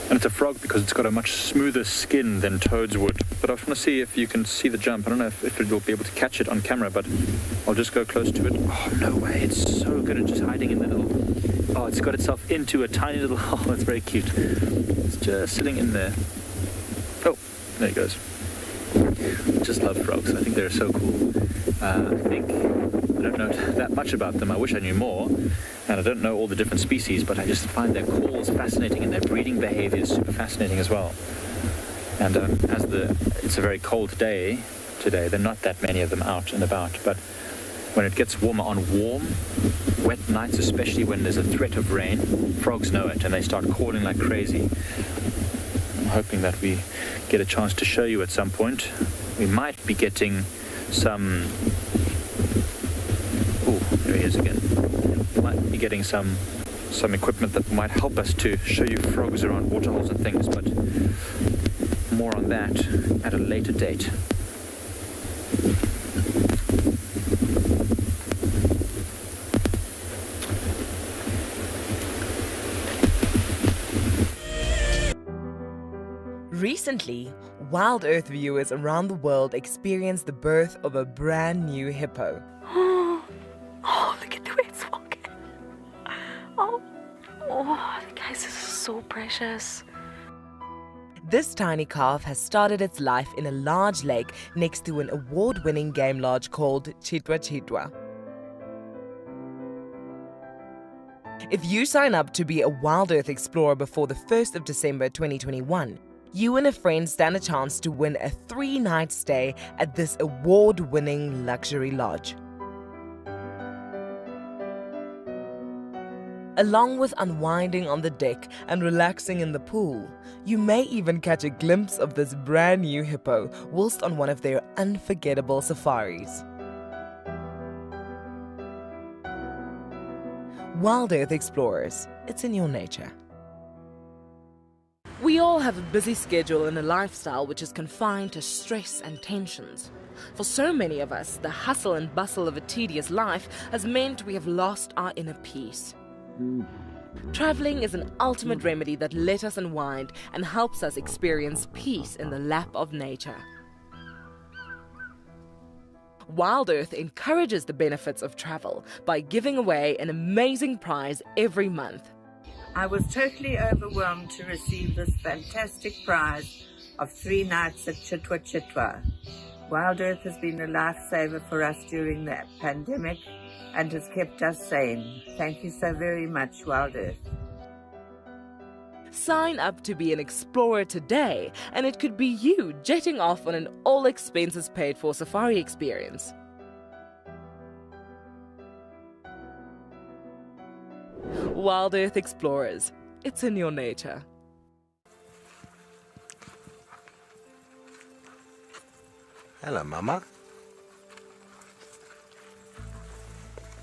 Speaker 6: And it's a frog because it's got a much smoother skin than toads would. But I just want to see if you can see the jump. I don't know if it will be able to catch it on camera, but I'll just go close to it. Oh, no way. It's so good at just hiding in the little... Oh, it's got itself into a tiny little hole. It's very cute. It's just sitting in there. Oh, there it goes. I just love frogs. I think they're so cool. I don't know that much about them. I wish I knew more. And I don't know all the different species, but I just find their calls fascinating and their breeding behavior is super fascinating as well. And it's a very cold day today, there are not that many of them out and about, but when it gets warmer on warm, wet nights, especially when there's a threat of rain, frogs know it and they start calling like crazy. I'm hoping that we get a chance to show you at some point. We might be getting some... Oh, there he is again. We might be getting some equipment that might help us to show you frogs around waterholes and things, but more on that at a later date.
Speaker 5: Recently, WildEarth viewers around the world experienced the birth of a brand new hippo.
Speaker 1: Oh, look at the way it's walking. Oh, the guys are so precious.
Speaker 5: This tiny calf has started its life in a large lake next to an award-winning game lodge called Cheetah. If you sign up to be a WildEarth Explorer before the 1st of December 2021, you and a friend stand a chance to win a 3-night stay at this award-winning luxury lodge. Along with unwinding on the deck and relaxing in the pool, you may even catch a glimpse of this brand new hippo whilst on one of their unforgettable safaris. WildEarth Explorers, it's in your nature. We all have a busy schedule and a lifestyle which is confined to stress and tensions. For so many of us, the hustle and bustle of a tedious life has meant we have lost our inner peace. Traveling is an ultimate remedy that lets us unwind and helps us experience peace in the lap of nature. WildEarth encourages the benefits of travel by giving away an amazing prize every month.
Speaker 7: I was totally overwhelmed to receive this fantastic prize of 3 nights at Cheetah. WildEarth has been a lifesaver for us during the pandemic and has kept us sane. Thank you so very much, WildEarth.
Speaker 5: Sign up to be an explorer today, and it could be you jetting off on an all-expenses-paid-for safari experience. WildEarth Explorers, it's in your nature.
Speaker 15: Hello, Mama.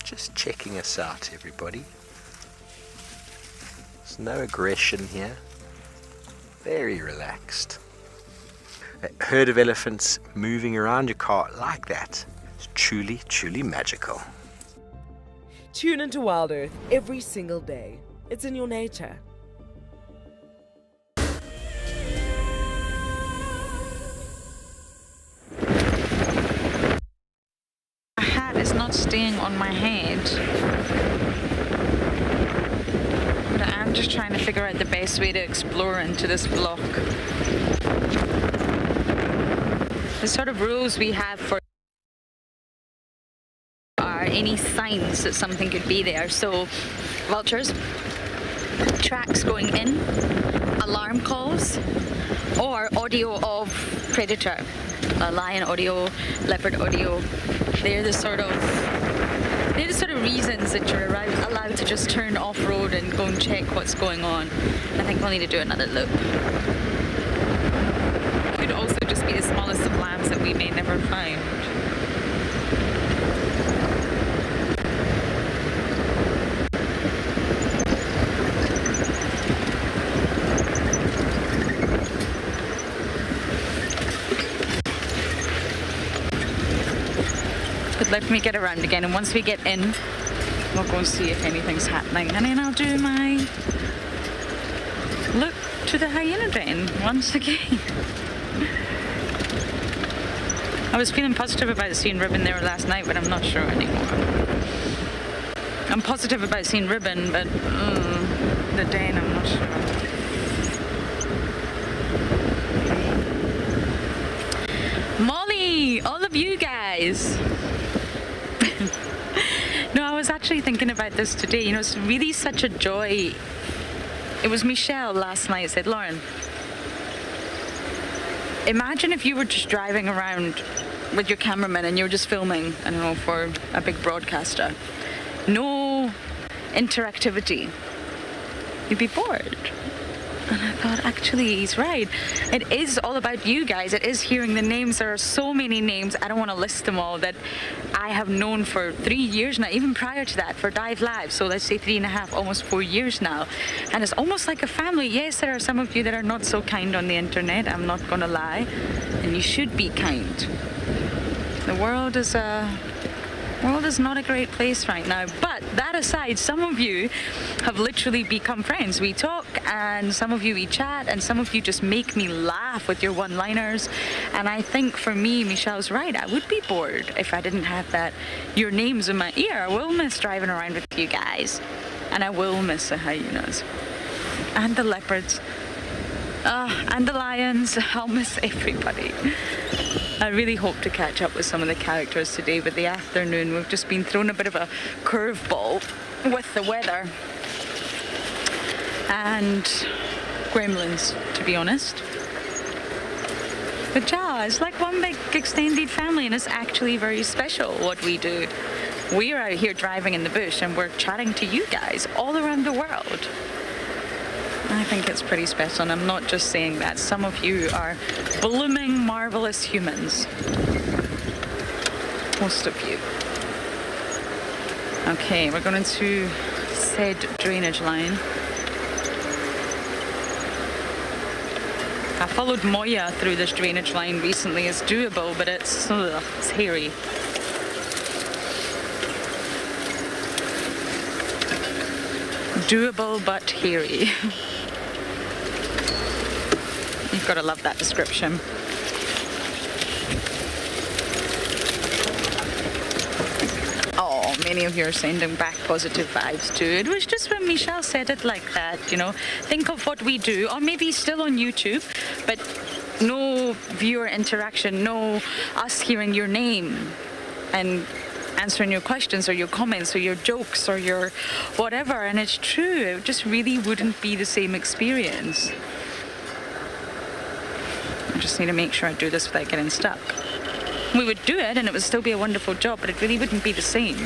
Speaker 15: Just checking us out, everybody. There's no aggression here. Very relaxed. A herd of elephants moving around your car like that is truly, truly magical.
Speaker 5: Tune into WildEarth every single day. It's in your nature.
Speaker 3: My hat is not staying on my head. But I'm just trying to figure out the best way to explore into this block. The sort of rules we have for are any signs that something could be there. So vultures, tracks going in, alarm calls, or audio of predator. Lion audio, leopard audio. They're the sort of reasons that you're allowed to just turn off-road and go and check what's going on. I think we'll need to do another loop. It could also just be the smallest of lambs that we may never find. But let me get around again, and once we get in, we'll go and see if anything's happening, and then I'll do my look to the hyena den once again. I was feeling positive about seeing Ribbon there last night, but I'm not sure anymore. I'm positive about seeing Ribbon, but the den, I'm not sure. Molly, all of you guys. No, I was actually thinking about this today. You know, it's really such a joy. It was Michelle last night said, Lauren, imagine if you were just driving around with your cameraman and you were just filming, I don't know, for a big broadcaster. No interactivity. You'd be bored. And I thought, actually, he's right. It is all about you guys. It is hearing the names. There are so many names. I don't want to list them all that I have known for 3 years now, even prior to that, for Dive Live. So let's say 3.5, almost 4 years now. And it's almost like a family. Yes, there are some of you that are not so kind on the internet. I'm not going to lie. And you should be kind. The world is not a great place right now. But that aside, some of you have literally become friends. We talk, and some of you we chat, and some of you just make me laugh with your one-liners. And I think for me, Michelle's right. I would be bored if I didn't have that. Your names in my ear. I will miss driving around with you guys. And I will miss the hyenas. And the leopards. And the lions. I'll miss everybody. I really hope to catch up with some of the characters today, but the afternoon we've just been thrown a bit of a curveball with the weather and gremlins, to be honest. But yeah, it's like one big extended family, and it's actually very special what we do. We're out here driving in the bush and we're chatting to you guys all around the world. I think it's pretty special, and I'm not just saying that. Some of you are blooming, marvelous humans. Most of you. Okay, we're going to said drainage line. I followed Moya through this drainage line recently. It's doable, but it's hairy. Doable, but hairy. You've got to love that description. Oh, many of you are sending back positive vibes too. It was just when Michelle said it like that, you know. Think of what we do, or maybe still on YouTube, but no viewer interaction, no us hearing your name and answering your questions or your comments or your jokes or your whatever. And it's true, it just really wouldn't be the same experience. I just need to make sure I do this without getting stuck. We would do it and it would still be a wonderful job, but it really wouldn't be the same.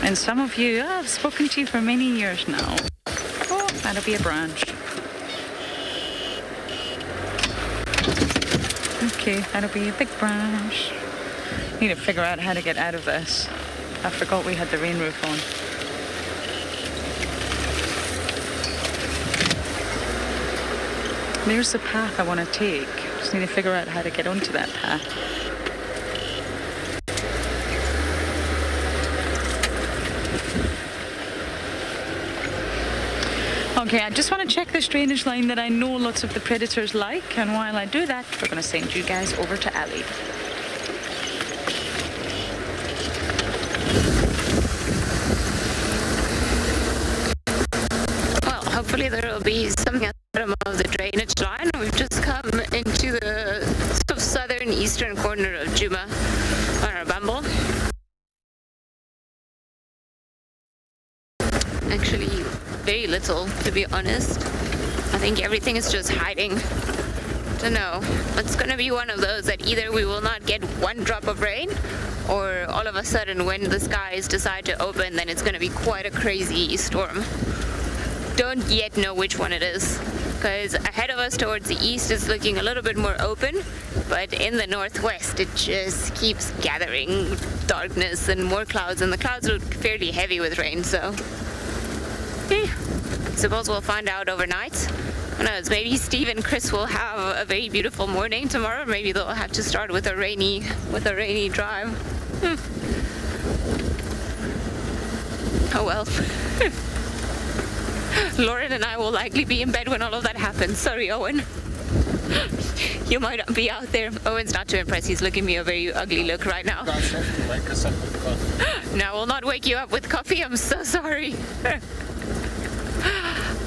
Speaker 3: And some of you, I've spoken to you for many years now. Oh, that'll be a branch. Okay, that'll be a big brush. Need to figure out how to get out of this. I forgot we had the rain roof on. There's the path I want to take. Just need to figure out how to get onto that path. Okay, I just want to check this drainage line that I know lots of the predators like, and while I do that, we're going to send you guys over to Ali.
Speaker 20: Well, hopefully there will be something at the bottom of the drainage line. We've just come into the sort of southern eastern corner of Djuma on our bumble. Actually, very little, to be honest. I think everything is just hiding. Don't know. It's gonna be one of those that either we will not get one drop of rain, or all of a sudden when the skies decide to open, then it's gonna be quite a crazy storm. Don't yet know which one it is, because ahead of us towards the east is looking a little bit more open, but in the northwest it just keeps gathering darkness and more clouds, and the clouds look fairly heavy with rain, so suppose we'll find out overnight. Who knows, maybe Steve and Chris will have a very beautiful morning tomorrow. Maybe they'll have to start with a rainy drive. Oh well. Lauren and I will likely be in bed when all of that happens. Sorry, Owen. You might not be out there. Owen's not too impressed. He's looking me a very ugly look right now.
Speaker 25: Wake us up with coffee.
Speaker 20: No, I will not wake you up with coffee. I'm so sorry.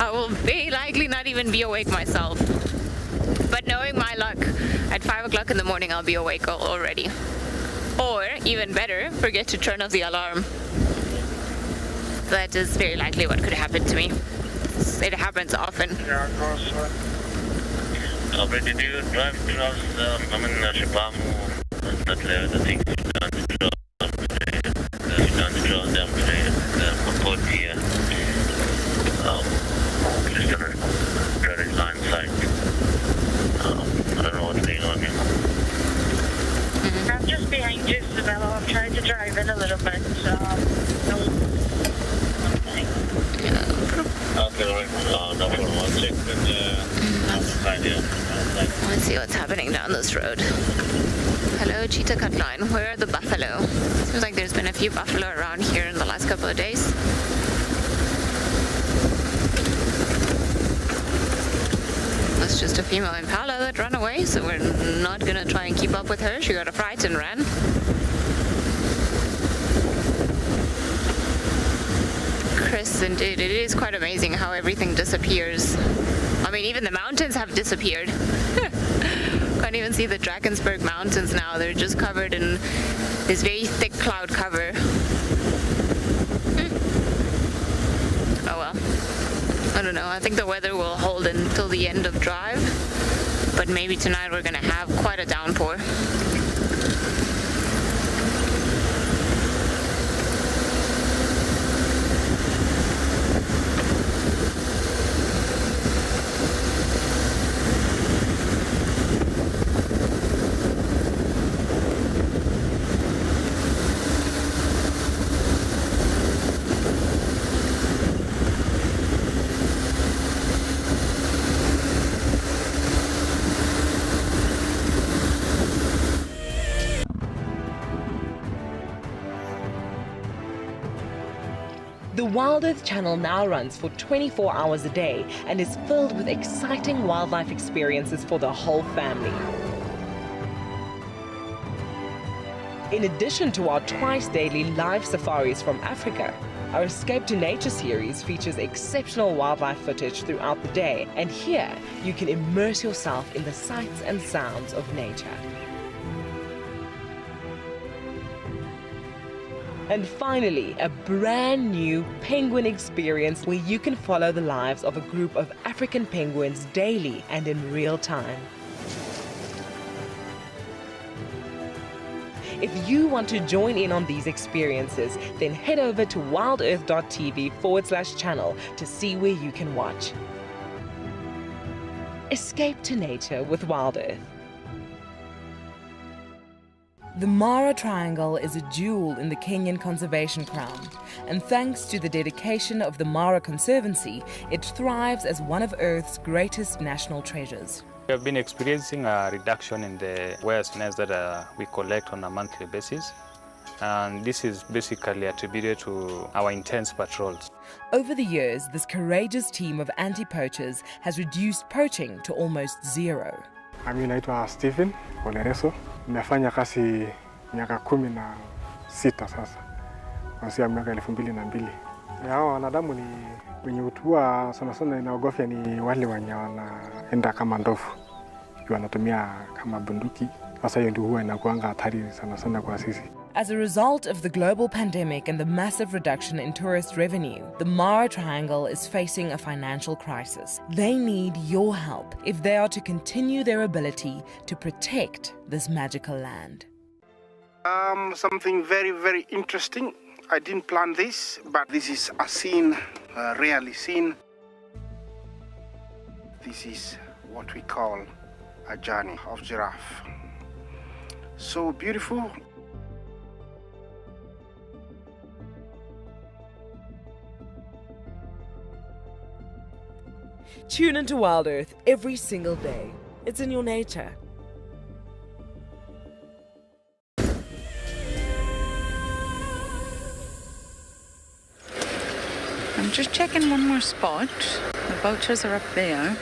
Speaker 20: I will very likely not even be awake myself. But knowing my luck, at 5 o'clock in the morning I'll be awake already. Or, even better, forget to turn off the alarm. That is very likely what could happen to me. It happens often.
Speaker 4: Did you drive across the things just on a drainage line site. I don't know what's going on here.
Speaker 8: I'm just behind you, Isabella. I've tried to drive in a little bit.
Speaker 4: Okay, right. No problem. I'll check outside here.
Speaker 20: Let's see what's happening down this road. Hello, Cheetah cut line. Where are the buffalo? Seems like there's been a few buffalo around here in the last couple of days. That's just a female impala that ran away, so we're not gonna try and keep up with her. She got a fright and ran. Chris, indeed, it is quite amazing how everything disappears. I mean, even the mountains have disappeared. Can't even see the Drakensberg Mountains now. They're just covered in this very thick cloud cover. Oh well. I don't know. I think the weather will hold until the end of drive. But maybe tonight we're gonna have quite a downpour.
Speaker 5: The WildEarth Channel now runs for 24 hours a day and is filled with exciting wildlife experiences for the whole family. In addition to our twice-daily live safaris from Africa, our Escape to Nature series features exceptional wildlife footage throughout the day, and here you can immerse yourself in the sights and sounds of nature. And finally, a brand new penguin experience where you can follow the lives of a group of African penguins daily and in real time. If you want to join in on these experiences, then head over to wildearth.tv/channel to see where you can watch. Escape to nature with WildEarth. The Mara Triangle is a jewel in the Kenyan conservation crown, and thanks to the dedication of the Mara Conservancy, it thrives as one of Earth's greatest national treasures.
Speaker 9: We have been experiencing a reduction in the whale snails that we collect on a monthly basis, and this is basically attributed to our intense patrols.
Speaker 5: Over the years, this courageous team of anti-poachers has reduced poaching to almost zero.
Speaker 17: Mimi naitwa Stephen Olereso. Nimefanya kazi miaka 16 sasa. Kuanzia miaka 2002. Hao wanadamu ni wenye utua sana sana inaogofya ni wale wenye wanaenda kama ndovu. Wanatumia kama bunduki. Sasa hiyo ndio huwa inakuanga hatari sana sana kwa sisi.
Speaker 5: As a result of the global pandemic and the massive reduction in tourist revenue, the Mara Triangle is facing a financial crisis. They need your help if they are to continue their ability to protect this magical land.
Speaker 10: Something very, very interesting. I didn't plan this, but this is a scene, rarely seen. This is what we call a journey of giraffe. So beautiful.
Speaker 5: Tune into WildEarth every single day. It's in your nature.
Speaker 3: I'm just checking one more spot. The vultures are up there.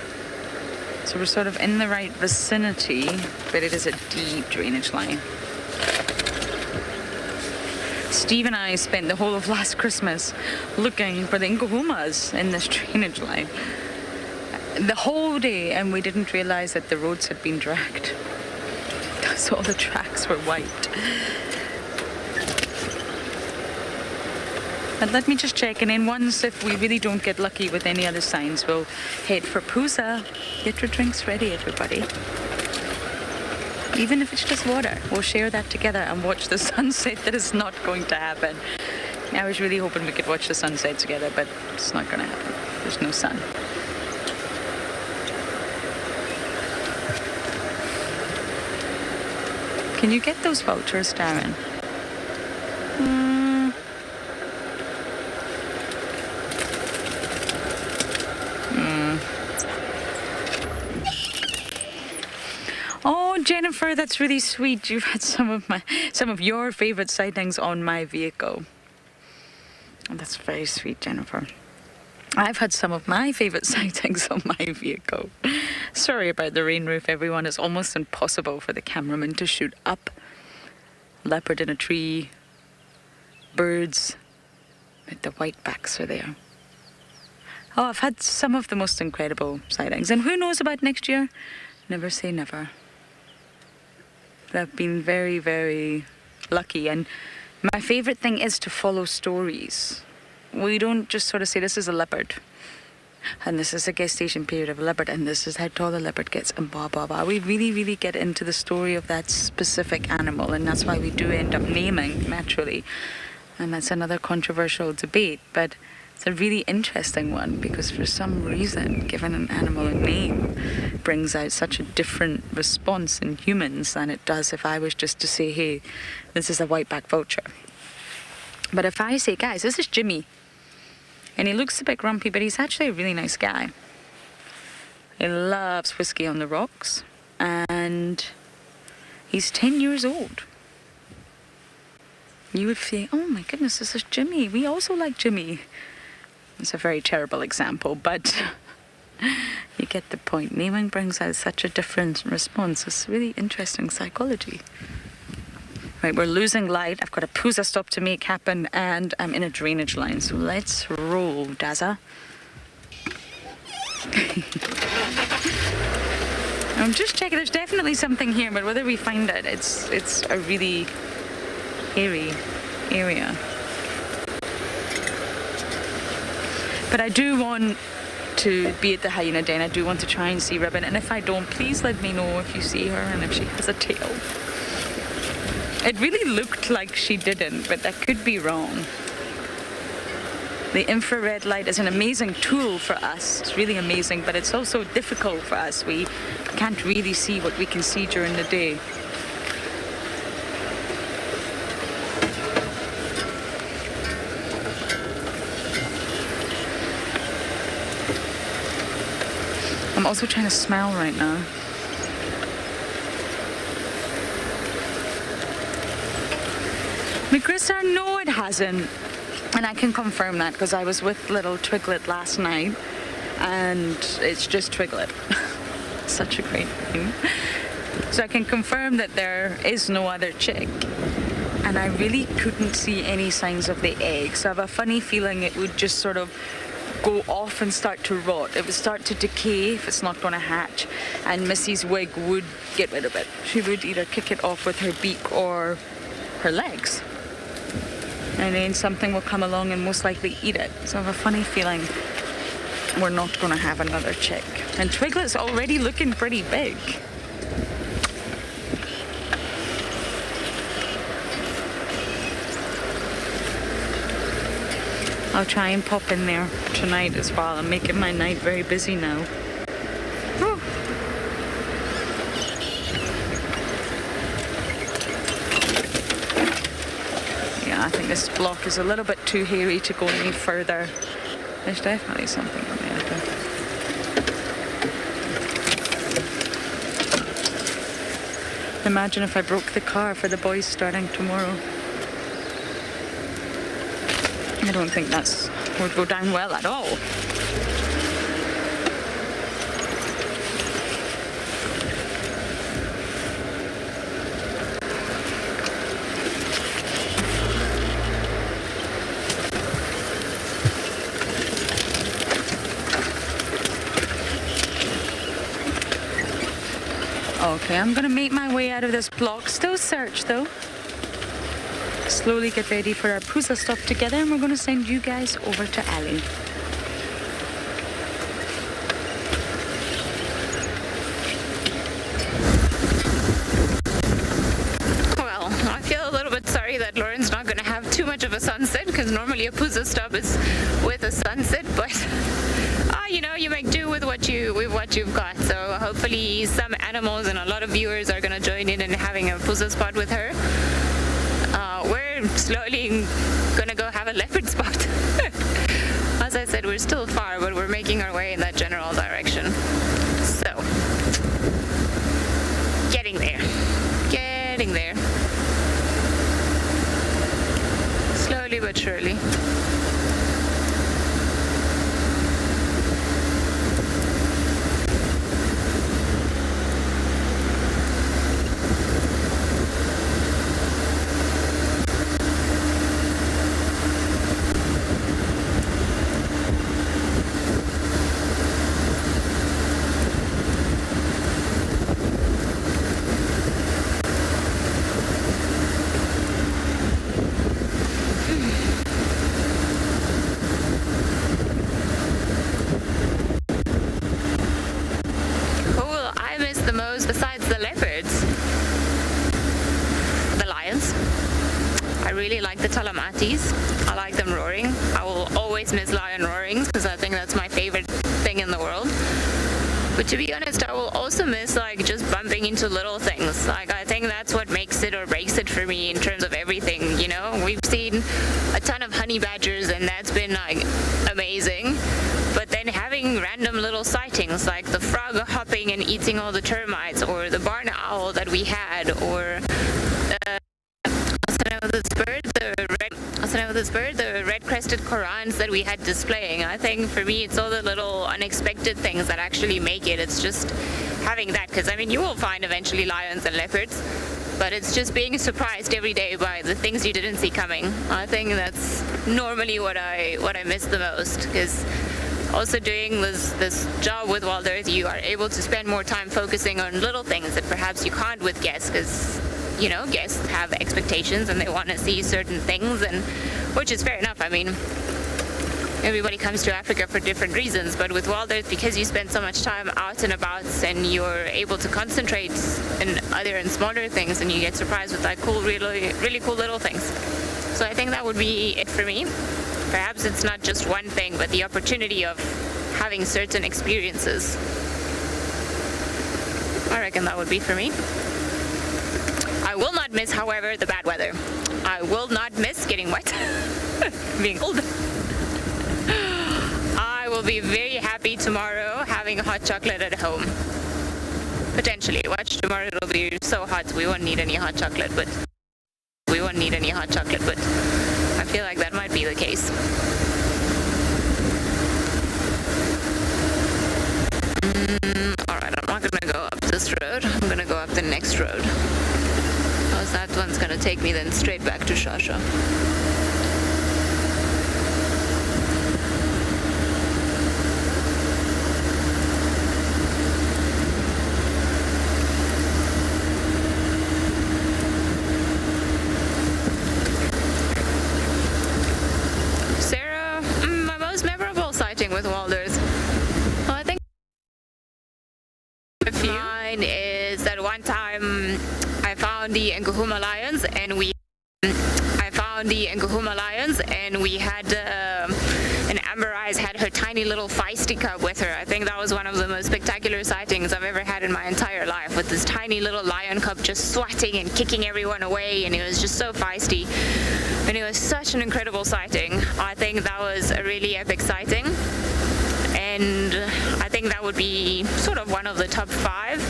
Speaker 3: So we're sort of in the right vicinity, but it is a deep drainage line. Steve and I spent the whole of last Christmas looking for the Nkuhumas in this drainage line. The whole day, and we didn't realize that the roads had been dragged. So all the tracks were wiped. But let me just check, and then once, if we really don't get lucky with any other signs, we'll head for Pusa. Get your drinks ready, everybody. Even if it's just water, we'll share that together and watch the sunset. That is not going to happen. I was really hoping we could watch the sunset together, but it's not going to happen. There's no sun. Can you get those vultures, Darren? Oh, Jennifer, that's really sweet. You've had some of your favorite sightings on my vehicle. That's very sweet, Jennifer. I've had some of my favorite sightings on my vehicle. Sorry about the rain roof, everyone. It's almost impossible for the cameraman to shoot up. Leopard in a tree. Birds. But the whitebacks are there. Oh, I've had some of the most incredible sightings. And who knows about next year? Never say never. But I've been very, very lucky. And my favorite thing is to follow stories. We don't just sort of say this is a leopard and this is a gestation period of a leopard and this is how tall the leopard gets and blah blah blah. We really, really get into the story of that specific animal, and that's why we do end up naming naturally. And that's another controversial debate, but it's a really interesting one because for some reason giving an animal a name brings out such a different response in humans than it does if I was just to say, hey, this is a whiteback vulture. But if I say, guys, this is Jimmy, and he looks a bit grumpy, but he's actually a really nice guy. He loves whiskey on the rocks, and he's 10 years old. You would say, oh my goodness, this is Jimmy. We also like Jimmy. It's a very terrible example, but you get the point. Naming brings out such a different response. It's really interesting psychology. Right, we're losing light. I've got a Pusa stop to make happen, and I'm in a drainage line. So let's roll, Daza. I'm just checking. There's definitely something here, but whether we find it, it's a really hairy area. But I do want to be at the hyena den. I do want to try and see Ribbon. And if I don't, please let me know if you see her and if she has a tail. It really looked like she didn't, but that could be wrong. The infrared light is an amazing tool for us. It's really amazing, but it's also difficult for us. We can't really see what we can see during the day. I'm also trying to smell right now. Krista, no, it hasn't. And I can confirm that because I was with little Twiglet last night and it's just Twiglet. Such a great name. So I can confirm that there is no other chick. And I really couldn't see any signs of the egg. So I have a funny feeling it would just sort of go off and start to rot. It would start to decay if it's not going to hatch. And Missy's wig would get rid of it. She would either kick it off with her beak or her legs. And then something will come along and most likely eat it. So I have a funny feeling we're not going to have another chick. And Twiglet's already looking pretty big. I'll try and pop in there tonight as well. I'm making my night very busy now. Whew. I think this block is a little bit too hairy to go any further. There's definitely something on there. Imagine if I broke the car for the boys starting tomorrow. I don't think that would go down well at all. Okay, I'm gonna make my way out of this block. Still search though. Slowly get ready for our puzzle stop together and we're gonna send you guys over to Ali.
Speaker 20: Well, I feel a little bit sorry that Lauren's not gonna have too much of a sunset because normally a puzzle stop is with a sunset, but you know, you make do with what you've got. So hopefully some animals and a lot of viewers are gonna join in and having a puzzle spot with her. We're slowly gonna go have a leopard spot. As I said, we're still far, but we're making our way in that general direction. So, getting there. Slowly but surely. Besides the leopards, the lions. I really like the talamatis. I like them roaring. I will always miss lion roarings because I think that's my favorite thing in the world. But to be honest, I will also miss like just bumping into little things. Like I think that's what makes it or breaks it for me in terms of everything, you know? We've seen a ton of honey badgers and that's been like amazing. But then having random little sightings like the frog hopping and eating all the termites, or the barn owl that we had, or the red-crested corans that we had displaying. I think for me it's all the little unexpected things that actually make it. It's just having that, because I mean you will find eventually lions and leopards, but it's just being surprised every day by the things you didn't see coming. I think that's normally what I miss the most, because also doing this job with WildEarth, you are able to spend more time focusing on little things that perhaps you can't with guests, because you know, guests have expectations and they want to see certain things, and which is fair enough. I mean, everybody comes to Africa for different reasons, but with WildEarth, because you spend so much time out and about and you're able to concentrate in other and smaller things, and you get surprised with like cool, really cool little things. So I think that would be it for me. Perhaps it's not just one thing, but the opportunity of having certain experiences. I reckon that would be for me. I will not miss, however, the bad weather. I will not miss getting wet, being cold. I will be very happy be tomorrow having hot chocolate at home. Potentially. Watch, tomorrow it'll be so hot we won't need any hot chocolate, but I feel like that might be the case. Alright, I'm not gonna go up this road. I'm gonna go up the next road. Because that one's gonna take me then straight back to Shasha. With WildEarth. Well, I think mine is that one time I found the Nguhuma lions and we had an Amber Eyes had her tiny little feisty cub with her. I think that was one of the most spectacular sightings I've ever had in my entire life, with this tiny little lion cub just swatting and kicking everyone away, and it was just so feisty. And it was such an incredible sighting. I think that was a really epic sighting. And I think that would be sort of one of the top 5.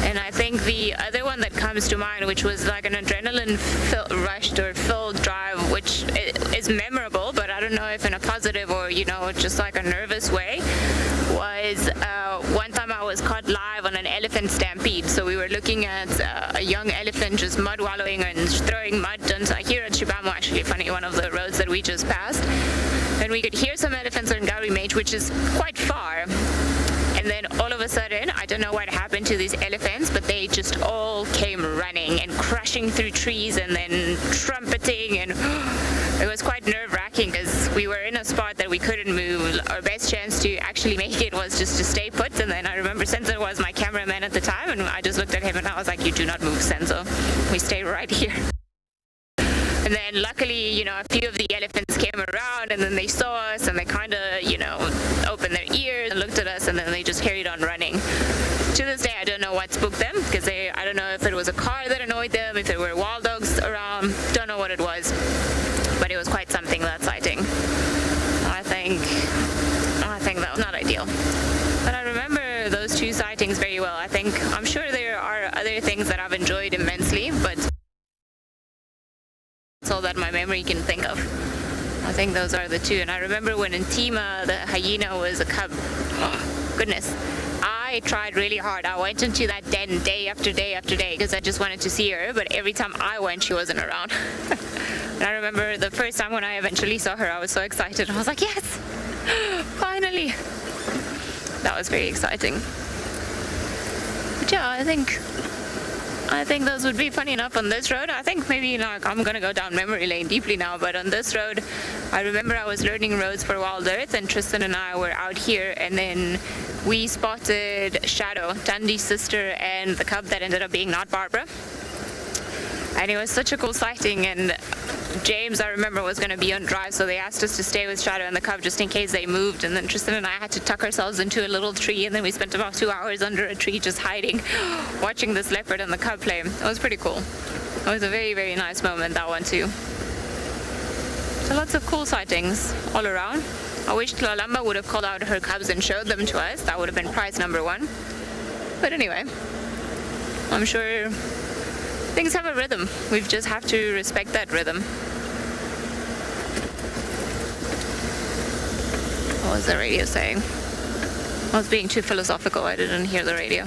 Speaker 20: And I think the other one that comes to mind, which was like an adrenaline rushed or filled drive, which is memorable, but I don't know if in a positive or, you know, just like a nervous way, was one time I was caught live on an elephant stampede. So we were looking at a young elephant just mud wallowing and throwing mud here at Shibamo, actually, funny, one of the roads that we just passed. And we could hear some elephants on Garimage, which is quite far. And then all of a sudden, I don't know what happened to these elephants, but they just all came running and crushing through trees and then trumpeting, and it was quite nerve-wracking because we were in a spot that we couldn't move. Our best chance to actually make it was just to stay put. And then I remember Senzo was my cameraman at the time, and I just looked at him and I was like, "You do not move, Senzo. We stay right here." And then luckily, you know, a few of the elephants came around and then they saw us and they kind of, you know, opened their ears and looked at us, and then they just carried on running. To this day, I don't know what spooked them, because I don't know if it was a car that annoyed them, if there were wild dogs around, don't know what it was. But it was quite something, that sighting. I think that was not ideal. But I remember those 2 sightings very well. I'm sure there are other things that I've enjoyed immensely, but that's all that my memory can think of. I think those are the 2. And I remember when Ntima, the hyena, was a cub. Oh, goodness. I tried really hard. I went into that den day after day after day because I just wanted to see her, but every time I went, she wasn't around. And I remember the first time when I eventually saw her, I was so excited. I was like, yes, finally. That was very exciting. But yeah, I think those would be funny enough on this road. I think maybe, like, I'm gonna go down memory lane deeply now, but on this road, I remember I was learning roads for WildEarth, and Tristan and I were out here, and then we spotted Shadow, Dundee's sister, and the cub that ended up being not Barbara. And it was such a cool sighting, and James, I remember, was going to be on drive, so they asked us to stay with Shadow and the cub just in case they moved. And then Tristan and I had to tuck ourselves into a little tree, and then we spent about 2 hours under a tree just hiding, watching this leopard and the cub play. It was pretty cool. It was a very, very nice moment, that one too. So lots of cool sightings all around. I wish Tlalamba would have called out her cubs and showed them to us. That would have been prize number 1. But anyway, I'm sure things have a rhythm. We just have to respect that rhythm. What was the radio saying? I was being too philosophical. I didn't hear the radio.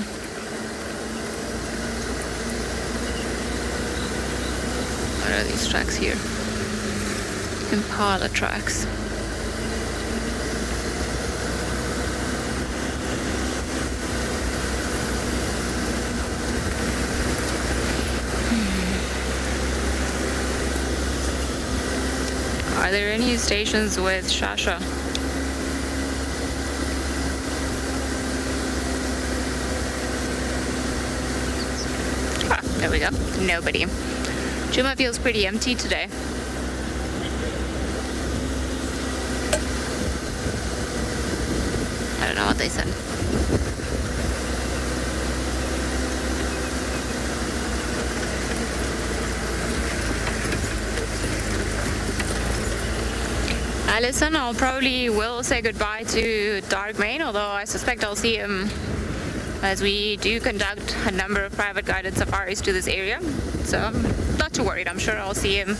Speaker 20: What are these tracks here? Impala tracks. Are there any stations with Shasha? Ah, there we go. Nobody. Djuma feels pretty empty today. I don't know what they said. Listen, I'll probably will say goodbye to Dark Mane, although I suspect I'll see him as we do conduct a number of private guided safaris to this area. So I'm not too worried. I'm sure I'll see him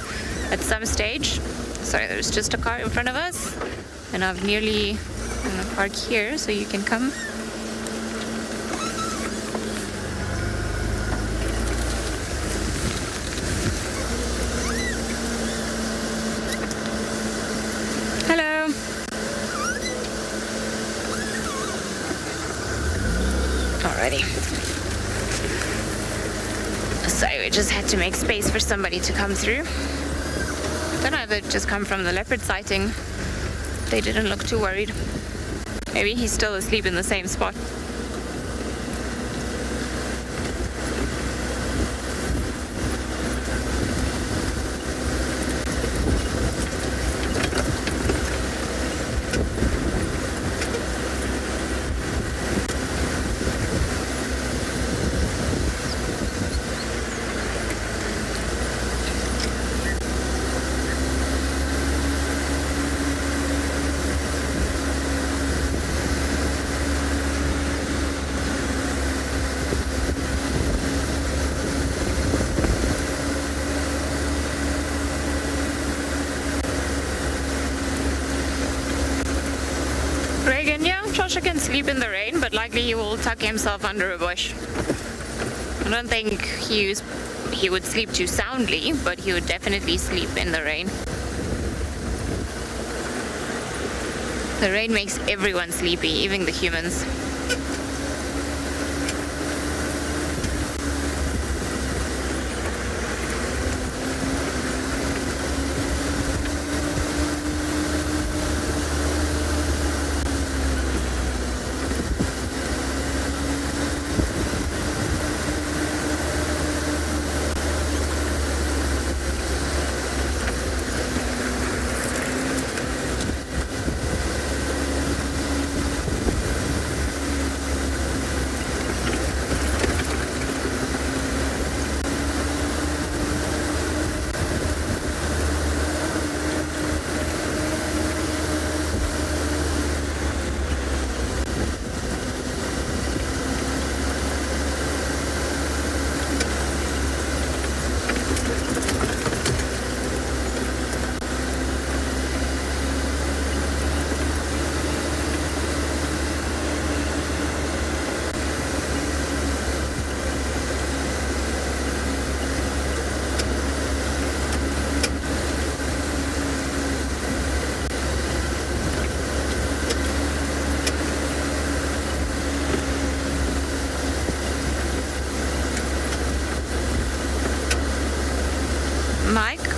Speaker 20: at some stage. Sorry, there's just a car in front of us, and I've nearly I'm gonna park here so you can come. Hello. Alrighty. Sorry, we just had to make space for somebody to come through. Don't know if they'd just come from the leopard sighting. They didn't look too worried. Maybe he's still asleep in the same spot. Joshua can sleep in the rain, but likely he will tuck himself under a bush. I don't think he would sleep too soundly, but he would definitely sleep in the rain. The rain makes everyone sleepy, even the humans.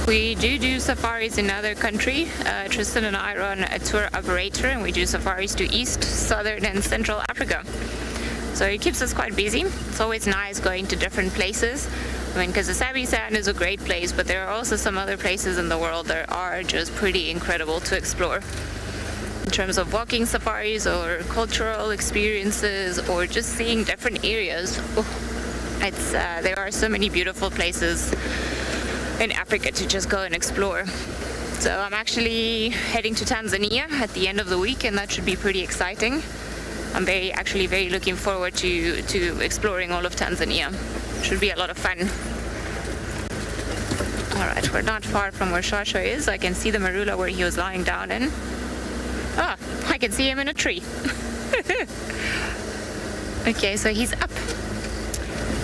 Speaker 20: We do safaris in other country. Tristan and I run a tour operator, and we do safaris to East, Southern and Central Africa. So it keeps us quite busy. It's always nice going to different places. I mean, because the Sabi Sand is a great place, but there are also some other places in the world that are just pretty incredible to explore. In terms of walking safaris or cultural experiences or just seeing different areas. There are so many beautiful places in Africa to just go and explore. So I'm actually heading to Tanzania at the end of the week, and that should be pretty exciting. I'm very looking forward to exploring all of Tanzania. Should be a lot of fun. Alright, we're not far from where Shasha is. I can see the marula where he was lying down in. Ah, I can see him in a tree. Okay, so he's up.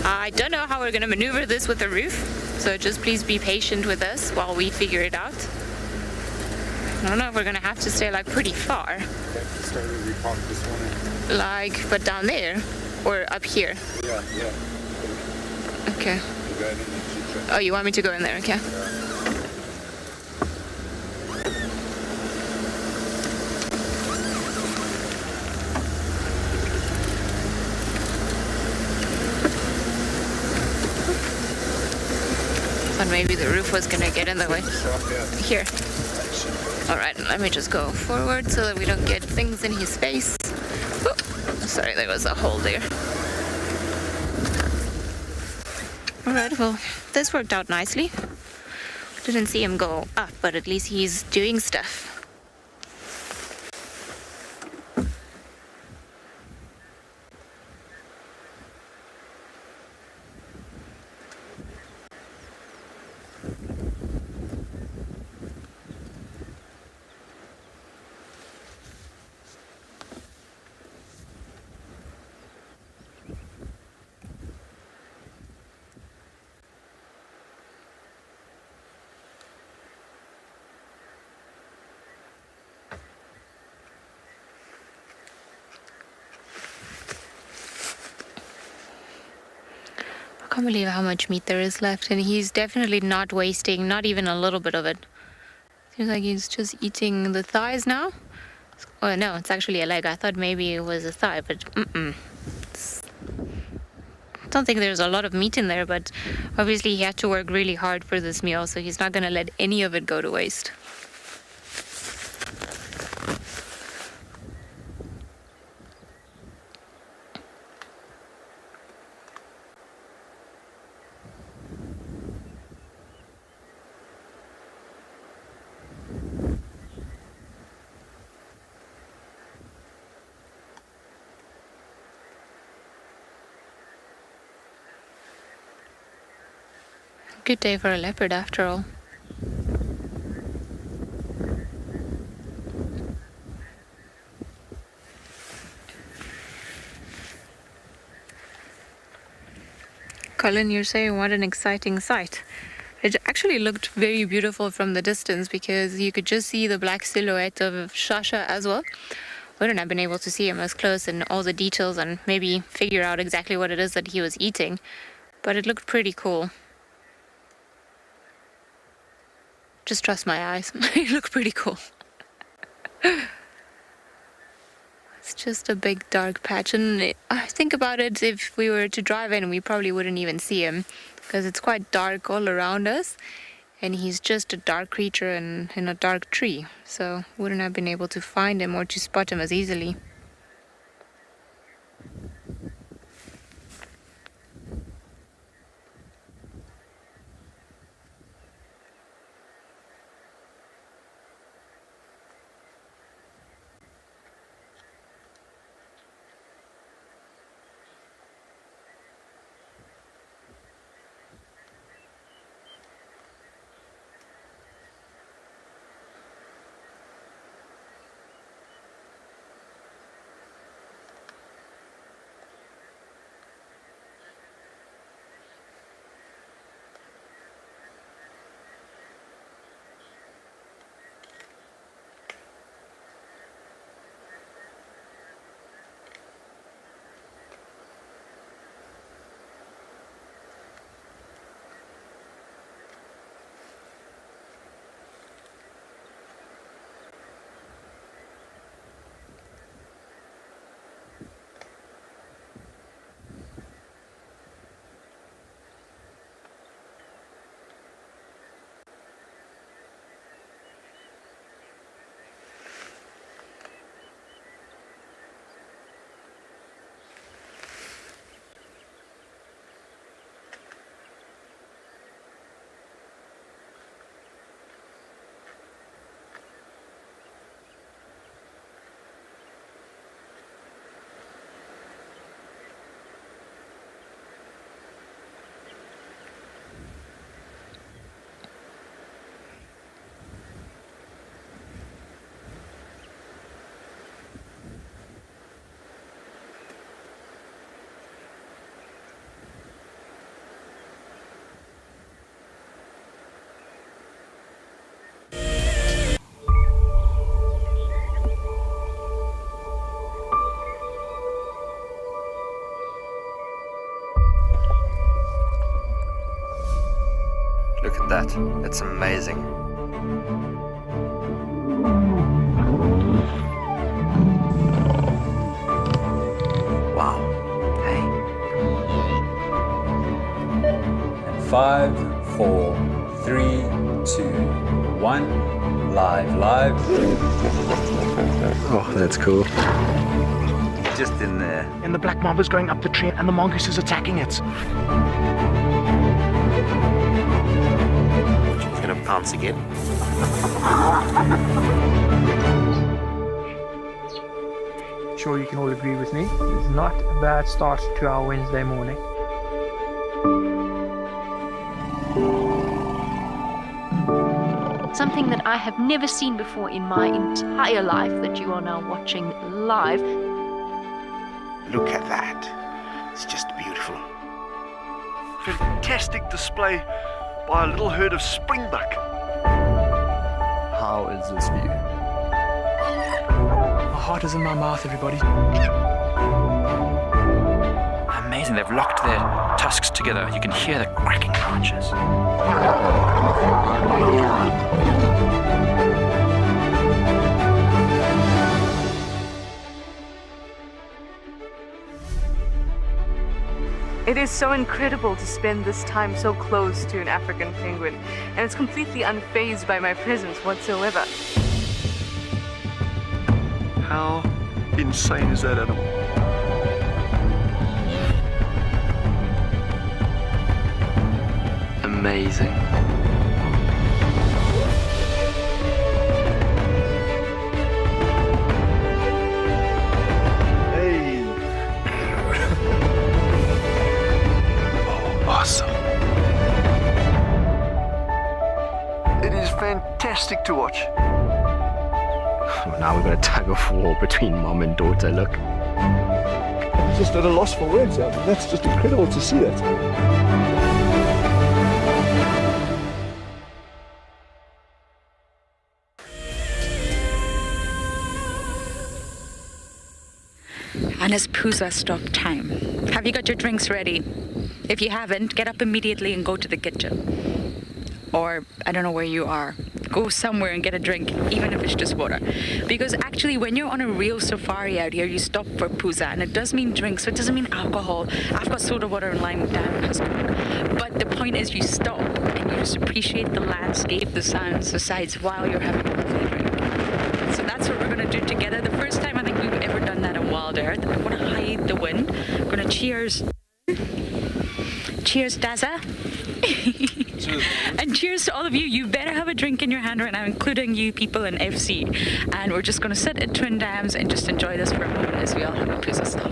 Speaker 20: I don't know how we're going to maneuver this with the roof. So just please be patient with us while we figure it out. I don't know if we're gonna have to stay like pretty far. Like, but down there or up here?
Speaker 22: Yeah.
Speaker 20: Okay. Oh, you want me to go in there? Okay. Maybe the roof was gonna get in the way. Here. Alright, let me just go forward so that we don't get things in his face. Oh, sorry, there was a hole there. Alright, well, this worked out nicely. Didn't see him go up, but at least he's doing stuff. can't believe how much meat there is left, and he's definitely not wasting, not even a little bit of it. Seems like he's just eating the thighs now. Oh no, it's actually a leg. I thought maybe it was a thigh, but I don't think there's a lot of meat in there, but obviously he had to work really hard for this meal, so he's not going to let any of it go to waste. Good day for a leopard after all. Colin, you're saying what an exciting sight. It actually looked very beautiful from the distance because you could just see the black silhouette of Shasha as well. Wouldn't have been able to see him as close and all the details and maybe figure out exactly what it is that he was eating, but it looked pretty cool. Just trust my eyes. They look pretty cool. It's just a big dark patch, and I think about it, if we were to drive in, we probably wouldn't even see him because it's quite dark all around us, and he's just a dark creature in a dark tree, so wouldn't have been able to find him or to spot him as easily.
Speaker 15: Look at that. It's amazing. Wow. Hey.
Speaker 12: And 5, 4, 3, 2, 1. Live.
Speaker 15: Oh, that's cool. Just in there.
Speaker 16: And the black mamba's going up the tree and the mongoose is attacking it.
Speaker 15: She's gonna pounce again.
Speaker 18: Sure, you can all agree with me. It's not a bad start to our Wednesday morning.
Speaker 19: Something that I have never seen before in my entire life that you are now watching live.
Speaker 16: Look at that. It's just beautiful.
Speaker 22: Fantastic display by a little herd of springbuck.
Speaker 12: How is this view?
Speaker 18: My heart is in my mouth, everybody.
Speaker 11: amazing. They've locked their tusks together. You can hear the cracking branches.
Speaker 1: It is so incredible to spend this time so close to an African penguin, and it's completely unfazed by my presence whatsoever.
Speaker 22: How insane is that animal?
Speaker 15: Amazing.
Speaker 22: Hey.
Speaker 15: Awesome.
Speaker 22: It is fantastic to watch.
Speaker 15: Well, now we've got a tug of war between mom and daughter, look.
Speaker 22: I'm just at a loss for words. That's just incredible to see that.
Speaker 3: And it's Pooza stop time. Have you got your drinks ready? If you haven't, get up immediately and go to the kitchen. Or, I don't know where you are. Go somewhere and get a drink, even if it's just water. Because actually, when you're on a real safari out here, you stop for Pooza. And it does mean drinks, so it doesn't mean alcohol. I've got soda water and lime down in Coke. But the point is, you stop and you just appreciate the landscape, the sounds, the sights, while you're having a lovely drink. So that's what we're going to do together. The first time I think we've ever done that in WildEarth. I'm going to hide the wind. I'm going to cheers. Cheers, Daza. And cheers to all of you. You better have a drink in your hand right now, including you people in FC. And we're just going to sit at Twin Dams and just enjoy this for a moment as we all have a Pooza stop.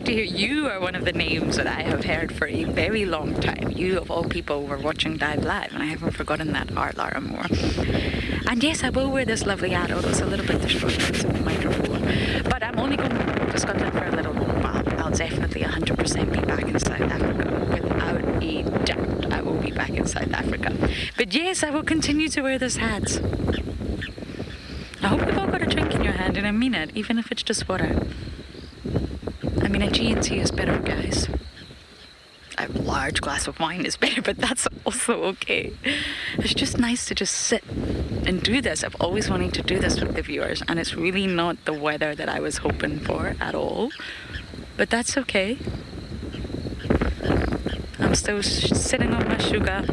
Speaker 3: To hear you are one of the names that I have heard for a very long time. You, of all people, were watching Dive Live, and I haven't forgotten that Art Laramore. And yes, I will wear this lovely hat, although it's a little bit destructive to the microphone. But I'm only going to Scotland for a little while. I'll definitely 100% be back in South Africa. Without a doubt, I will be back in South Africa. But yes, I will continue to wear this hat. I hope you've all got a drink in your hand, and I mean it, even if it's just water. I mean, a G&T is better, guys. A large glass of wine is better, but that's also okay. It's just nice to just sit and do this. I've always wanted to do this with the viewers, and it's really not the weather that I was hoping for at all. But that's okay. I'm still sitting on my sugar.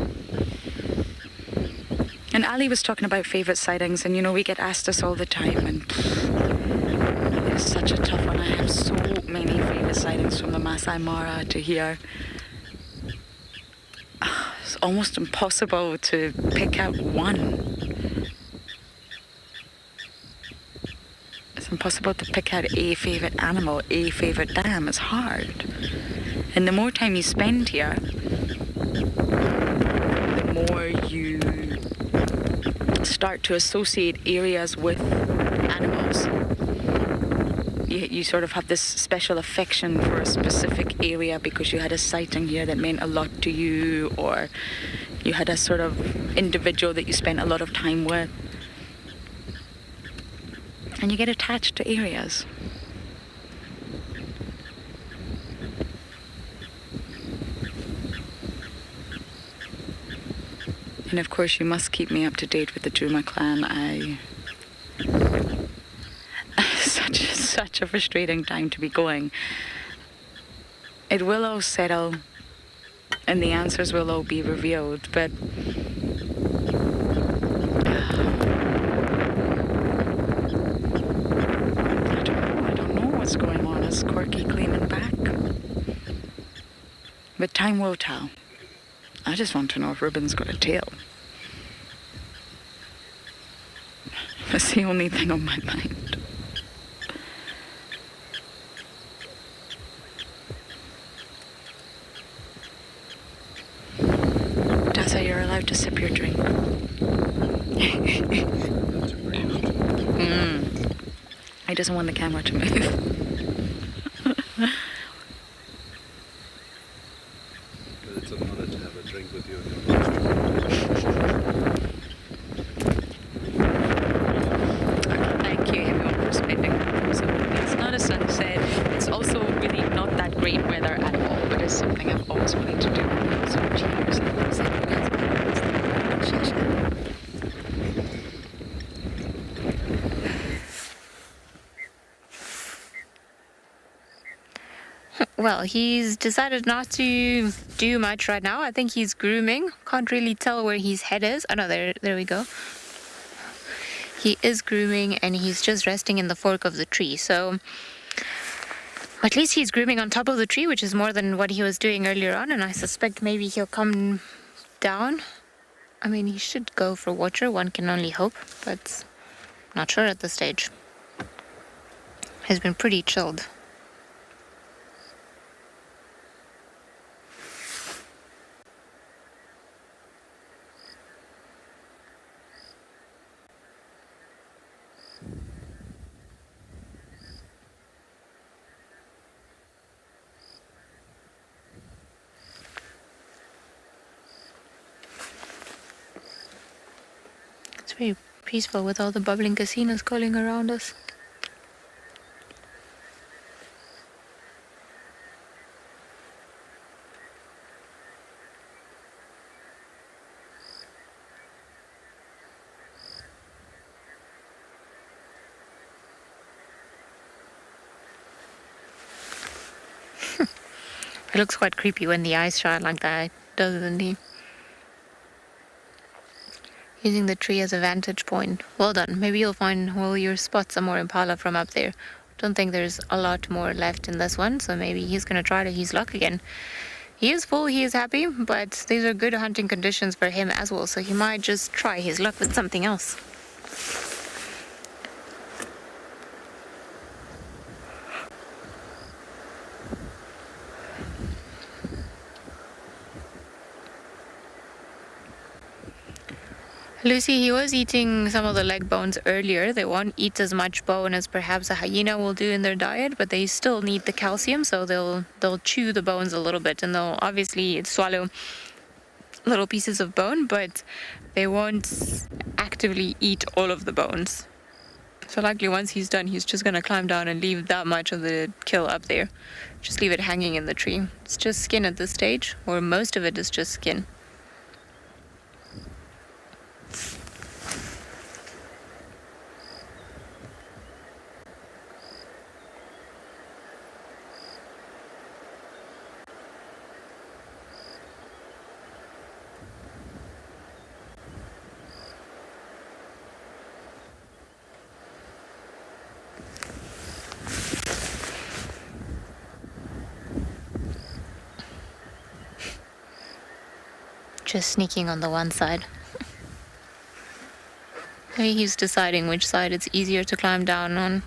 Speaker 3: And Ali was talking about favourite sightings, and you know, we get asked this all the time, and it's such a tough one. I have so many favourite sightings from the Masai Mara to here. It's almost impossible to pick out one. It's impossible to pick out a favourite animal, a favourite dam. It's hard. And the more time you spend here, the more you start to associate areas with animals. you sort of have this special affection for a specific area because you had a sighting here that meant a lot to you, or you had a sort of individual that you spent a lot of time with. And you get attached to areas. And of course you must keep me up to date with the Djuma clan. Such a frustrating time to be going. It will all settle and the answers will all be revealed, but I don't know what's going on. Is Corky cleaning back? But time will tell. I just want to know if Ruben's got a tail. That's the only thing on my mind. Tessa, you're allowed to sip your drink. He doesn't want the camera to move.
Speaker 2: It's an honor to have a drink with you.
Speaker 3: Thank you everyone for spending time. So it's not a sunset. It's also really not that great weather at all, but it's something I've always wanted to do. So cheers. Well, he's decided not to do much right now. I think he's grooming. Can't really tell where his head is. Oh no, there we go. He is grooming and he's just resting in the fork of the tree. So at least he's grooming on top of the tree, which is more than what he was doing earlier on. And I suspect maybe he'll come down. I mean, he should go for water. One can only hope, but not sure at this stage. He's been pretty chilled. It's very peaceful with all the bubbling casinos calling around us. It looks quite creepy when the eyes shine like that, doesn't he? Using the tree as a vantage point. Well done. Maybe you'll spot some more impala from up there. Don't think there's a lot more left in this one, so maybe he's going to try his luck again. He is full, he is happy, but these are good hunting conditions for him as well, so he might just try his luck with something else. Lucy, he was eating some of the leg bones earlier. They won't eat as much bone as perhaps a hyena will do in their diet, but they still need the calcium, so they'll chew the bones a little bit, and they'll obviously swallow little pieces of bone, but they won't actively eat all of the bones. So likely once he's done, he's just going to climb down and leave that much of the kill up there. Just leave it hanging in the tree. It's just skin at this stage, or most of it is just skin. Just sneaking on the one side. Maybe he's deciding which side it's easier to climb down on.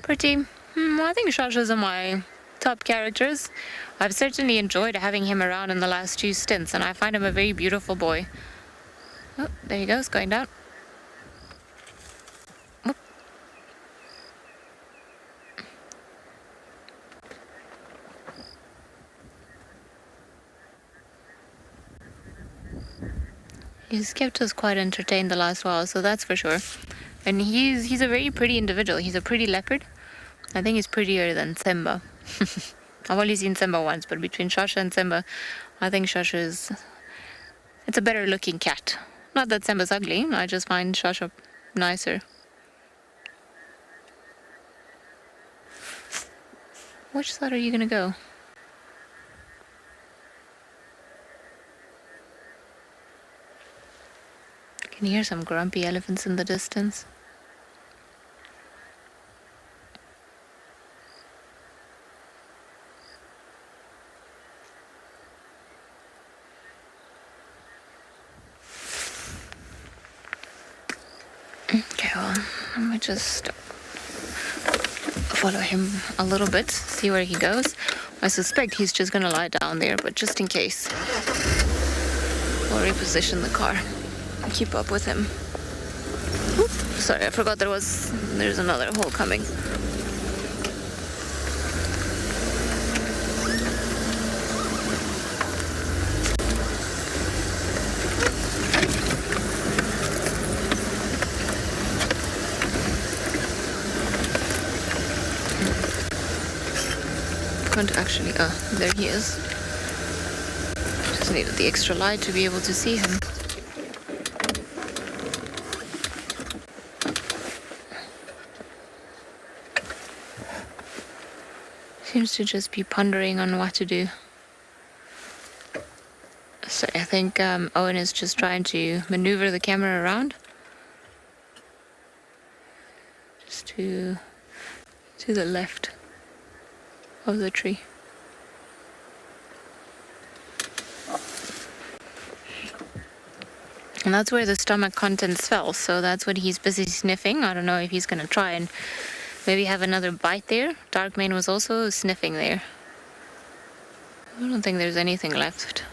Speaker 3: Pretty. I think Shasha's are my top characters. I've certainly enjoyed having him around in the last 2 stints, and I find him a very beautiful boy. Oh, there he goes, going down.
Speaker 20: He's kept us quite entertained the last while, so that's for sure. And he's a very pretty individual. He's a pretty leopard. I think he's prettier than Simba. I've only seen Simba once, but between Shasha and Simba, I think Shasha it's a better looking cat. Not that Simba's ugly, I just find Shasha nicer. Which side are you gonna go? I can hear some grumpy elephants in the distance. Okay, well, let me just follow him a little bit, see where he goes. I suspect he's just gonna lie down there, but just in case, we'll reposition the car and keep up with him. Oop, sorry, I forgot there's another hole coming. Actually, there he is. Just needed the extra light to be able to see him. Seems to just be pondering on what to do. So I think Owen is just trying to maneuver the camera around. Just to the left of the tree. And that's where the stomach contents fell, so that's what he's busy sniffing. I don't know if he's gonna try and maybe have another bite there. Darkmane was also sniffing there. I don't think there's anything left.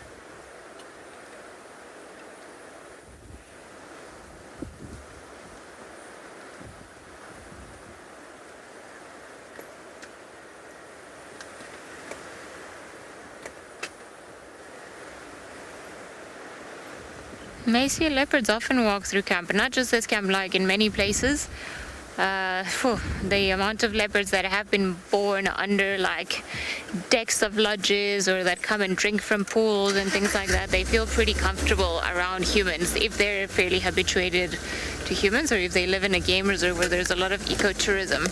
Speaker 20: May see leopards often walk through camp, and not just this camp, like in many places. The amount of leopards that have been born under like decks of lodges or that come and drink from pools and things like that, they feel pretty comfortable around humans if they're fairly habituated to humans, or if they live in a game reserve where there's a lot of ecotourism.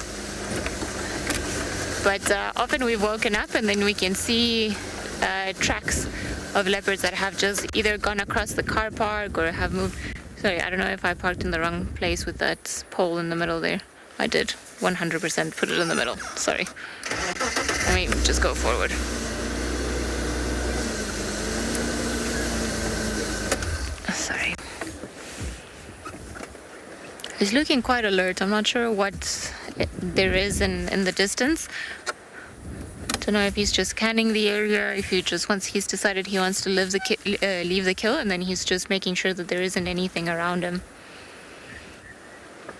Speaker 20: But often we've woken up and then we can see tracks of leopards that have just either gone across the car park or have moved. Sorry, I don't know if I parked in the wrong place with that pole in the middle there. I did 100% put it in the middle. Sorry. Let me just go forward. Sorry. He's looking quite alert. I'm not sure what there is in the distance. Don't know if he's just scanning the area, if he just once he's decided he wants to leave the kill, and then he's just making sure that there isn't anything around him.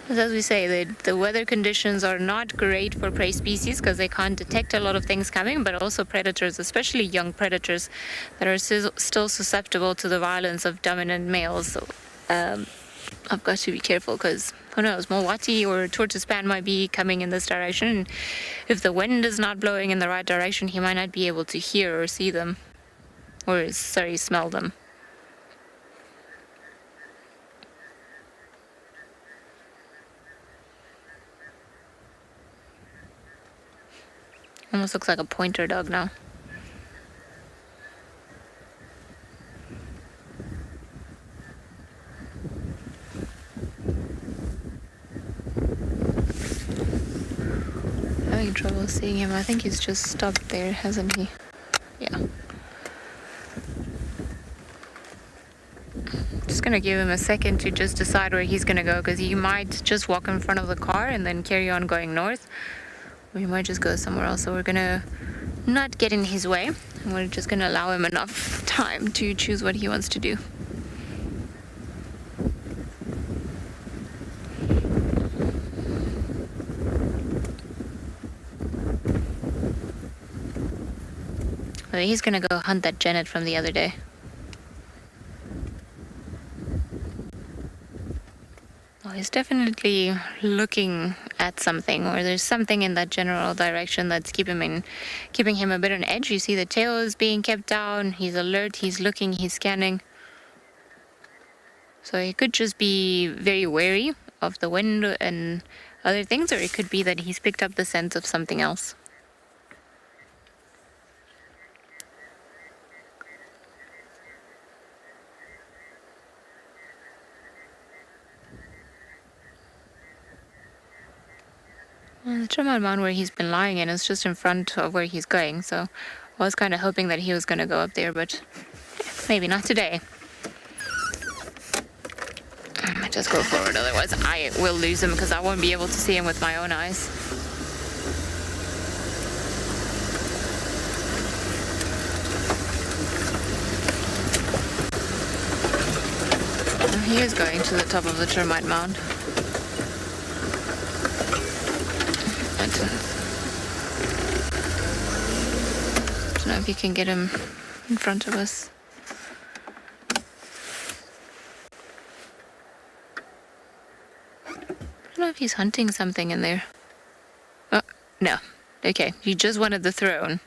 Speaker 20: As we say, the weather conditions are not great for prey species because they can't detect a lot of things coming, but also predators, especially young predators that are still susceptible to the violence of dominant males. So I've got to be careful because who knows, Mulwati or tortoisespan might be coming in this direction. If the wind is not blowing in the right direction, he might not be able to hear or see them, or smell them. Almost looks like a pointer dog now. Having trouble seeing him. I think he's just stopped there, hasn't he? Yeah. Just gonna give him a second to just decide where he's gonna go, because he might just walk in front of the car and then carry on going north. We might just go somewhere else, so we're gonna not get in his way. We're just gonna allow him enough time to choose what he wants to do. He's gonna go hunt that genet from the other day. he's definitely looking at something, or there's something in that general direction that's keeping him a bit on edge. You see the tail is being kept down. He's alert. He's looking. He's scanning. So he could just be very wary of the wind and other things, or it could be that he's picked up the scent of something else. The Djuma mound where he's been lying in is just in front of where he's going, so I was kind of hoping that he was going to go up there, but maybe not today. I might just go forward, otherwise I will lose him because I won't be able to see him with my own eyes. He is going to the top of the termite mound. I don't know if you can get him in front of us. I don't know if he's hunting something in there. Oh, no. Okay, he just wanted the throne.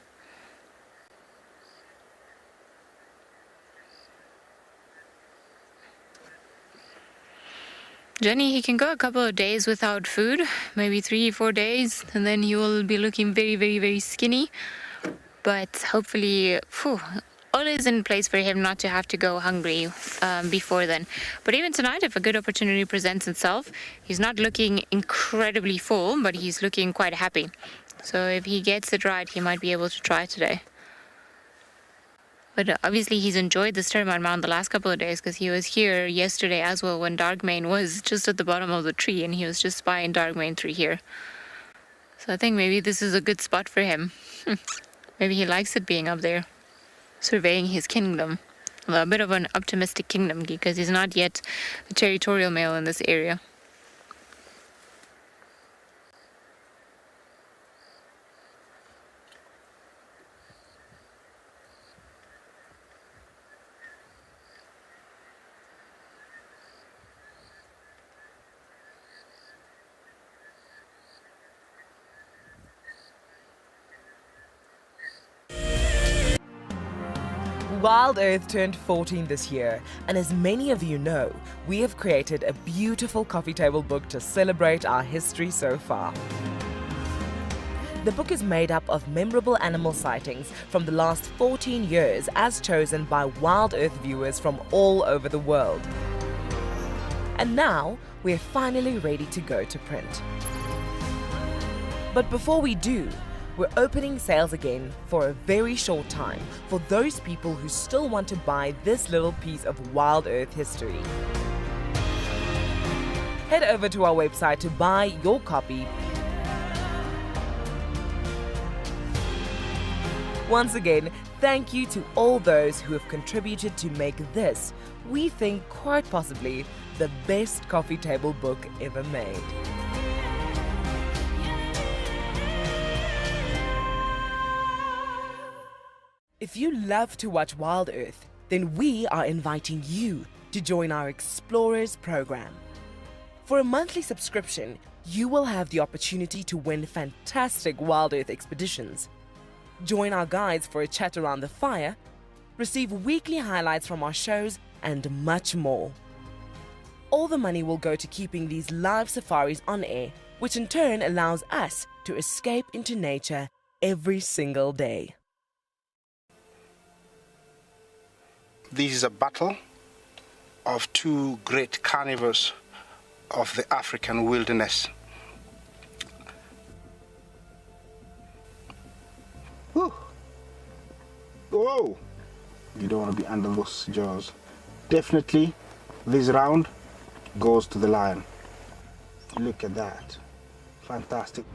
Speaker 20: Jenny, he can go a couple of days without food, maybe 3-4 days, and then he will be looking very, very, very skinny. But hopefully, all is in place for him not to have to go hungry before then. But even tonight, if a good opportunity presents itself, he's not looking incredibly full, but he's looking quite happy. So if he gets it right, he might be able to try today. But obviously he's enjoyed this termite mound the last couple of days because he was here yesterday as well when Darkmane was just at the bottom of the tree and he was just spying Darkmane through here. So I think maybe this is a good spot for him. Maybe he likes it being up there, surveying his kingdom. Although a bit of an optimistic kingdom because he's not yet a territorial male in this area.
Speaker 5: WildEarth turned 14 this year, and as many of you know, we have created a beautiful coffee table book to celebrate our history so far. The book is made up of memorable animal sightings from the last 14 years as chosen by WildEarth viewers from all over the world. And now, we're finally ready to go to print. But before we do, we're opening sales again for a very short time for those people who still want to buy this little piece of WildEarth history. Head over to our website to buy your copy. Once again, thank you to all those who have contributed to make this, we think quite possibly, the best coffee table book ever made. If you love to watch WildEarth, then we are inviting you to join our Explorers program. For a monthly subscription, you will have the opportunity to win fantastic WildEarth expeditions, join our guides for a chat around the fire, receive weekly highlights from our shows, and much more. All the money will go to keeping these live safaris on air, which in turn allows us to escape into nature every single day.
Speaker 16: This is a battle of two great carnivores of the African wilderness.
Speaker 13: Whew. Whoa! You don't want to be under those jaws. Definitely, this round goes to the lion. Look at that. Fantastic.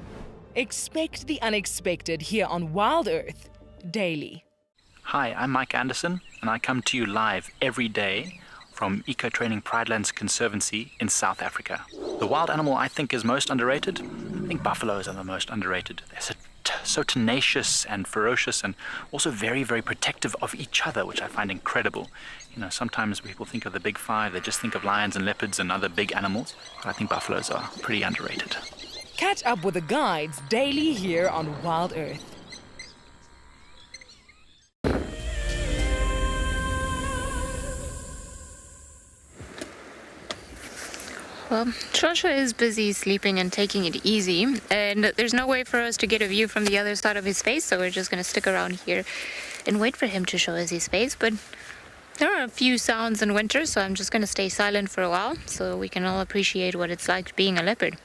Speaker 5: Expect the unexpected here on WildEarth daily.
Speaker 11: Hi, I'm Mike Anderson, and I come to you live every day from Eco Training Pridelands Conservancy in South Africa. The wild animal I think is most underrated, I think buffaloes are the most underrated. There's so tenacious and ferocious, and also very, very protective of each other, which I find incredible. You know, sometimes people think of the big five, they just think of lions and leopards and other big animals, but I think buffaloes are pretty underrated.
Speaker 5: Catch up with the guides daily here on Wild Earth.
Speaker 20: Well, Shasha is busy sleeping and taking it easy, and there's no way for us to get a view from the other side of his face, so we're just going to stick around here and wait for him to show us his face. But there are a few sounds in winter, so I'm just going to stay silent for a while so we can all appreciate what it's like being a leopard.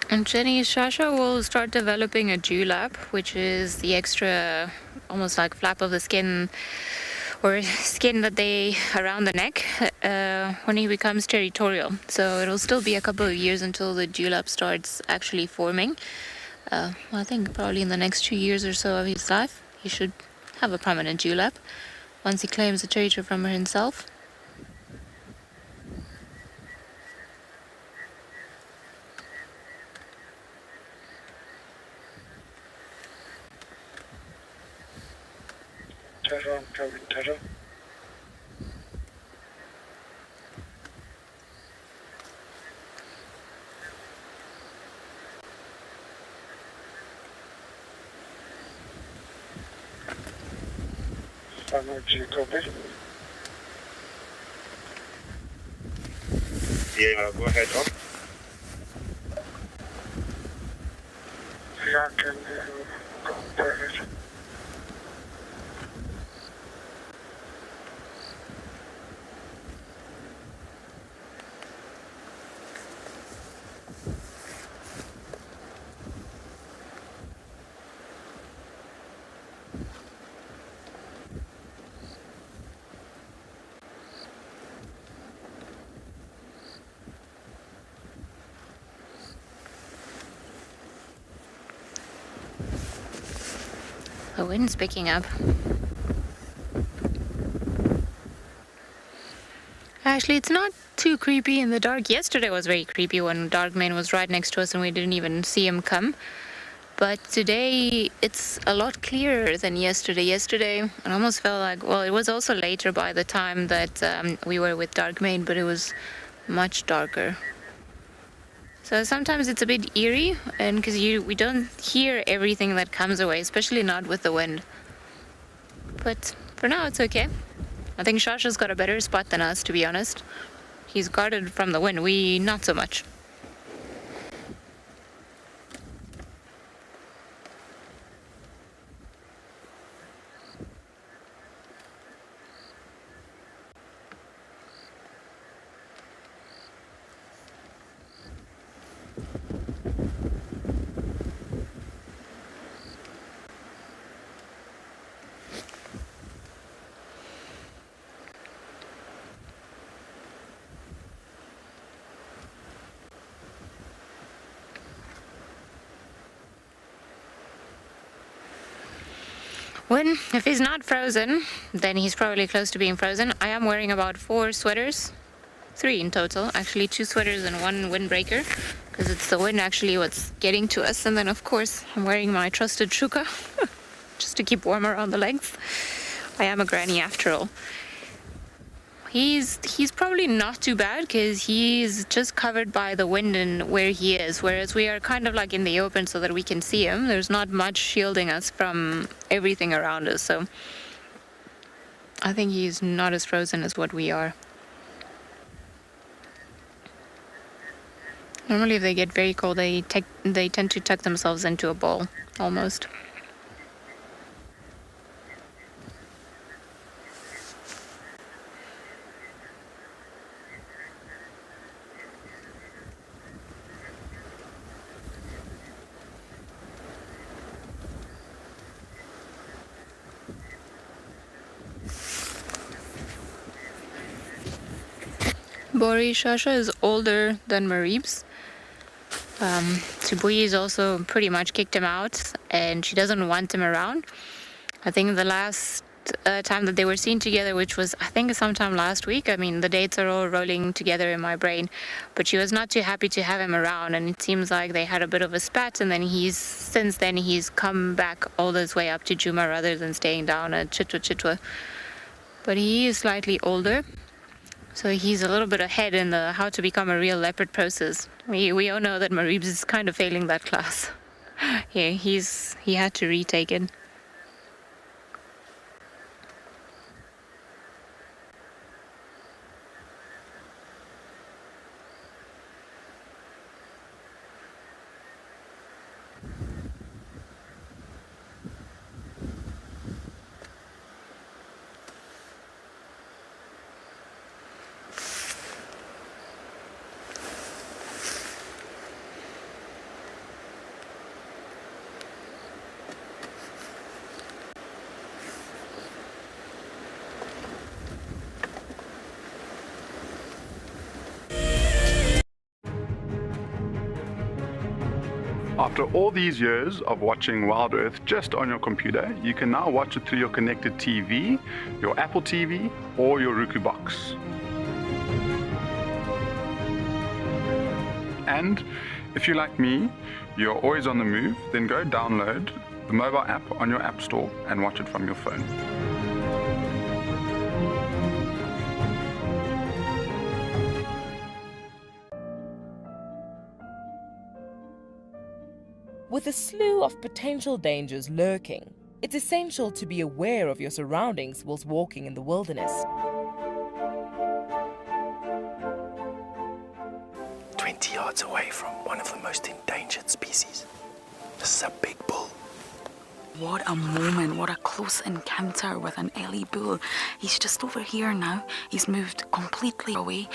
Speaker 20: And Jenny, Shasha will start developing a dewlap, which is the extra, almost like flap of the skin, or skin that they around the neck when he becomes territorial. So it'll still be a couple of years until the dewlap starts actually forming. I think probably in the next 2 years or so of his life, he should have a permanent dewlap once he claims the territory from himself.
Speaker 22: Terror. Copy.
Speaker 4: Yeah, go ahead, Tom.
Speaker 22: Yeah, I can go ahead.
Speaker 20: The wind's picking up. Actually, it's not too creepy in the dark. Yesterday was very creepy when Darkman was right next to us and we didn't even see him come. But today it's a lot clearer than yesterday. Yesterday it almost felt like, well, it was also later by the time that we were with Dark Maid, but it was much darker. So sometimes it's a bit eerie, and because we don't hear everything that comes away, especially not with the wind. But for now it's okay. I think Shasha's got a better spot than us, to be honest. He's guarded from the wind, we not so much. If he's not frozen, then he's probably close to being frozen. I am wearing about 4 sweaters, 3 in total, actually 2 sweaters and 1 windbreaker, because it's the wind actually what's getting to us. And then of course I'm wearing my trusted shuka, just to keep warm around the legs. I am a granny after all. He's probably not too bad because he's just covered by the wind and where he is, whereas we are kind of like in the open so that we can see him. There's not much shielding us from everything around us, so I think he's not as frozen as what we are. Normally if they get very cold, they tend to tuck themselves into a ball almost. Bori Shasha is older than Marib's. Tibui is also pretty much kicked him out and she doesn't want him around. I think the last time that they were seen together, which was I think sometime last week, I mean the dates are all rolling together in my brain, but she was not too happy to have him around, and it seems like they had a bit of a spat, and then since then he's come back all this way up to Djuma rather than staying down at Chitwa. But he is slightly older. So he's a little bit ahead in the how to become a real leopard process. We all know that Maribs is kind of failing that class. Yeah, he had to retake it.
Speaker 22: After all these years of watching WildEarth just on your computer, you can now watch it through your connected TV, your Apple TV, or your Roku box. And if you're like me, you're always on the move, then go download the mobile app on your app store and watch it from your phone.
Speaker 5: With a slew of potential dangers lurking, it's essential to be aware of your surroundings whilst walking in the wilderness.
Speaker 15: 20 yards away from one of the most endangered species. This is a big bull.
Speaker 3: What a moment, what a close encounter with an Ellie bull. He's just over here now. He's moved completely away.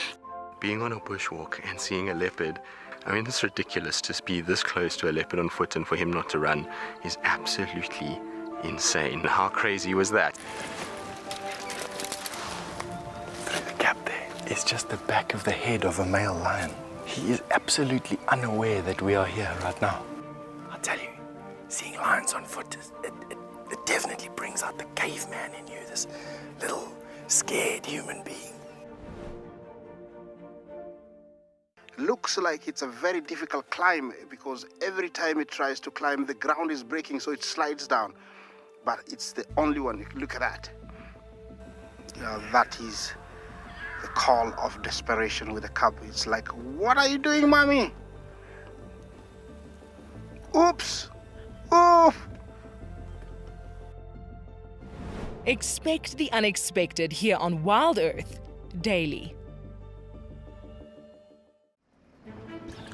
Speaker 15: Being on a bushwalk and seeing a leopard, I mean, it's ridiculous to be this close to a leopard on foot and for him not to run is absolutely insane. How crazy was that? Through the gap there is just the back of the head of a male lion. He is absolutely unaware that we are here right now. I tell you, seeing lions on foot, it definitely brings out the caveman in you, this little scared human being.
Speaker 13: looks like it's a very difficult climb because every time it tries to climb, the ground is breaking, so it slides down. But it's the only one. Look at that. That is the call of desperation with a cub. It's like, what are you doing, mommy? Oops! Oof!
Speaker 5: Expect the unexpected here on Wild Earth daily.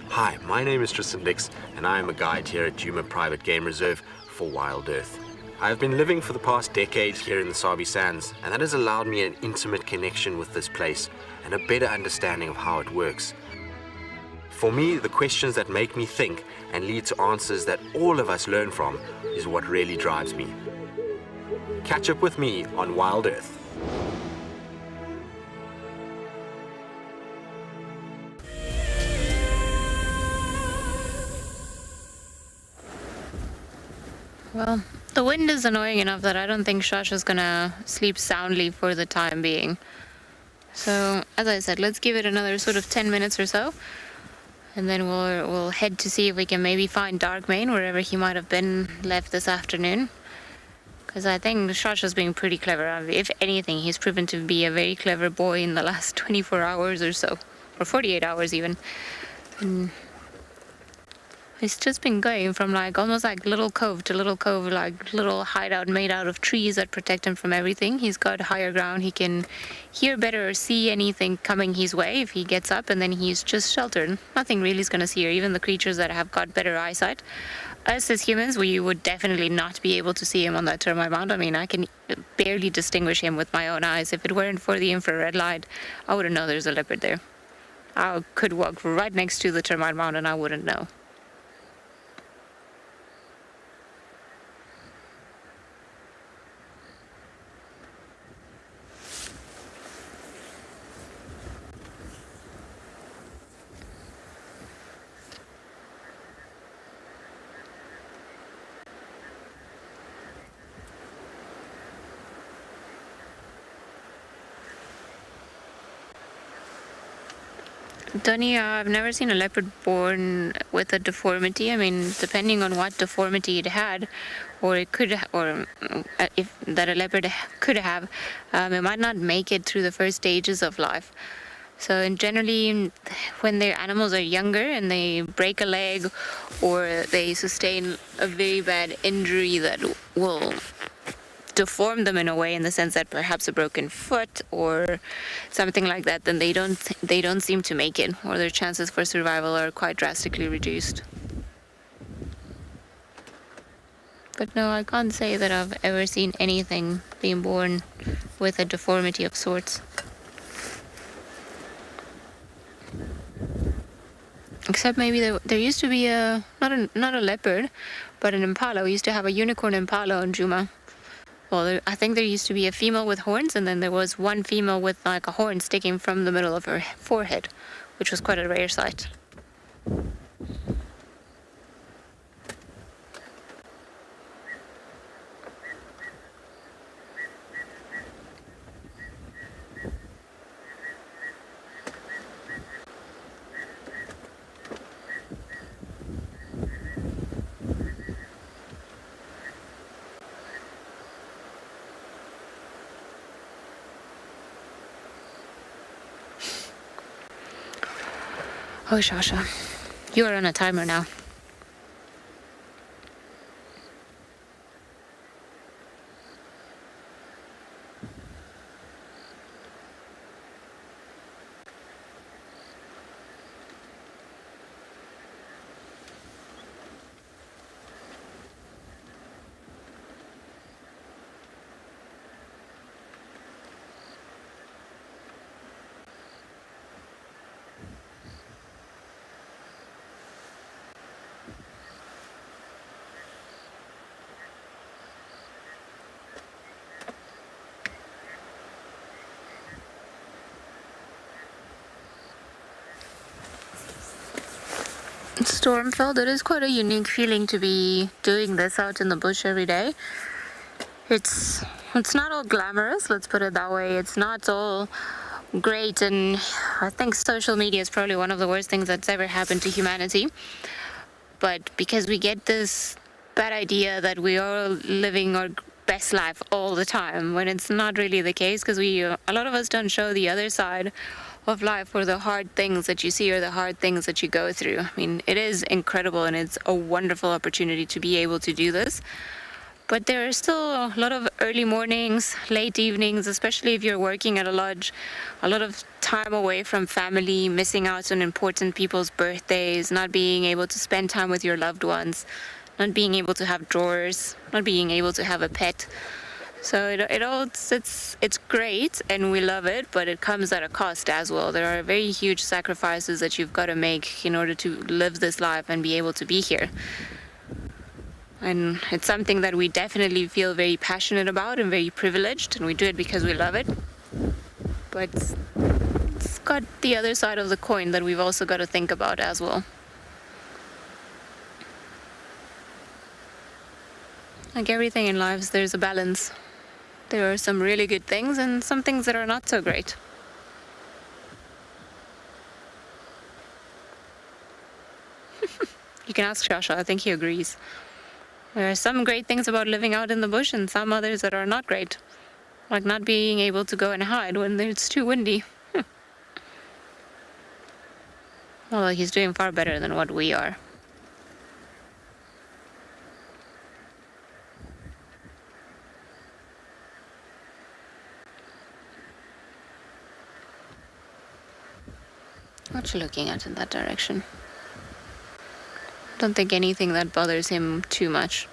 Speaker 15: Hi, my name is Tristan Dix, and I am a guide here at Djuma Private Game Reserve for WildEarth. I have been living for the past decades here in the Sabi Sands, and that has allowed me an intimate connection with this place and a better understanding of how it works. For me, the questions that make me think and lead to answers that all of us learn from is what really drives me. Catch up with me on WildEarth.
Speaker 20: Well, the wind is annoying enough that I don't think Shasha's gonna sleep soundly for the time being. So, as I said, let's give it another sort of 10 minutes or so. And then we'll head to see if we can maybe find Darkmane wherever he might have been left this afternoon. Because I think Shasha's being pretty clever. If anything, he's proven to be a very clever boy in the last 24 hours or so. Or 48 hours even. And he's just been going from like almost like little cove to little cove, like little hideout made out of trees that protect him from everything. He's got higher ground. He can hear better or see anything coming his way if he gets up, and then he's just sheltered. Nothing really is going to see her, even the creatures that have got better eyesight. Us as humans, we would definitely not be able to see him on that termite mound. I mean, I can barely distinguish him with my own eyes. If it weren't for the infrared light, I wouldn't know there's a leopard there. I could walk right next to the termite mound and I wouldn't know. Donnie, I've never seen a leopard born with a deformity. I mean, depending on what deformity it had, or it could, or if that a leopard could have, it might not make it through the first stages of life. So, and generally, when their animals are younger and they break a leg, or they sustain a very bad injury that will deform them in a way, in the sense that perhaps a broken foot or something like that, then they don't seem to make it, or their chances for survival are quite drastically reduced. But no, I can't say that I've ever seen anything being born with a deformity of sorts. Except maybe there used to be not a leopard, but an impala. We used to have a unicorn impala on Djuma. Well, I think there used to be a female with horns, and then there was one female with like a horn sticking from the middle of her forehead, which was quite a rare sight. Oh, Shasha, you are on a timer now. Stormfeld, it is quite a unique feeling to be doing this out in the bush every day. It's not all glamorous, let's put it that way. It's not all great, and I think social media is probably one of the worst things that's ever happened to humanity. But because we get this bad idea that we are living our best life all the time, when it's not really the case, because a lot of us don't show the other side of life, or the hard things that you see, or the hard things that you go through. I mean, it is incredible, and it's a wonderful opportunity to be able to do this. But there are still a lot of early mornings, late evenings, especially if you're working at a lodge, a lot of time away from family, missing out on important people's birthdays, not being able to spend time with your loved ones, not being able to have drawers, not being able to have a pet. So it's great, and we love it, but it comes at a cost as well. There are very huge sacrifices that you've got to make in order to live this life and be able to be here. And it's something that we definitely feel very passionate about and very privileged, and we do it because we love it. But it's got the other side of the coin that we've also got to think about as well. Like everything in life, there's a balance. There are some really good things and some things that are not so great. You can ask Shasha, I think he agrees. There are some great things about living out in the bush, and some others that are not great. Like not being able to go and hide when it's too windy. Although he's doing far better than what we are. What you looking at in that direction? Don't think anything that bothers him too much.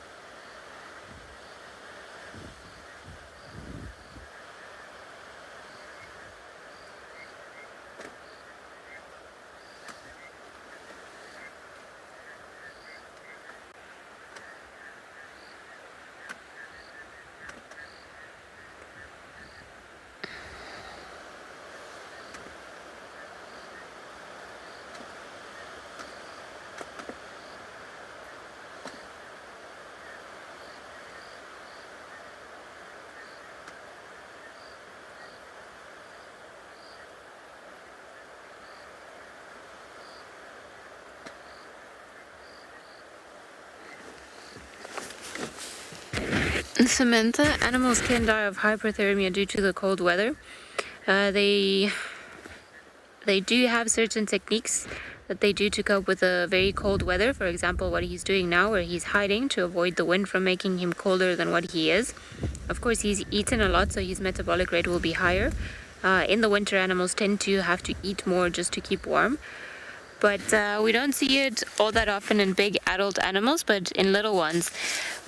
Speaker 20: Samantha, animals can die of hypothermia due to the cold weather. They do have certain techniques that they do to cope with the very cold weather. For example, what he's doing now, where he's hiding to avoid the wind from making him colder than what he is. Of course, he's eaten a lot, so his metabolic rate will be higher. In the winter, animals tend to have to eat more just to keep warm. But we don't see it all that often in big adult animals, but in little ones.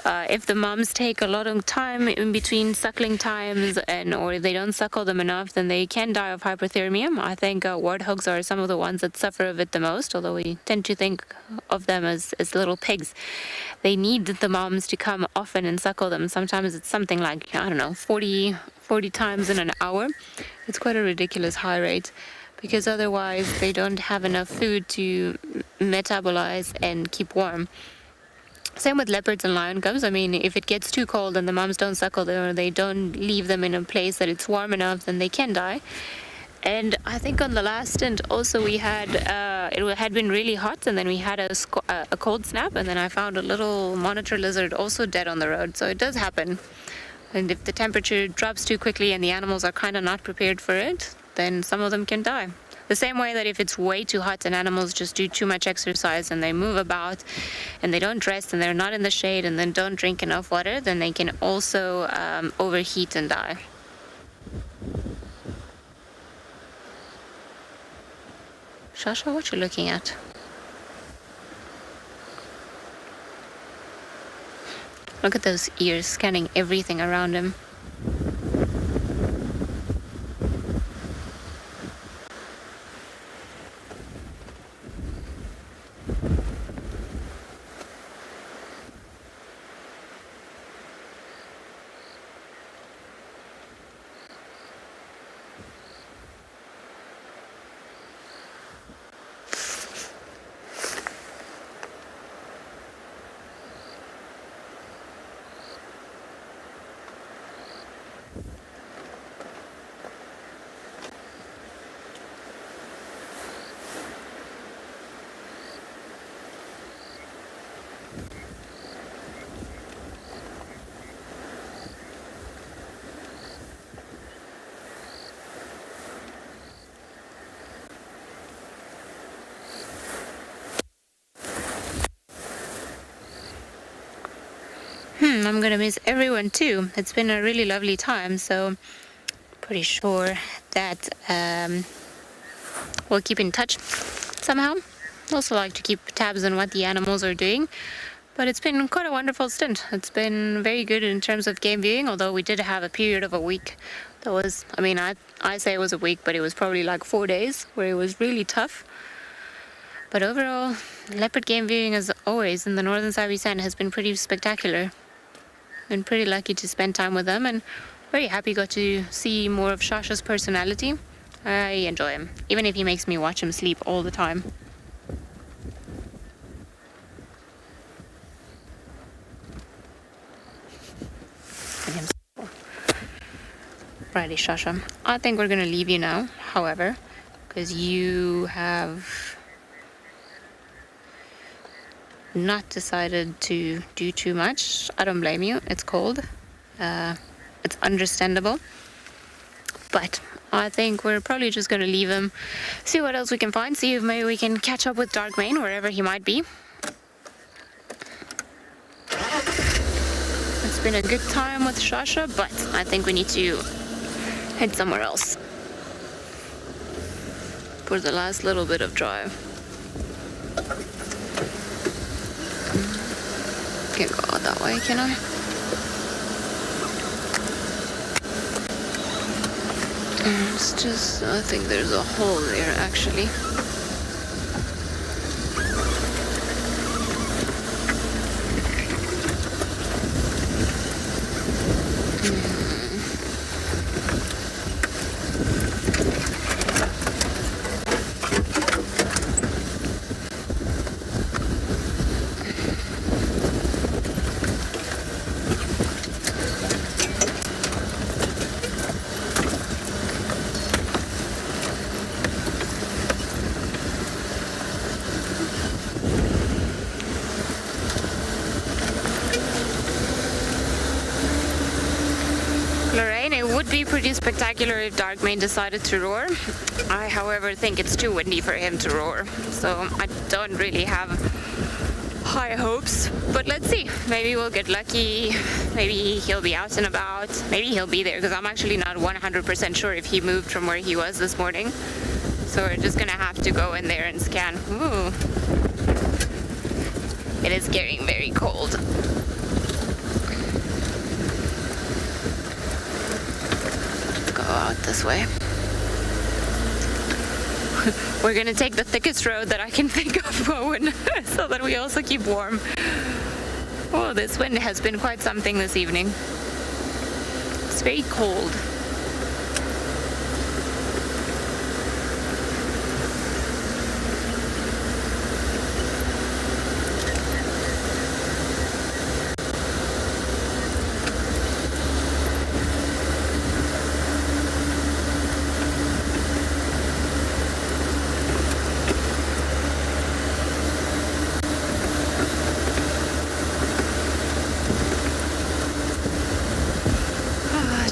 Speaker 20: If the moms take a lot of time in between suckling times, or they don't suckle them enough, then they can die of hypothermia. I think warthogs are some of the ones that suffer of it the most, although we tend to think of them as little pigs. They need the moms to come often and suckle them. Sometimes it's something like, 40 times in an hour. It's quite a ridiculous high rate, because otherwise they don't have enough food to metabolize and keep warm. Same with leopards and lion cubs. I mean, if it gets too cold and the moms don't suckle them, or they don't leave them in a place that it's warm enough, then they can die. And I think on the last stint also we had, it had been really hot, and then we had a cold snap, and then I found a little monitor lizard also dead on the road. So it does happen. And if the temperature drops too quickly and the animals are kind of not prepared for it, then some of them can die. The same way that if it's way too hot and animals just do too much exercise and they move about and they don't rest and they're not in the shade and then don't drink enough water, then they can also overheat and die. Shasha, what you looking at? Look at those ears, scanning everything around him. I'm gonna miss everyone too. It's been a really lovely time, so pretty sure that we'll keep in touch somehow. Also like to keep tabs on what the animals are doing. But it's been quite a wonderful stint. It's been very good in terms of game viewing, although we did have a period of a week that was, I mean, I say it was a week, but it was probably like 4 days where it was really tough. But overall, leopard game viewing, as always, in the northern Sabi Sand has been pretty spectacular. Been pretty lucky to spend time with them, and very happy got to see more of Shasha's personality. I enjoy him, even if he makes me watch him sleep all the time. Righty, Shasha. I think we're gonna leave you now, however, because you have not decided to do too much. I don't blame you. It's cold. It's understandable. But I think we're probably just going to leave him, see what else we can find, see if maybe we can catch up with Darkmane, wherever he might be. It's been a good time with Shasha, but I think we need to head somewhere else for the last little bit of drive. Can't go out that way, can I? It's just, I think there's a hole there, actually. Pretty spectacular if Darkmane decided to roar. I, however, think it's too windy for him to roar, so I don't really have high hopes. But let's see. Maybe we'll get lucky. Maybe he'll be out and about. Maybe he'll be there, because I'm actually not 100% sure if he moved from where he was this morning. So we're just gonna have to go in there and scan. Ooh. It is getting very cold. Out this way. We're gonna take the thickest road that I can think of, Owen, so that we also keep warm. Oh, this wind has been quite something this evening. It's very cold.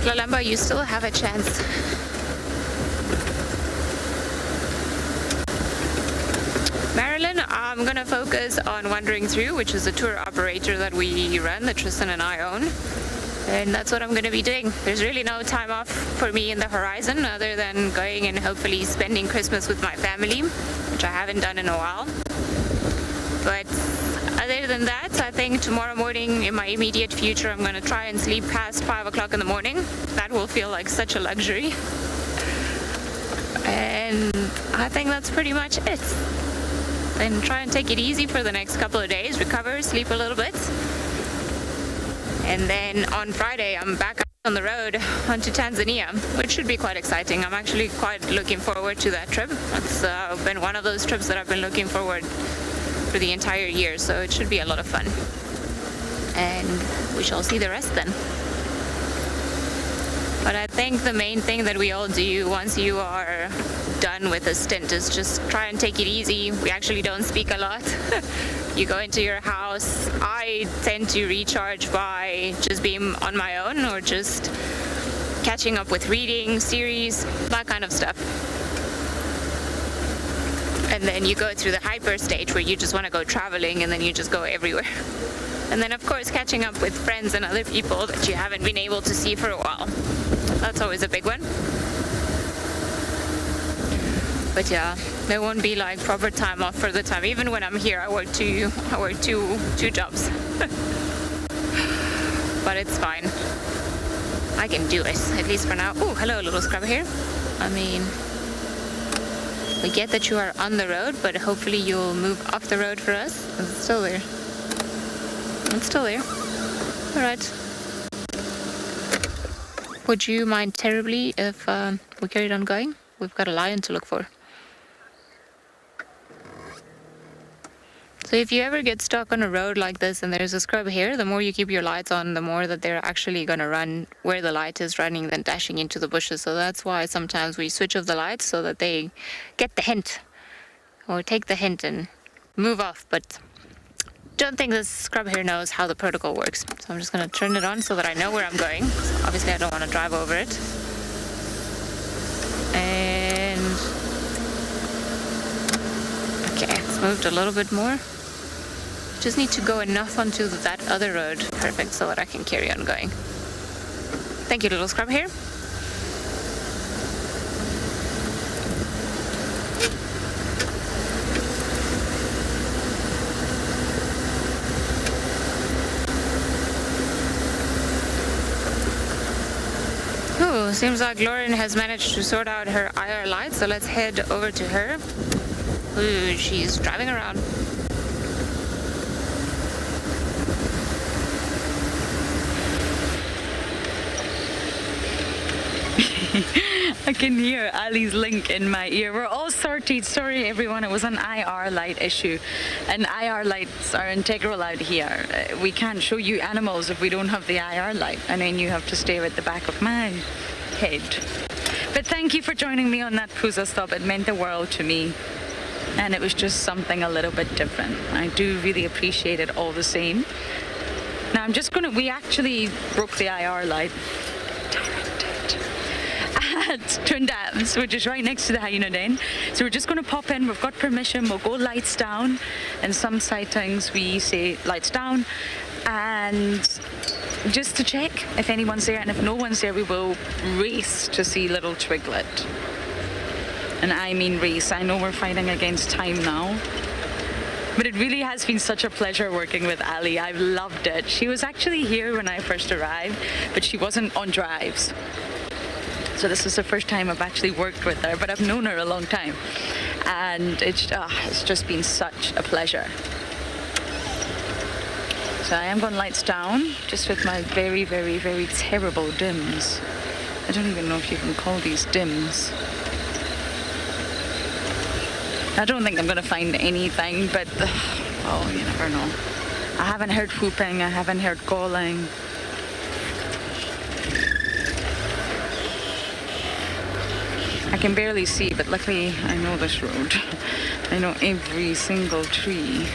Speaker 20: Lalamba, you still have a chance. Marilyn, I'm going to focus on Wandering Through, which is a tour operator that we run, that Tristan and I own. And that's what I'm going to be doing. There's really no time off for me in the horizon other than going and hopefully spending Christmas with my family, which I haven't done in a while. But other than that, I think tomorrow morning in my immediate future, I'm going to try and sleep past 5 o'clock in the morning. That will feel like such a luxury. And I think that's pretty much it. And try and take it easy for the next couple of days, recover, sleep a little bit. And then on Friday, I'm back on the road onto Tanzania, which should be quite exciting. I'm actually quite looking forward to that trip. It's been one of those trips that I've been looking forward for the entire year, so it should be a lot of fun. And we shall see the rest then. But I think the main thing that we all do once you are done with a stint is just try and take it easy. We actually don't speak a lot. You go into your house. I tend to recharge by just being on my own or just catching up with reading, series, that kind of stuff. And then you go through the hyper stage where you just want to go traveling and then you just go everywhere. And then, of course, catching up with friends and other people that you haven't been able to see for a while. That's always a big one. But yeah, there won't be like proper time off for the time. Even when I'm here, I work two jobs. But it's fine. I can do it, at least for now. Oh, hello, little scrub here. I mean, we get that you are on the road, but hopefully you'll move off the road for us. It's still there. It's still there. All right. Would you mind terribly if we carried on going? We've got a lion to look for. So if you ever get stuck on a road like this and there's a scrub here, the more you keep your lights on, the more that they're actually going to run where the light is running than dashing into the bushes. So that's why sometimes we switch off the lights so that they get the hint or take the hint and move off. But don't think this scrub here knows how the protocol works. So I'm just going to turn it on so that I know where I'm going. Obviously, I don't want to drive over it. And okay, it's moved a little bit more. Just need to go enough onto that other road. Perfect, so that I can carry on going. Thank you, little scrub here. Ooh, seems like Lauren has managed to sort out her IR light, so let's head over to her. Ooh, she's driving around.
Speaker 3: I can hear Ali's link in my ear. We're all sorted. Sorry, everyone. It was an IR light issue. And IR lights are integral out here. We can't show you animals if we don't have the IR light. And then you have to stare at the back of my head. But thank you for joining me on that pusa stop. It meant the world to me. And it was just something a little bit different. I do really appreciate it all the same. Now I'm just gonna, we actually broke the IR light at Twin Dams, which is right next to the hyena den. So we're just going to pop in. We've got permission. We'll go lights down. And some sightings we say lights down. And just to check if anyone's there. And if no one's there, we will race to see little Twiglet. And I mean race. I know we're fighting against time now. But it really has been such a pleasure working with Ali. I've loved it. She was actually here when I first arrived, but she wasn't on drives. So this is the first time I've actually worked with her, but I've known her a long time. And it's just been such a pleasure. So I am going lights down, just with my very, very, very terrible dims. I don't even know if you can call these dims. I don't think I'm going to find anything, but, well, you never know. I haven't heard whooping, I haven't heard calling. I can barely see, but luckily I know this road. I know every single tree.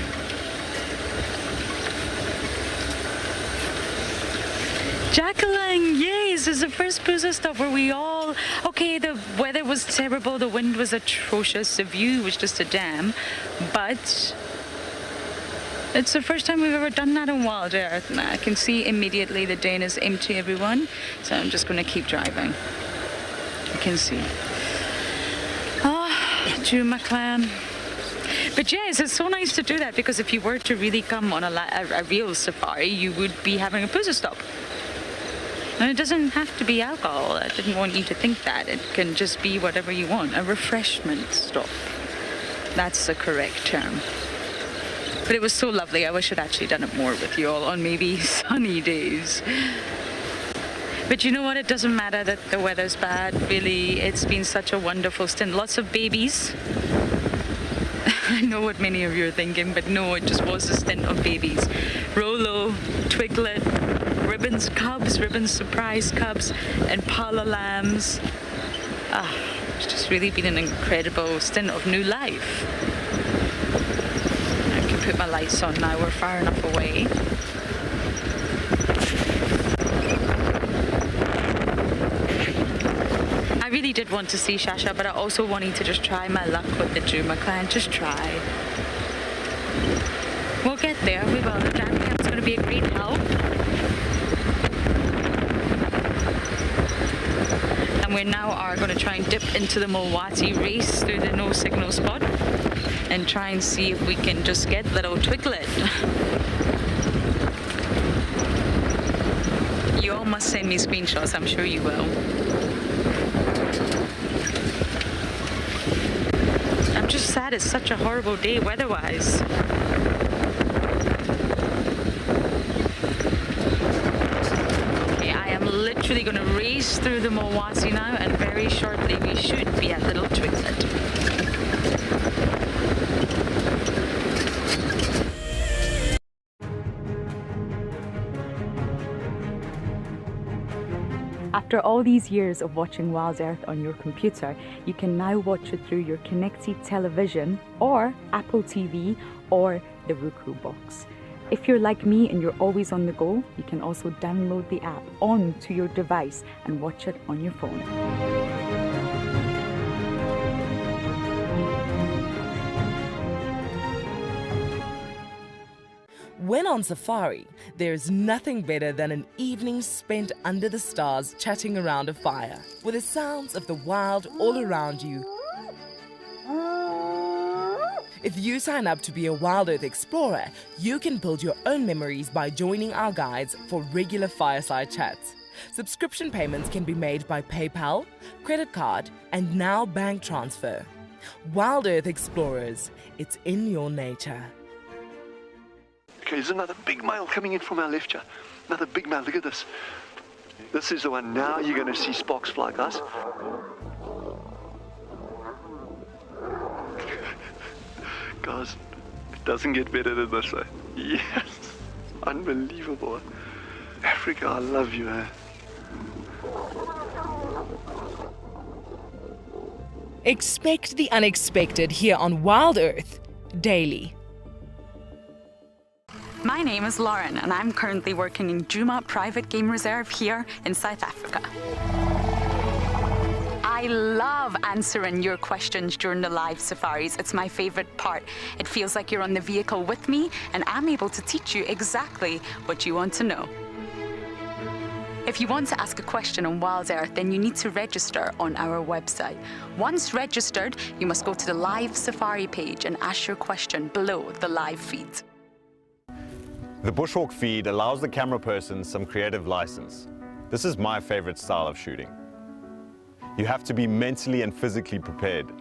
Speaker 3: Jackaling, yes, it's the first pusa stop where we all... Okay, the weather was terrible, the wind was atrocious, the view was just a dam, but it's the first time we've ever done that on WildEarth. And I can see immediately the den is empty, everyone, so I'm just going to keep driving. You can see. Djuma clan. But yes, it's so nice to do that, because if you were to really come on a real safari, you would be having a pusa stop. And it doesn't have to be alcohol. I didn't want you to think that. It can just be whatever you want. A refreshment stop. That's the correct term. But it was so lovely. I wish I'd actually done it more with you all on maybe sunny days. But you know what? It doesn't matter that the weather's bad, really. It's been such a wonderful stint. Lots of babies. I know what many of you are thinking, but no, it just was a stint of babies. Rolo, Twiglet, Ribbon's cubs, Ribbon's surprise cubs, and Impala lambs. It's just really been an incredible stint of new life. I can put my lights on now. We're far enough away. I really did want to see Shasha, but I also wanted to just try my luck with the Djuma clan. Just try. We'll get there. We will. The going to be a great help. And we now are going to try and dip into the Mulwati, race through the no signal spot, and try and see if we can just get little Twiglet. You all must send me screenshots, I'm sure you will. I'm just sad it's such a horrible day weather-wise. Okay, I am literally going to race through the Mulwati now, and very shortly we should be at Little Twiglet.
Speaker 6: After all these years of watching WildEarth on your computer, you can now watch it through your connected television or Apple TV or the Roku box. If you're like me and you're always on the go, you can also download the app onto your device and watch it on your phone.
Speaker 5: When on safari, there's nothing better than an evening spent under the stars chatting around a fire, with the sounds of the wild all around you. If you sign up to be a WildEarth Explorer, you can build your own memories by joining our guides for regular fireside chats. Subscription payments can be made by PayPal, credit card, and now bank transfer. WildEarth Explorers, it's in your nature.
Speaker 22: Okay, there's another big male coming in from our left here. Another big male, look at this. This is the one. Now you're going to see sparks fly, guys. Guys, it doesn't get better than this, eh? Yes, unbelievable. Africa, I love you, eh?
Speaker 5: Expect the unexpected here on WildEarth Daily.
Speaker 3: My name is Lauren, and I'm currently working in Djuma Private Game Reserve here in South Africa. I love answering your questions during the live safaris. It's my favorite part. It feels like you're on the vehicle with me, and I'm able to teach you exactly what you want to know. If you want to ask a question on WildEarth, then you need to register on our website. Once registered, you must go to the live safari page and ask your question below the live feed.
Speaker 14: The bushwalk feed allows the camera person some creative license. This is my favorite style of shooting. You have to be mentally and physically prepared.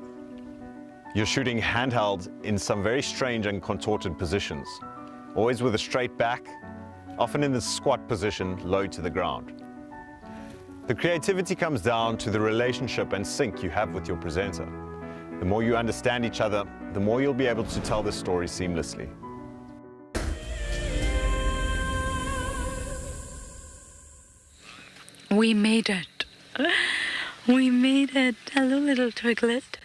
Speaker 14: You're shooting handheld in some very strange and contorted positions, always with a straight back, often in the squat position, low to the ground. The creativity comes down to the relationship and sync you have with your presenter. The more you understand each other, the more you'll be able to tell the story seamlessly.
Speaker 3: We made it. We made it. Hello, little Twiglet.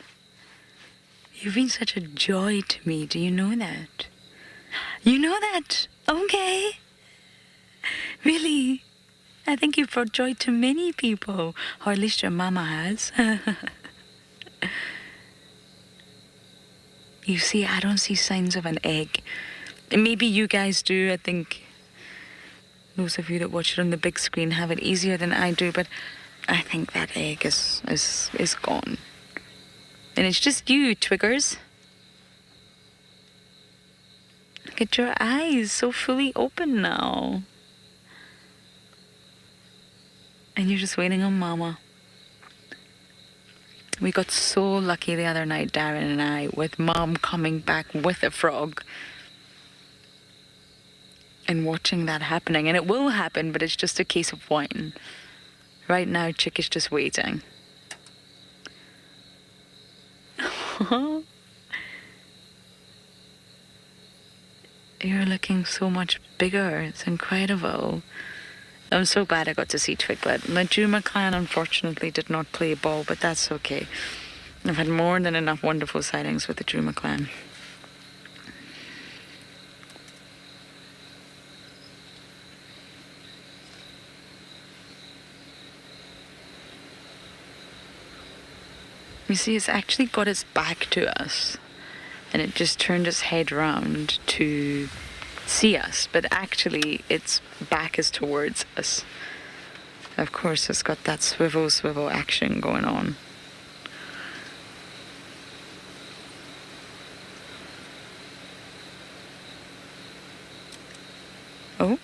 Speaker 3: You've been such a joy to me. Do you know that? You know that? Okay. Really? I think you've brought joy to many people. Or at least your mama has. You see, I don't see signs of an egg. Maybe you guys do. I think those of you that watch it on the big screen have it easier than I do, but I think that egg is gone. And it's just you, Twiggers. Look at your eyes, so fully open now. And you're just waiting on Mama. We got so lucky the other night, Darren and I, with Mom coming back with a frog. And watching that happening. And it will happen, but it's just a case of waiting. Right now, Chick is just waiting. You're looking so much bigger. It's incredible. I'm so glad I got to see Twiglet. My Djuma clan unfortunately did not play ball, but that's okay. I've had more than enough wonderful sightings with the Djuma clan. You see, it's actually got its back to us, and it just turned its head round to see us, but actually its back is towards us. Of course, it's got that swivel action going on. Oh.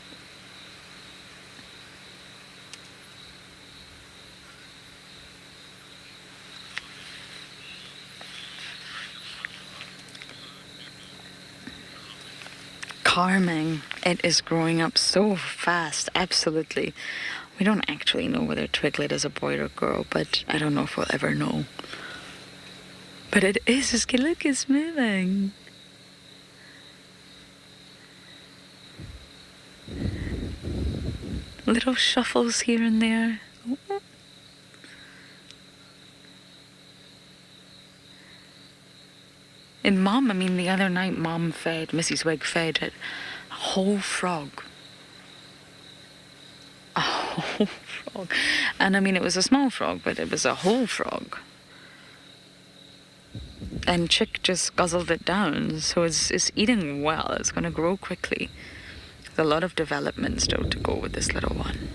Speaker 3: Calming. It is growing up so fast, absolutely. We don't actually know whether Twiglet is a boy or girl, but I don't know if we'll ever know. But it is, look, it's moving. Little shuffles here and there. And Mom, I mean, the other night Mom fed, Mrs. Wig fed it a whole frog. A whole frog. And I mean, it was a small frog, but it was a whole frog. And Chick just guzzled it down, so it's eating well. It's going to grow quickly. There's a lot of development still to go with this little one.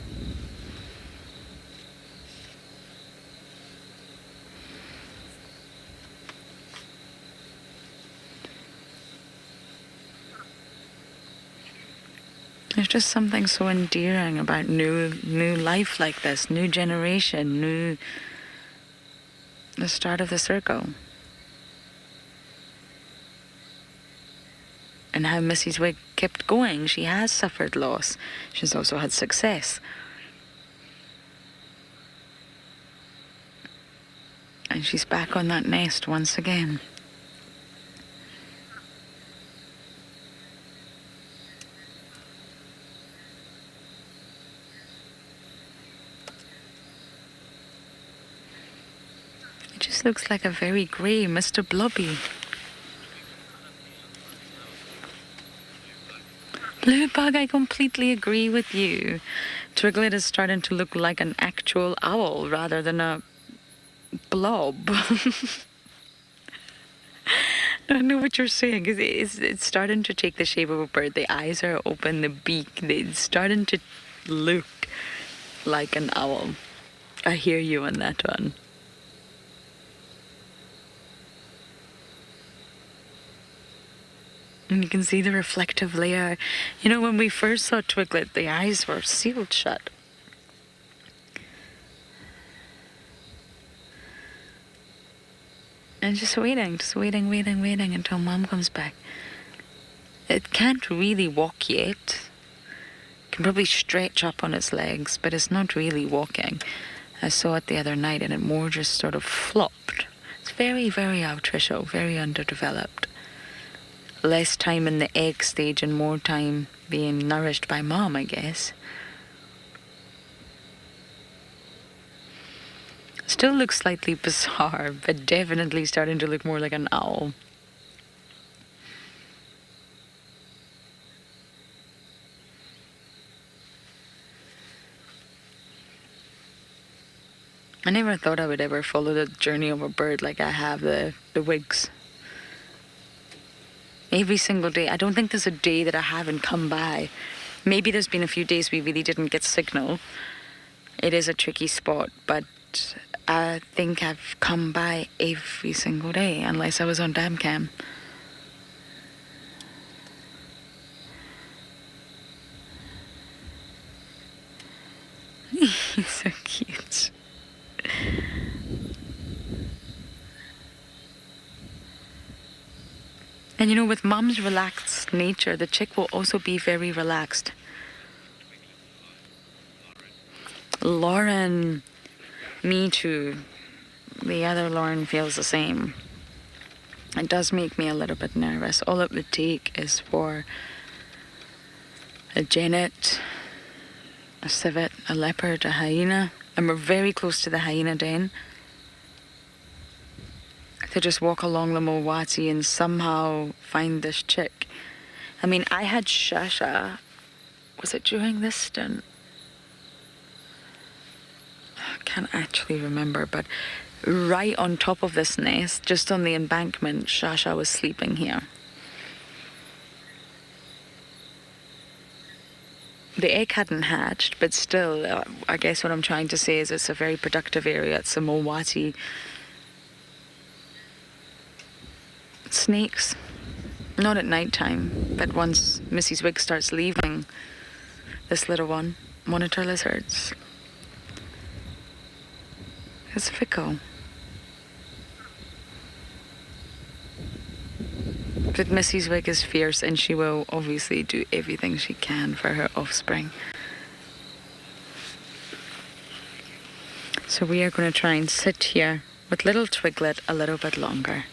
Speaker 3: There's just something so endearing about new life like this, new generation, the start of the circle. And how Mrs. Wig kept going. She has suffered loss. She's also had success. And she's back on that nest once again. It just looks like a very grey Mr. Blobby. Blue bug, I completely agree with you. Twiglet is starting to look like an actual owl rather than a blob. I know what you're saying. It's starting to take the shape of a bird. The eyes are open, the beak. It's starting to look like an owl. I hear you on that one. And you can see the reflective layer. You know, when we first saw Twiglet, the eyes were sealed shut. And just waiting until Mom comes back. It can't really walk yet. It can probably stretch up on its legs, but it's not really walking. I saw it the other night and it more just sort of flopped. It's very, very artificial, very underdeveloped. Less time in the egg stage and more time being nourished by Mom, I guess. Still looks slightly bizarre, but definitely starting to look more like an owl. I never thought I would ever follow the journey of a bird like I have the wigs. Every single day. I don't think there's a day that I haven't come by. Maybe there's been a few days we really didn't get signal. It is a tricky spot, but I think I've come by every single day, unless I was on dam cam. He's so cute. And you know, with Mom's relaxed nature, the chick will also be very relaxed. Lauren, me too. The other Lauren feels the same. It does make me a little bit nervous. All it would take is for a genet, a civet, a leopard, a hyena, and we're very close to the hyena den, to just walk along the Mulwati and somehow find this chick. I mean, I had Shasha, was it during this stint? I can't actually remember, but right on top of this nest, just on the embankment, Shasha was sleeping here. the egg hadn't hatched, but still, I guess what I'm trying to say is it's a very productive area. It's a Mowati. Snakes, not at night time, but once Mrs. Wig starts leaving this little one, monitor lizards. It's fickle. But Mrs. Wig is fierce, and she will obviously do everything she can for her offspring. So we are going to try and sit here with little Twiglet a little bit longer.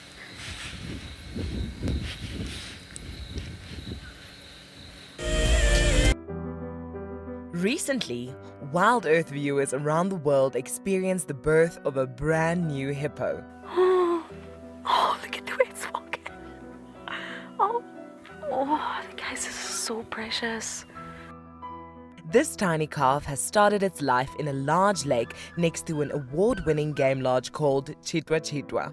Speaker 5: Recently, WildEarth viewers around the world experienced the birth of a brand new hippo.
Speaker 1: Oh, look at the way it's walking. Oh, the guys are so precious.
Speaker 5: This tiny calf has started its life in a large lake next to an award-winning game lodge called Cheetah.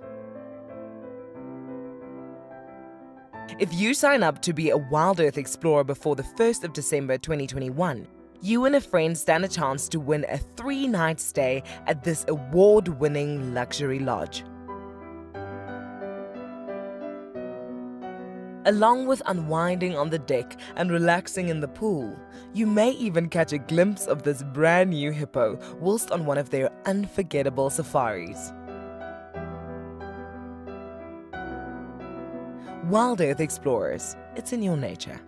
Speaker 5: If you sign up to be a WildEarth Explorer before the 1st of December 2021, you and a friend stand a chance to win a 3-night stay at this award-winning luxury lodge. Along with unwinding on the deck and relaxing in the pool, you may even catch a glimpse of this brand new hippo whilst on one of their unforgettable safaris. WildEarth Explorers, it's in your nature.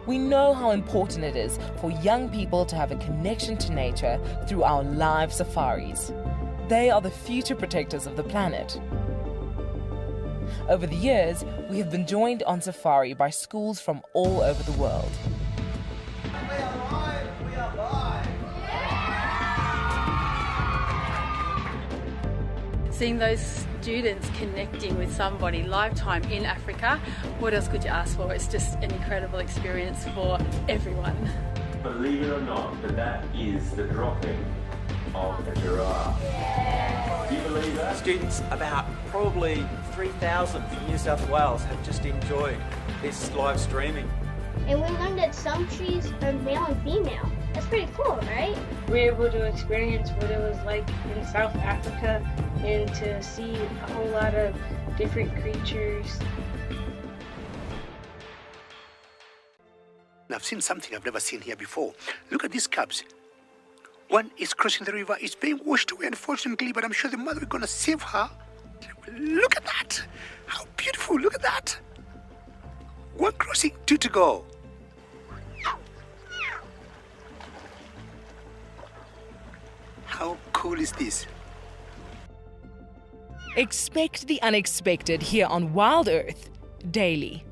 Speaker 5: We know how important it is for young people to have a connection to nature through our live safaris. They are the future protectors of the planet. Over the years, we have been joined on safari by schools from all over the world.
Speaker 7: Seeing those students connecting with somebody lifetime in Africa, what else could you ask for? It's just an incredible experience for everyone.
Speaker 21: Believe it or not, but that is the dropping of a giraffe. Do you believe that?
Speaker 23: Students, about probably 3,000 from New South Wales have just enjoyed this live streaming.
Speaker 24: And we learned that some trees are male and female. That's pretty cool, right?
Speaker 25: We were able to experience what it was like in South Africa and to see a whole lot of different creatures.
Speaker 16: I've seen something I've never seen here before. Look at these cubs. One is crossing the river, it's being washed away unfortunately, but I'm sure the mother is going to save her. Look at that! How beautiful, look at that! One crossing, 2 to go. How cool is this?
Speaker 5: Expect the unexpected here on WildEarth Daily.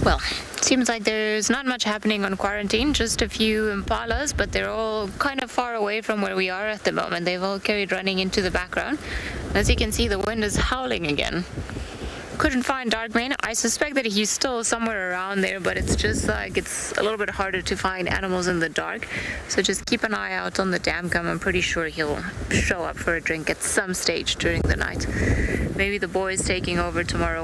Speaker 20: Well, seems like there's not much happening on quarantine, just a few impalas, but they're all kind of far away from where we are at the moment. They've all carried running into the background. As you can see, the wind is howling again. Couldn't find Darkmane. I suspect that he's still somewhere around there, but it's just like it's a little bit harder to find animals in the dark. So just keep an eye out on the dam gum. I'm pretty sure he'll show up for a drink at some stage during the night. Maybe the boys taking over tomorrow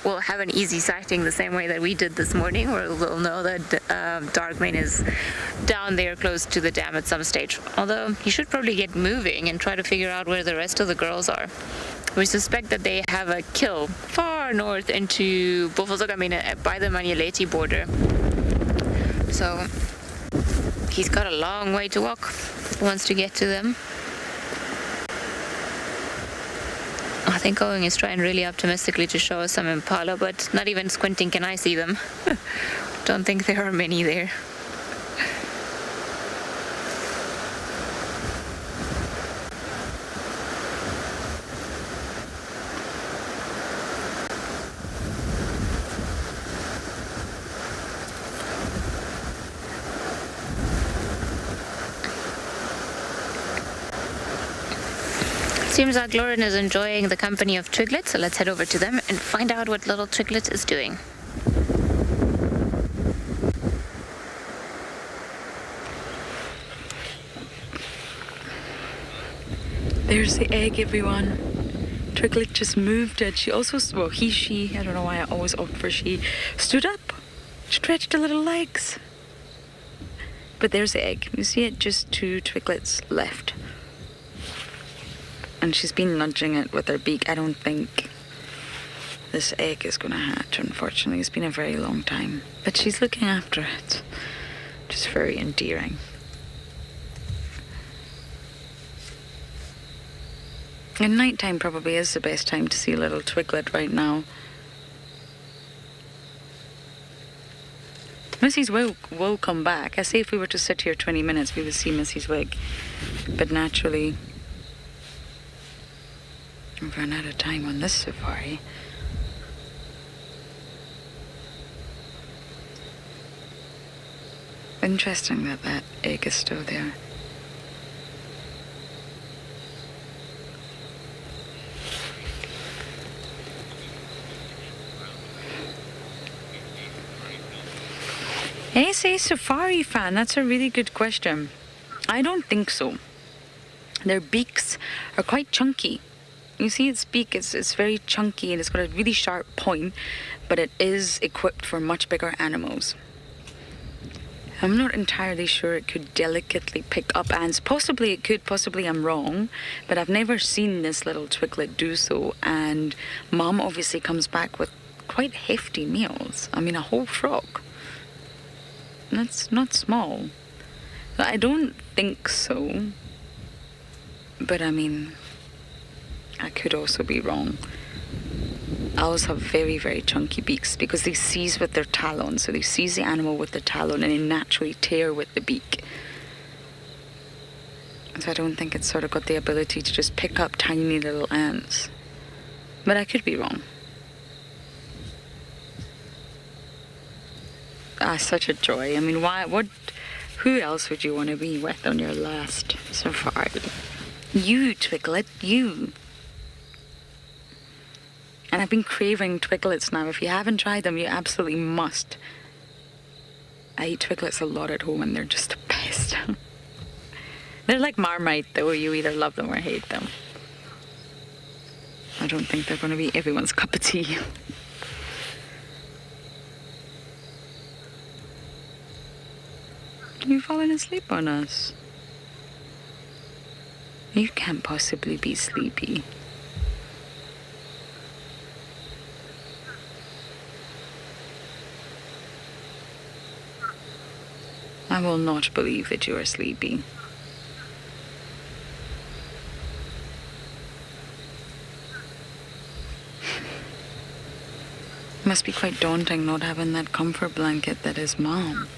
Speaker 20: will have an easy sighting the same way that we did this morning, or we'll know that Darkmane is down there close to the dam at some stage. Although he should probably get moving and try to figure out where the rest of the girls are. We suspect that they have a kill far north into Buffalogamina by the Manyeleti border. So he's got a long way to walk if he wants to get to them. I think Owen is trying really optimistically to show us some impala, but not even squinting can I see them. Don't think there are many there. Seems like Lauren is enjoying the company of Twiglet, so let's head over to them and find out what little Twiglet is doing.
Speaker 3: There's the egg, everyone. Twiglet just moved it. She also, well, she, I don't know why I always opt for she, stood up, stretched her little legs. But there's the egg. You see it? Just 2 twiglets left. And she's been nudging it with her beak. I don't think this egg is going to hatch, unfortunately. It's been a very long time. But she's looking after it. Just very endearing. And nighttime probably is the best time to see a little twiglet right now. Missy's wig will come back. I say if we were to sit here 20 minutes, we would see Missy's wig. But naturally, we've run out of time on this safari. Interesting that that egg is still there. Hey, say safari fan, that's a really good question. I don't think so. Their beaks are quite chunky. You see its beak, it's very chunky and it's got a really sharp point, but it is equipped for much bigger animals. I'm not entirely sure it could delicately pick up ants. Possibly it could, possibly I'm wrong, but I've never seen this little twiglet do so, and Mom obviously comes back with quite hefty meals. I mean, a whole frog. That's not small. I don't think so. But I mean, I could also be wrong. Owls have very, very chunky beaks because they seize with their talon. So they seize the animal with the talon and they naturally tear with the beak. So I don't think it's sort of got the ability to just pick up tiny little ants. But I could be wrong. Ah, such a joy. I mean, who else would you want to be with on your last safari? You, Twiglet, you. And I've been craving twiglets now. If you haven't tried them, you absolutely must. I eat twiglets a lot at home and they're just the best. They're like Marmite though, you either love them or hate them. I don't think they're going to be everyone's cup of tea. You've fallen asleep on us. You can't possibly be sleepy. I will not believe that you are sleepy. It must be quite daunting not having that comfort blanket that is Mom.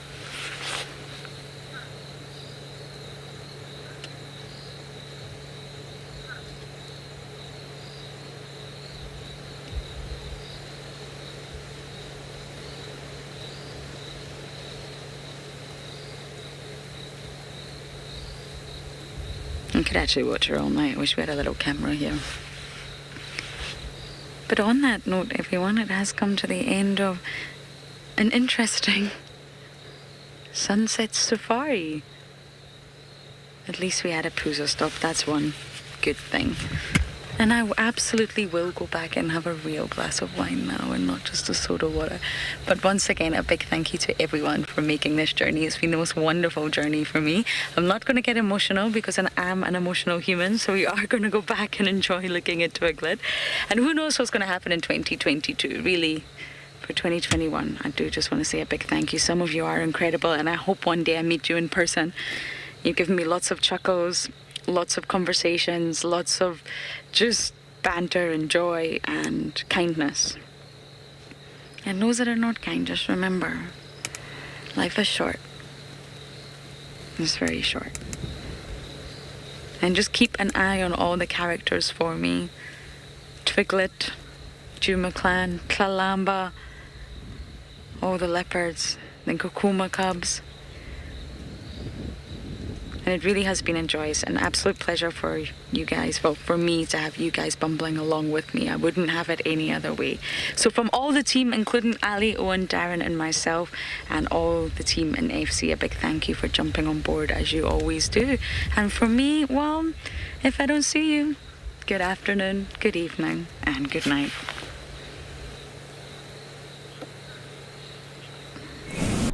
Speaker 3: I could actually watch her all night. I wish we had a little camera here. But on that note, everyone, it has come to the end of an interesting sunset safari. At least we had a Puzo stop. That's one good thing. And I absolutely will go back and have a real glass of wine now and not just a soda water. But once again, a big thank you to everyone for making this journey. It's been the most wonderful journey for me. I'm not going to get emotional because I am an emotional human. So we are going to go back and enjoy looking at Twiglet. And who knows what's going to happen in 2022, really. For 2021, I do just want to say a big thank you. Some of you are incredible and I hope one day I meet you in person. You've given me lots of chuckles, lots of conversations, lots of just banter and joy and kindness. And those that are not kind, just remember, life is short. It's very short. And just keep an eye on all the characters for me. Twiglet, Djuma clan, Tlalamba, all the leopards, the Kokuma cubs. And it really has been an absolute pleasure for you guys, well, for me to have you guys bumbling along with me. I wouldn't have it any other way. So from all the team, including Ali, Owen, Darren and myself, and all the team in FC, a big thank you for jumping on board as you always do. And for me, well, If I don't see you, good afternoon, good evening, and good night.